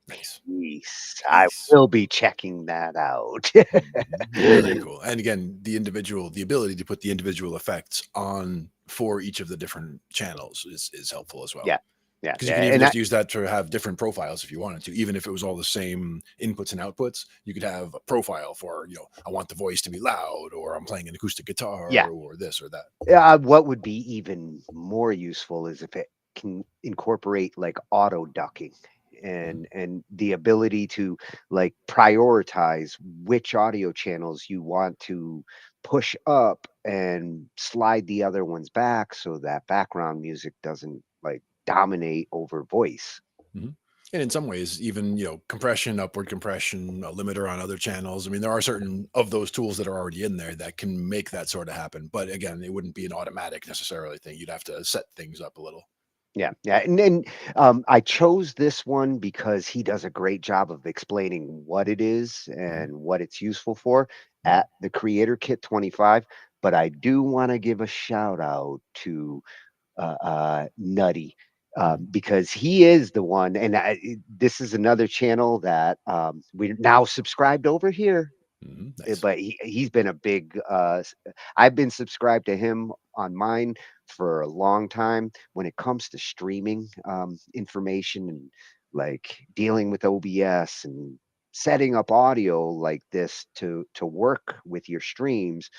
Peace. I will be checking that out. Really cool. And again, the ability to put the individual effects on for each of the different channels is helpful as well. Yeah. Yeah, because you can even just use that to have different profiles if you wanted to. Even if it was all the same inputs and outputs, you could have a profile for, I want the voice to be loud, or I'm playing an acoustic guitar, or this or that. What would be even more useful is if it can incorporate like auto ducking and the ability to like prioritize which audio channels you want to push up and slide the other ones back so that background music doesn't like dominate over voice. And in some ways, even compression, upward compression, a limiter on other channels. I mean, there are certain of those tools that are already in there that can make that sort of happen. But again, it wouldn't be an automatic necessarily thing. You'd have to set things up a little. Yeah. And then I chose this one because he does a great job of explaining what it is and what it's useful for at the Creator Kit 25. But I do want to give a shout out to Nutty, because he is the one, and this is another channel that we're now subscribed over here. Nice. But he's been a big I've been subscribed to him on mine for a long time when it comes to streaming information and like dealing with OBS and setting up audio like this to work with your streams.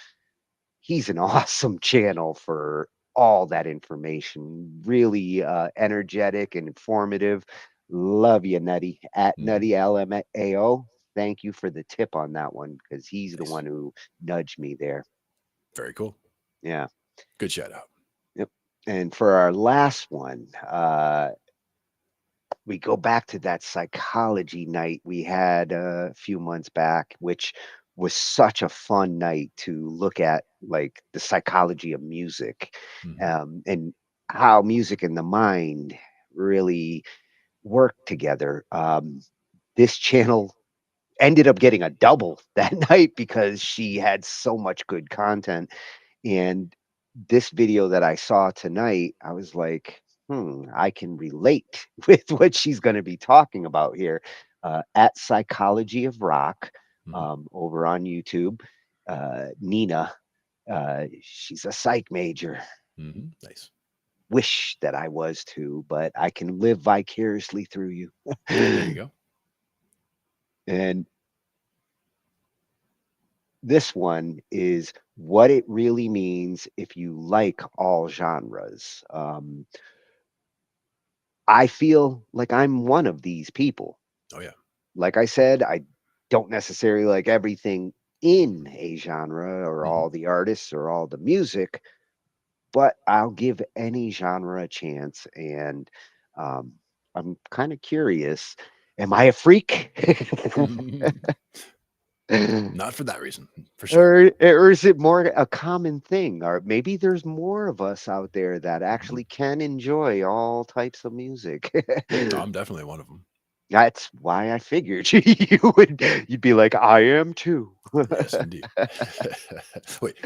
He's an awesome channel for all that information. Really energetic and informative. Love you, Nutty. At Nutty LMAO. Thank you for the tip on that one, because he's the one who nudged me there. Very cool. Yeah. Good shout out. Yep. And for our last one, we go back to that psychology night we had a few months back, which was such a fun night to look at, like the psychology of music, and how music and the mind really work together. This channel ended up getting a double that night because she had so much good content. And this video that I saw tonight, I was like, I can relate with what she's going to be talking about here. At Psychology of Rock over on YouTube, Nina, she's a psych major. Nice. Wish that I was too, but I can live vicariously through you. There you go. And this one is what it really means if you like all genres. I feel like I'm one of these people. Oh, yeah. Like I said, I don't necessarily like everything in a genre or all the artists or all the music, but I'll give any genre a chance. And I'm kind of curious. Am I a freak? Not for that reason, for sure. Or is it more a common thing? Or maybe there's more of us out there that actually can enjoy all types of music. I'm definitely one of them. That's why I figured you'd be like, I am too. Yes, indeed. Wait,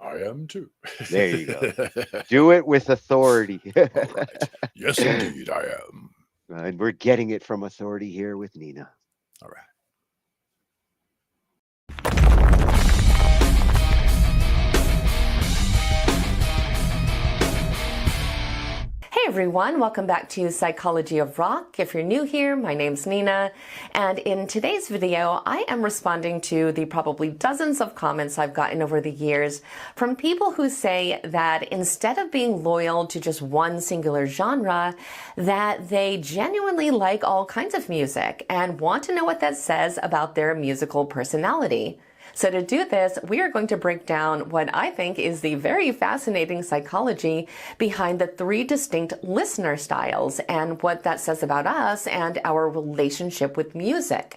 I am too. There you go. Do it with authority. All right. Yes, indeed, I am. And we're getting it from authority here with Nina. All right. Hey everyone, welcome back to Psychology of Rock. If you're new here, my name's Nina, and in today's video, I am responding to the probably dozens of comments I've gotten over the years from people who say that instead of being loyal to just one singular genre, that they genuinely like all kinds of music and want to know what that says about their musical personality. So to do this, we are going to break down what I think is the very fascinating psychology behind the three distinct listener styles and what that says about us and our relationship with music.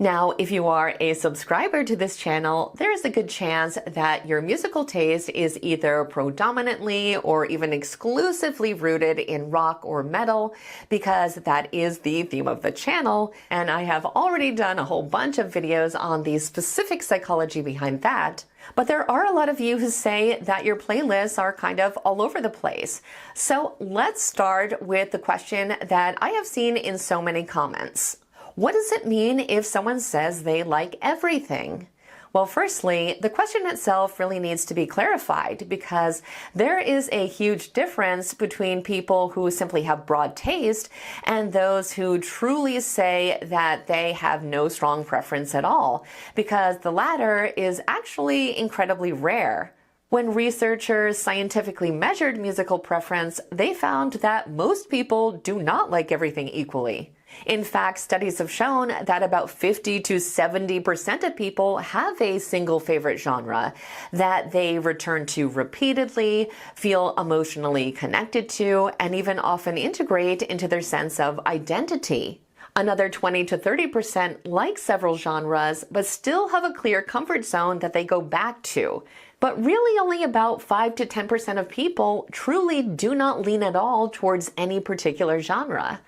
Now, if you are a subscriber to this channel, there is a good chance that your musical taste is either predominantly or even exclusively rooted in rock or metal, because that is the theme of the channel, and I have already done a whole bunch of videos on the specific psychology behind that. But there are a lot of you who say that your playlists are kind of all over the place. So let's start with the question that I have seen in so many comments. What does it mean if someone says they like everything? Well, firstly, the question itself really needs to be clarified because there is a huge difference between people who simply have broad taste and those who truly say that they have no strong preference at all, because the latter is actually incredibly rare. When researchers scientifically measured musical preference, they found that most people do not like everything equally. In fact, studies have shown that about 50 to 70% of people have a single favorite genre that they return to repeatedly, feel emotionally connected to, and even often integrate into their sense of identity. Another 20 to 30% like several genres, but still have a clear comfort zone that they go back to. But really only about 5 to 10% of people truly do not lean at all towards any particular genre.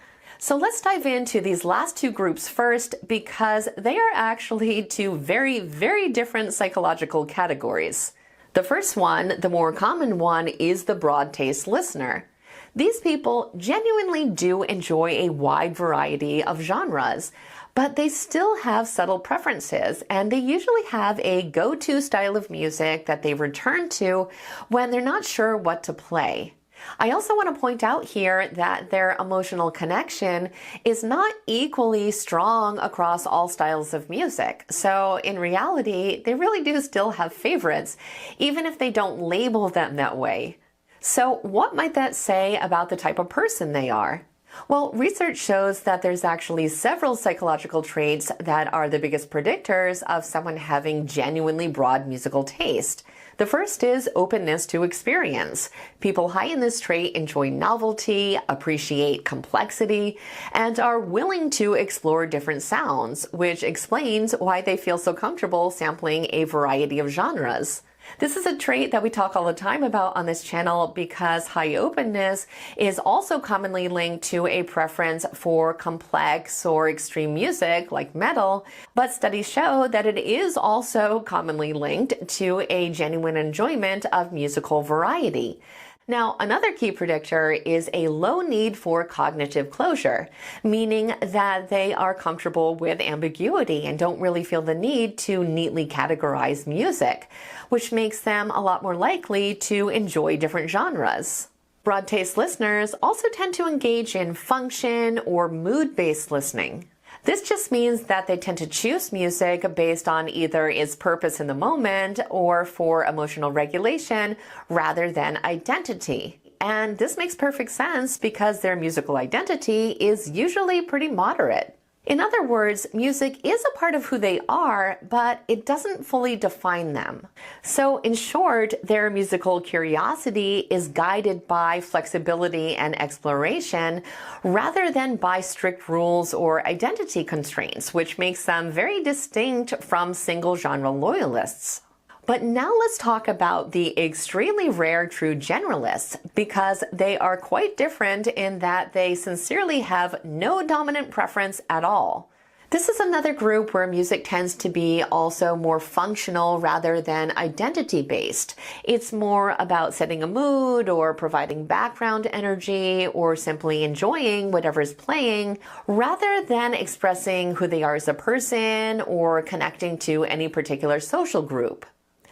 So let's dive into these last two groups first, because they are actually two very, very different psychological categories. The first one, the more common one, is the broad taste listener. These people genuinely do enjoy a wide variety of genres, but they still have subtle preferences, and they usually have a go-to style of music that they return to when they're not sure what to play. I also want to point out here that their emotional connection is not equally strong across all styles of music. So in reality, they really do still have favorites, even if they don't label them that way. So what might that say about the type of person they are? Well, research shows that there's actually several psychological traits that are the biggest predictors of someone having genuinely broad musical taste. The first is openness to experience. People high in this trait enjoy novelty, appreciate complexity, and are willing to explore different sounds, which explains why they feel so comfortable sampling a variety of genres. This is a trait that we talk all the time about on this channel because high openness is also commonly linked to a preference for complex or extreme music like metal, but studies show that it is also commonly linked to a genuine enjoyment of musical variety. Now, another key predictor is a low need for cognitive closure, meaning that they are comfortable with ambiguity and don't really feel the need to neatly categorize music, which makes them a lot more likely to enjoy different genres. Broad taste listeners also tend to engage in function or mood-based listening. This just means that they tend to choose music based on either its purpose in the moment or for emotional regulation rather than identity. And this makes perfect sense because their musical identity is usually pretty moderate. In other words, music is a part of who they are, but it doesn't fully define them. So in short, their musical curiosity is guided by flexibility and exploration rather than by strict rules or identity constraints, which makes them very distinct from single genre loyalists. But now let's talk about the extremely rare true generalists, because they are quite different in that they sincerely have no dominant preference at all. This is another group where music tends to be also more functional rather than identity-based. It's more about setting a mood or providing background energy or simply enjoying whatever's playing rather than expressing who they are as a person or connecting to any particular social group.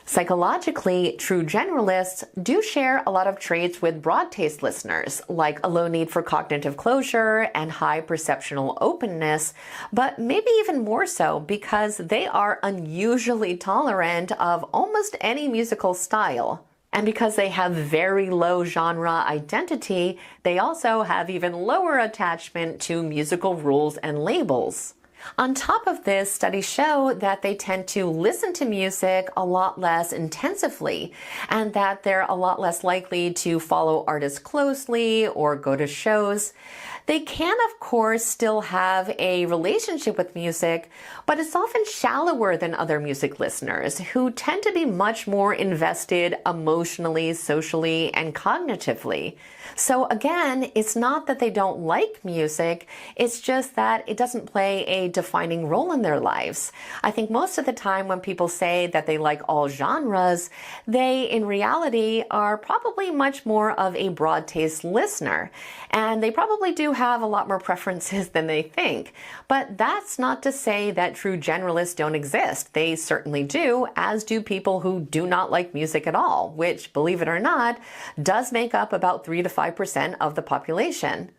Psychologically, true generalists do share a lot of traits with broad taste listeners, like a low need for cognitive closure and high perceptual openness, but maybe even more so because they are unusually tolerant of almost any musical style. And because they have very low genre identity, they also have even lower attachment to musical rules and labels. On top of this, studies show that they tend to listen to music a lot less intensively, and that they're a lot less likely to follow artists closely or go to shows. They can, of course, still have a relationship with music, but it's often shallower than other music listeners who tend to be much more invested emotionally, socially, and cognitively. So again, it's not that they don't like music, it's just that it doesn't play a defining role in their lives. I think most of the time when people say that they like all genres, they in reality are probably much more of a broad taste listener, and they probably do have a lot more preferences than they think. But that's not to say that true generalists don't exist. They certainly do, as do people who do not like music at all, which, believe it or not, does make up about 3 to 5% of the population.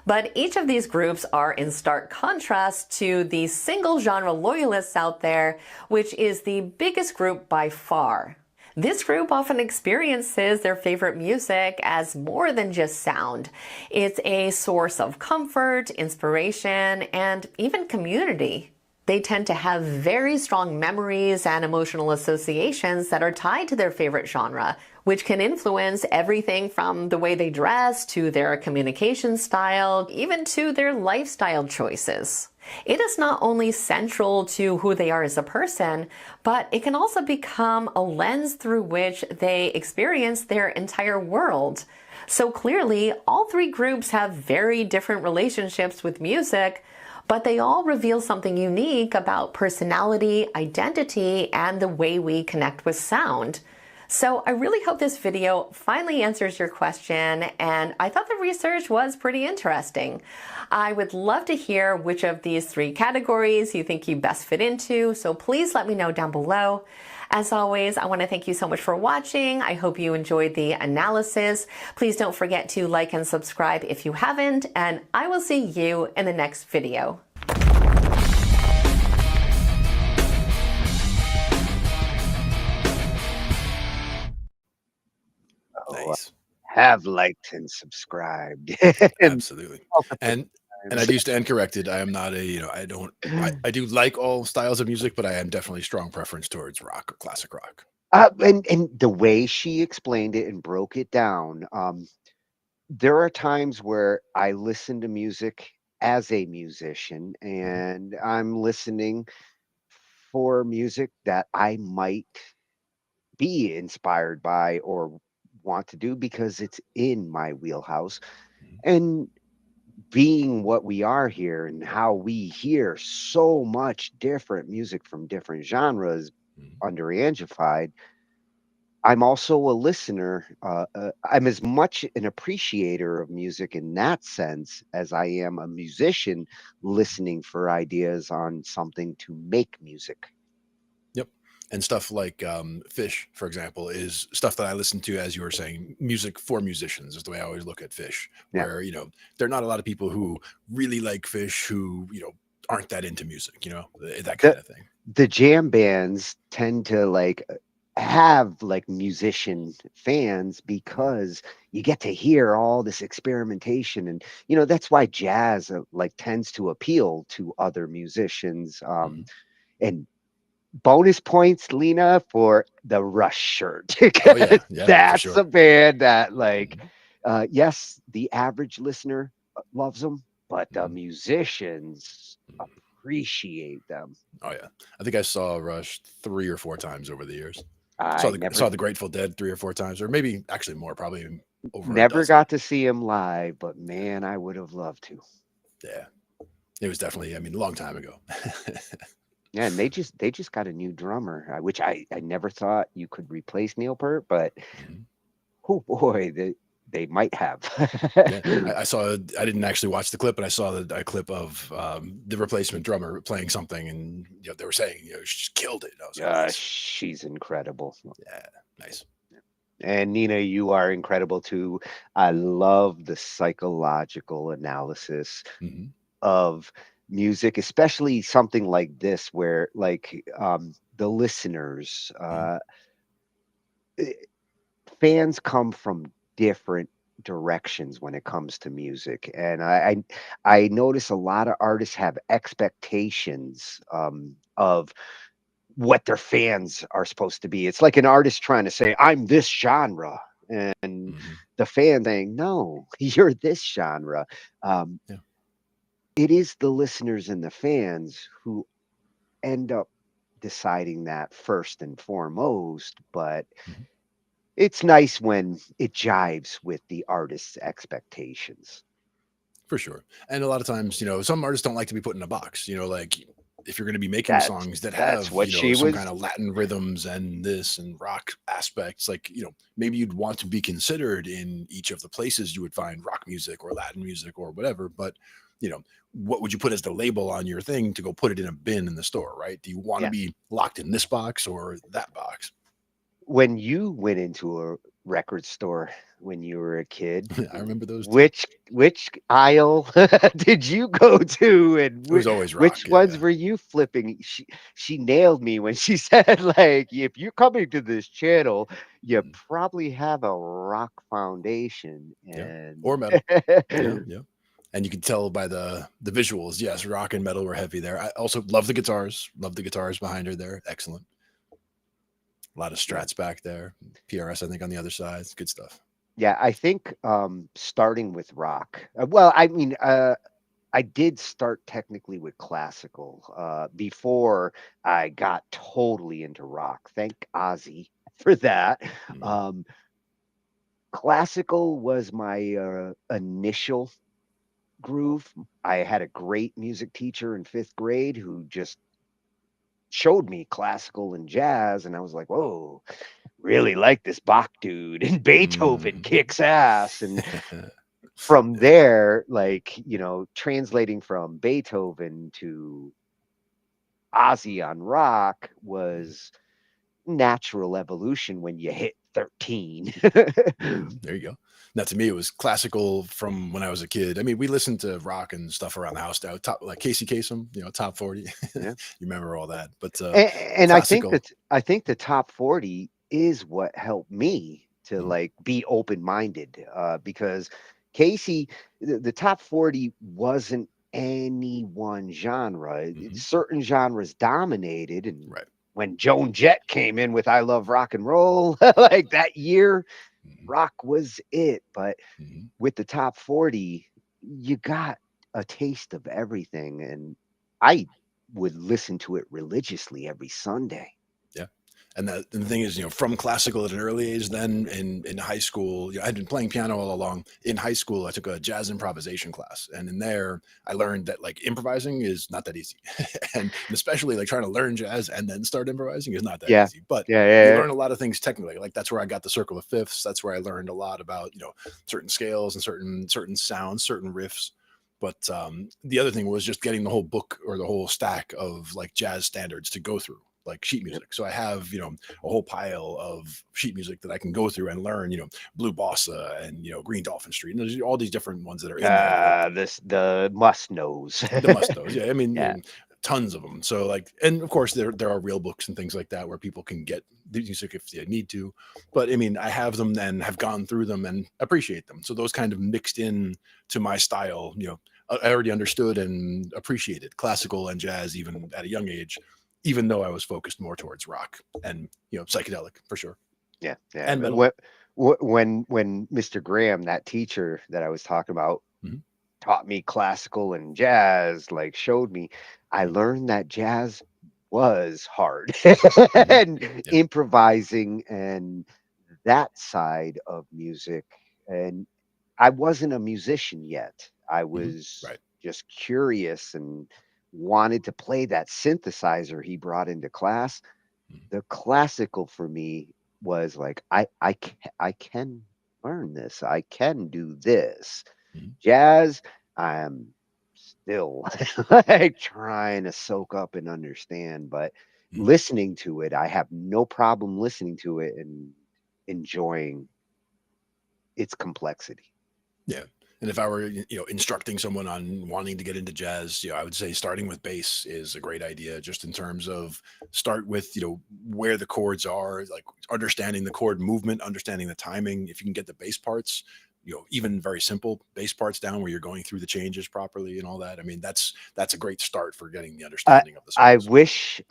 But each of these groups are in stark contrast to the single genre loyalists out there, which is the biggest group by far. This group often experiences their favorite music as more than just sound. It's a source of comfort, inspiration, and even community. They tend to have very strong memories and emotional associations that are tied to their favorite genre, which can influence everything from the way they dress to their communication style, even to their lifestyle choices. It is not only central to who they are as a person, but it can also become a lens through which they experience their entire world. So clearly, all three groups have very different relationships with music, but they all reveal something unique about personality, identity, and the way we connect with sound. So I really hope this video finally answers your question, and I thought the research was pretty interesting. I would love to hear which of these 3 categories you think you best fit into, so please let me know down below. As always, I want to thank you so much for watching. I hope you enjoyed the analysis. Please don't forget to like and subscribe if you haven't, and I will see you in the next video. Nice. Have liked and subscribed. Absolutely. And I do stand corrected. I am not a, I do like all styles of music, but I am definitely strong preference towards rock or classic rock. And the way she explained it and broke it down, there are times where I listen to music as a musician, and I'm listening for music that I might be inspired by or want to do because it's in my wheelhouse. And being what we are here and how we hear so much different music from different genres under Angified, I'm also a listener. I'm as much an appreciator of music in that sense as I am a musician listening for ideas on something to make music. Yep. And stuff like Fish, for example, is stuff that I listen to, as you were saying, music for musicians is the way I always look at Fish, Yeah. where, there are not a lot of people who really like Fish who, aren't that into music, that kind The of thing. the jam bands tend to have like musician fans because you get to hear all this experimentation, and that's why jazz like tends to appeal to other musicians. And bonus points, Lena, for the Rush shirt Oh yeah, because yeah, for that's sure. a band that yes, the average listener loves them, but the musicians appreciate them. Oh yeah, I think I saw Rush 3 or 4 times over the years. I never Saw the Grateful Dead 3 or 4 times, or maybe actually more, probably over a never dozen. got to see him live, but man, I would have loved to. Yeah, it was definitely, a long time ago. Yeah, and they just got a new drummer, which I never thought you could replace Neil Peart, but oh boy, they might have. Yeah, I saw. I didn't actually watch the clip, but I saw a clip of the replacement drummer playing something, and they were saying, she just killed it. I was like, nice. She's incredible. Yeah, nice. And Nina, you are incredible too. I love the psychological analysis of music, especially something like this, where the listeners, fans come from different directions when it comes to music, and I notice a lot of artists have expectations of what their fans are supposed to be. It's like an artist trying to say, I'm this genre, and the fan saying, no, you're this genre. It is the listeners and the fans who end up deciding that first and foremost, but it's nice when it jives with the artist's expectations. For sure. And a lot of times, some artists don't like to be put in a box, like if you're going to be making That's songs that that's have, what she some was. kind of Latin rhythms and this and rock aspects, like, maybe you'd want to be considered in each of the places you would find rock music or Latin music or whatever. But, what would you put as the label on your thing to go put it in a bin in the store, right? Do you want to Yeah. be locked in this box or that box? When you went into a record store when you were a kid, I remember those too. which aisle did you go to, and It was always rock. which Yeah, ones yeah. were you flipping? She nailed me when she said, like, if you're coming to this channel, you probably have a rock foundation. Yeah. And Or metal. Yeah. Yeah. And you can tell by the visuals. Yes, rock and metal were heavy there. I also love the guitars. Love the guitars behind her there. Excellent. A lot of strats back there. PRS, I think, on the other side. It's good stuff. Yeah, I think starting with rock. Well, I mean, I did start technically with classical before I got totally into rock. Thank Ozzy for that. Um, Classical was my initial groove. I had a great music teacher in fifth grade who just showed me classical and jazz, and I was like, whoa, really like this Bach dude. And Beethoven kicks ass. And from there, translating from Beethoven to Ozzy on rock was natural evolution when you hit 13. There you go. Now, to me, it was classical from when I was a kid. I mean, we listened to rock and stuff around the house now, like Casey Kasem, top 40. Yeah. You remember all that. But And classical. I think the top 40 is what helped me to be open-minded, because Casey, the top 40 wasn't any one genre. Certain genres dominated, and when Joan Jett came in with I Love Rock and Roll, like that year, rock was it. But with the top 40, you got a taste of everything, and I would listen to it religiously every Sunday. Yeah. And the thing is, from classical at an early age, then in high school, I'd been playing piano all along. In high school, I took a jazz improvisation class, and in there, I learned that like improvising is not that easy, and especially like trying to learn jazz and then start improvising is not that Yeah. easy. But you Yeah. learn a lot of things technically. Like that's where I got the circle of fifths. That's where I learned a lot about certain scales and certain sounds, certain riffs. But the other thing was just getting the whole book or the whole stack of like jazz standards to go through, like sheet music. So I have, a whole pile of sheet music that I can go through and learn, Blue Bossa and, Green Dolphin Street. And there's all these different ones that are in there. The must knows. The must knows. Yeah. I mean, Yeah. tons of them. So like, and of course there are real books and things like that where people can get the music if they need to. But I mean, I have them and have gone through them and appreciate them. So those kind of mixed in to my style, I already understood and appreciated classical and jazz even at a young age, even though I was focused more towards rock and psychedelic for sure. Yeah. And metal. When Mr. Graham, that teacher that I was talking about, taught me classical and jazz, like showed me, I learned that jazz was hard and improvising and that side of music. And I wasn't a musician yet. I was just curious and wanted to play that synthesizer he brought into class. The classical for me was like, I can learn this. I can do this. Jazz, I'm still like trying to soak up and understand, but listening to it, I have no problem listening to it and enjoying its complexity. Yeah. And if I were, instructing someone on wanting to get into jazz, I would say starting with bass is a great idea, just in terms of start with, where the chords are, like understanding the chord movement, understanding the timing. If you can get the bass parts, even very simple bass parts down where you're going through the changes properly and all that. I mean, that's a great start for getting the understanding of the songs.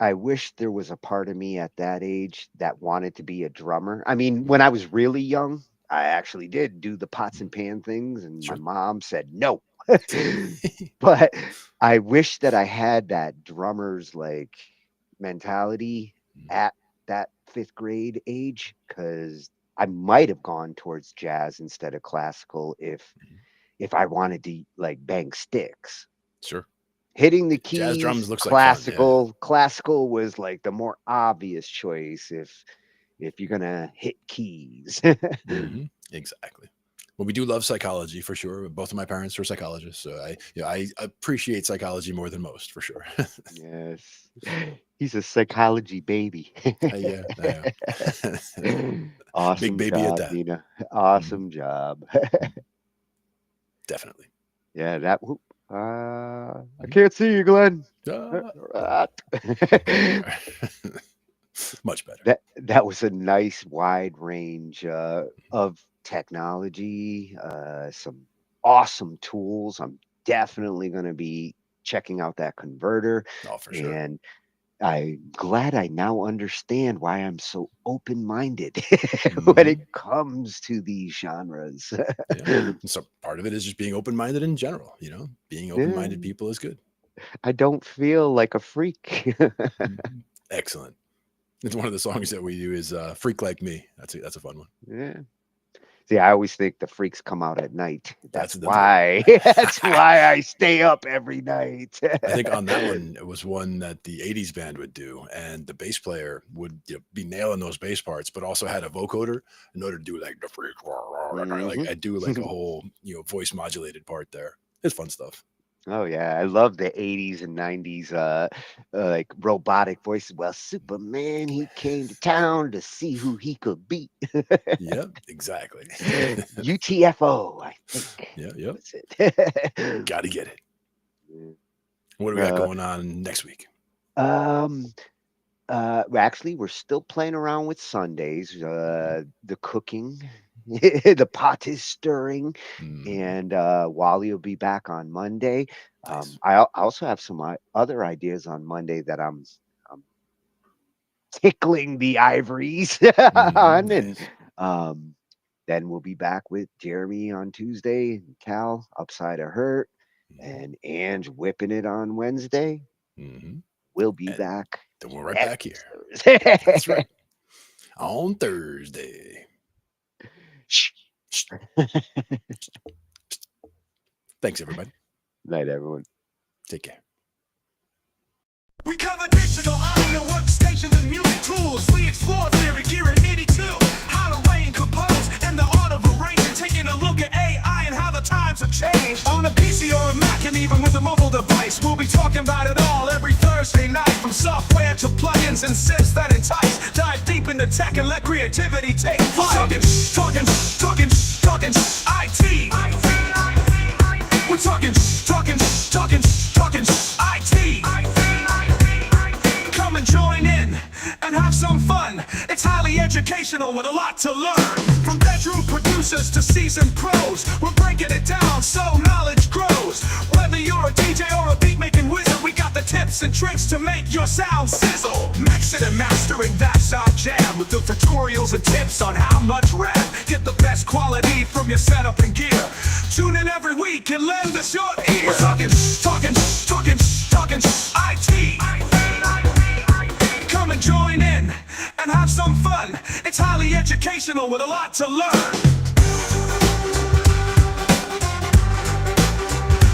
I wish there was a part of me at that age that wanted to be a drummer. I mean, when I was really young, I actually did do the pots and pan things, and my mom said no. But I wish that I had that drummer's like mentality at that 5th grade age, because I might have gone towards jazz instead of classical if I wanted to like bang sticks. Sure. Hitting the Jazz keys, drums looks like fun. Yeah. classical was like the more obvious choice if you're gonna hit keys. Exactly. Well, we do love psychology for sure. Both of my parents were psychologists, so I appreciate psychology more than most for sure. Yes, he's a psychology baby. Yeah. Awesome Big baby job, at that. Nina. Awesome job. Definitely. Yeah, that. I can't see you, Glenn. Much better. That was a nice wide range of technology, some awesome tools. I'm definitely going to be checking out that converter. Oh, for sure. And I'm glad I now understand why I'm so open-minded when it comes to these genres. So part of it is just being open-minded in general, being open-minded people is good. I don't feel like a freak. Excellent. It's one of the songs that we do is Freak Like Me. That's a fun one. Yeah. See, I always think the freaks come out at night. That's the why. That's why I stay up every night. I think on that one, it was one that the 80s band would do, and the bass player would be nailing those bass parts, but also had a vocoder in order to do like the freak, like I do like a whole voice modulated part there. It's fun stuff. Oh yeah, I love the 80s and 90s like robotic voices. Well, Superman, he came to town to see who he could beat. Yep, exactly. UTFO, I think. Yeah. That's it. Gotta get it. What do we got going on next week? Actually, we're still playing around with Sundays, the cooking. The pot is stirring, and Wally will be back on Monday. Nice. I also have some other ideas on Monday that I'm tickling the ivories on, and then we'll be back with Jeremy on Tuesday, and Cal Upside of Hurt, and Ange whipping it on Wednesday. We'll be back. Then we're right back here. That's right. on Thursday. Thanks, everybody. Night, everyone. Take care. We cover digital audio, workstations, and music tools. We explore theory, gear, and MIDI too. How to arrange, compose, and the art of arranging. Taking a look at AI and how the times have changed. On a PC or a Mac, and even with a mobile device, we'll be talking about it all every Thursday night. From software to plugins and synths that entice. Dive deep into tech and let creativity take flight. Talkin Shhh I.T. We're talking Shhh I.T. Come and join in and have some fun. It's highly educational with a lot to learn. From bedroom producers to seasoned pros, we're breaking it down so knowledge grows. Whether you're a DJ or a beat making wizard, we got the tips and tricks to make your sound sizzle. Mixing and mastering, that's our jam. With the tutorials and tips on how much rev. Get the best quality from your setup and gear. Tune in every week and lend us your ear. We're talking Shhh I.T. Come and join in and have some fun. It's highly educational with a lot to learn.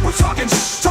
We're talking Shhh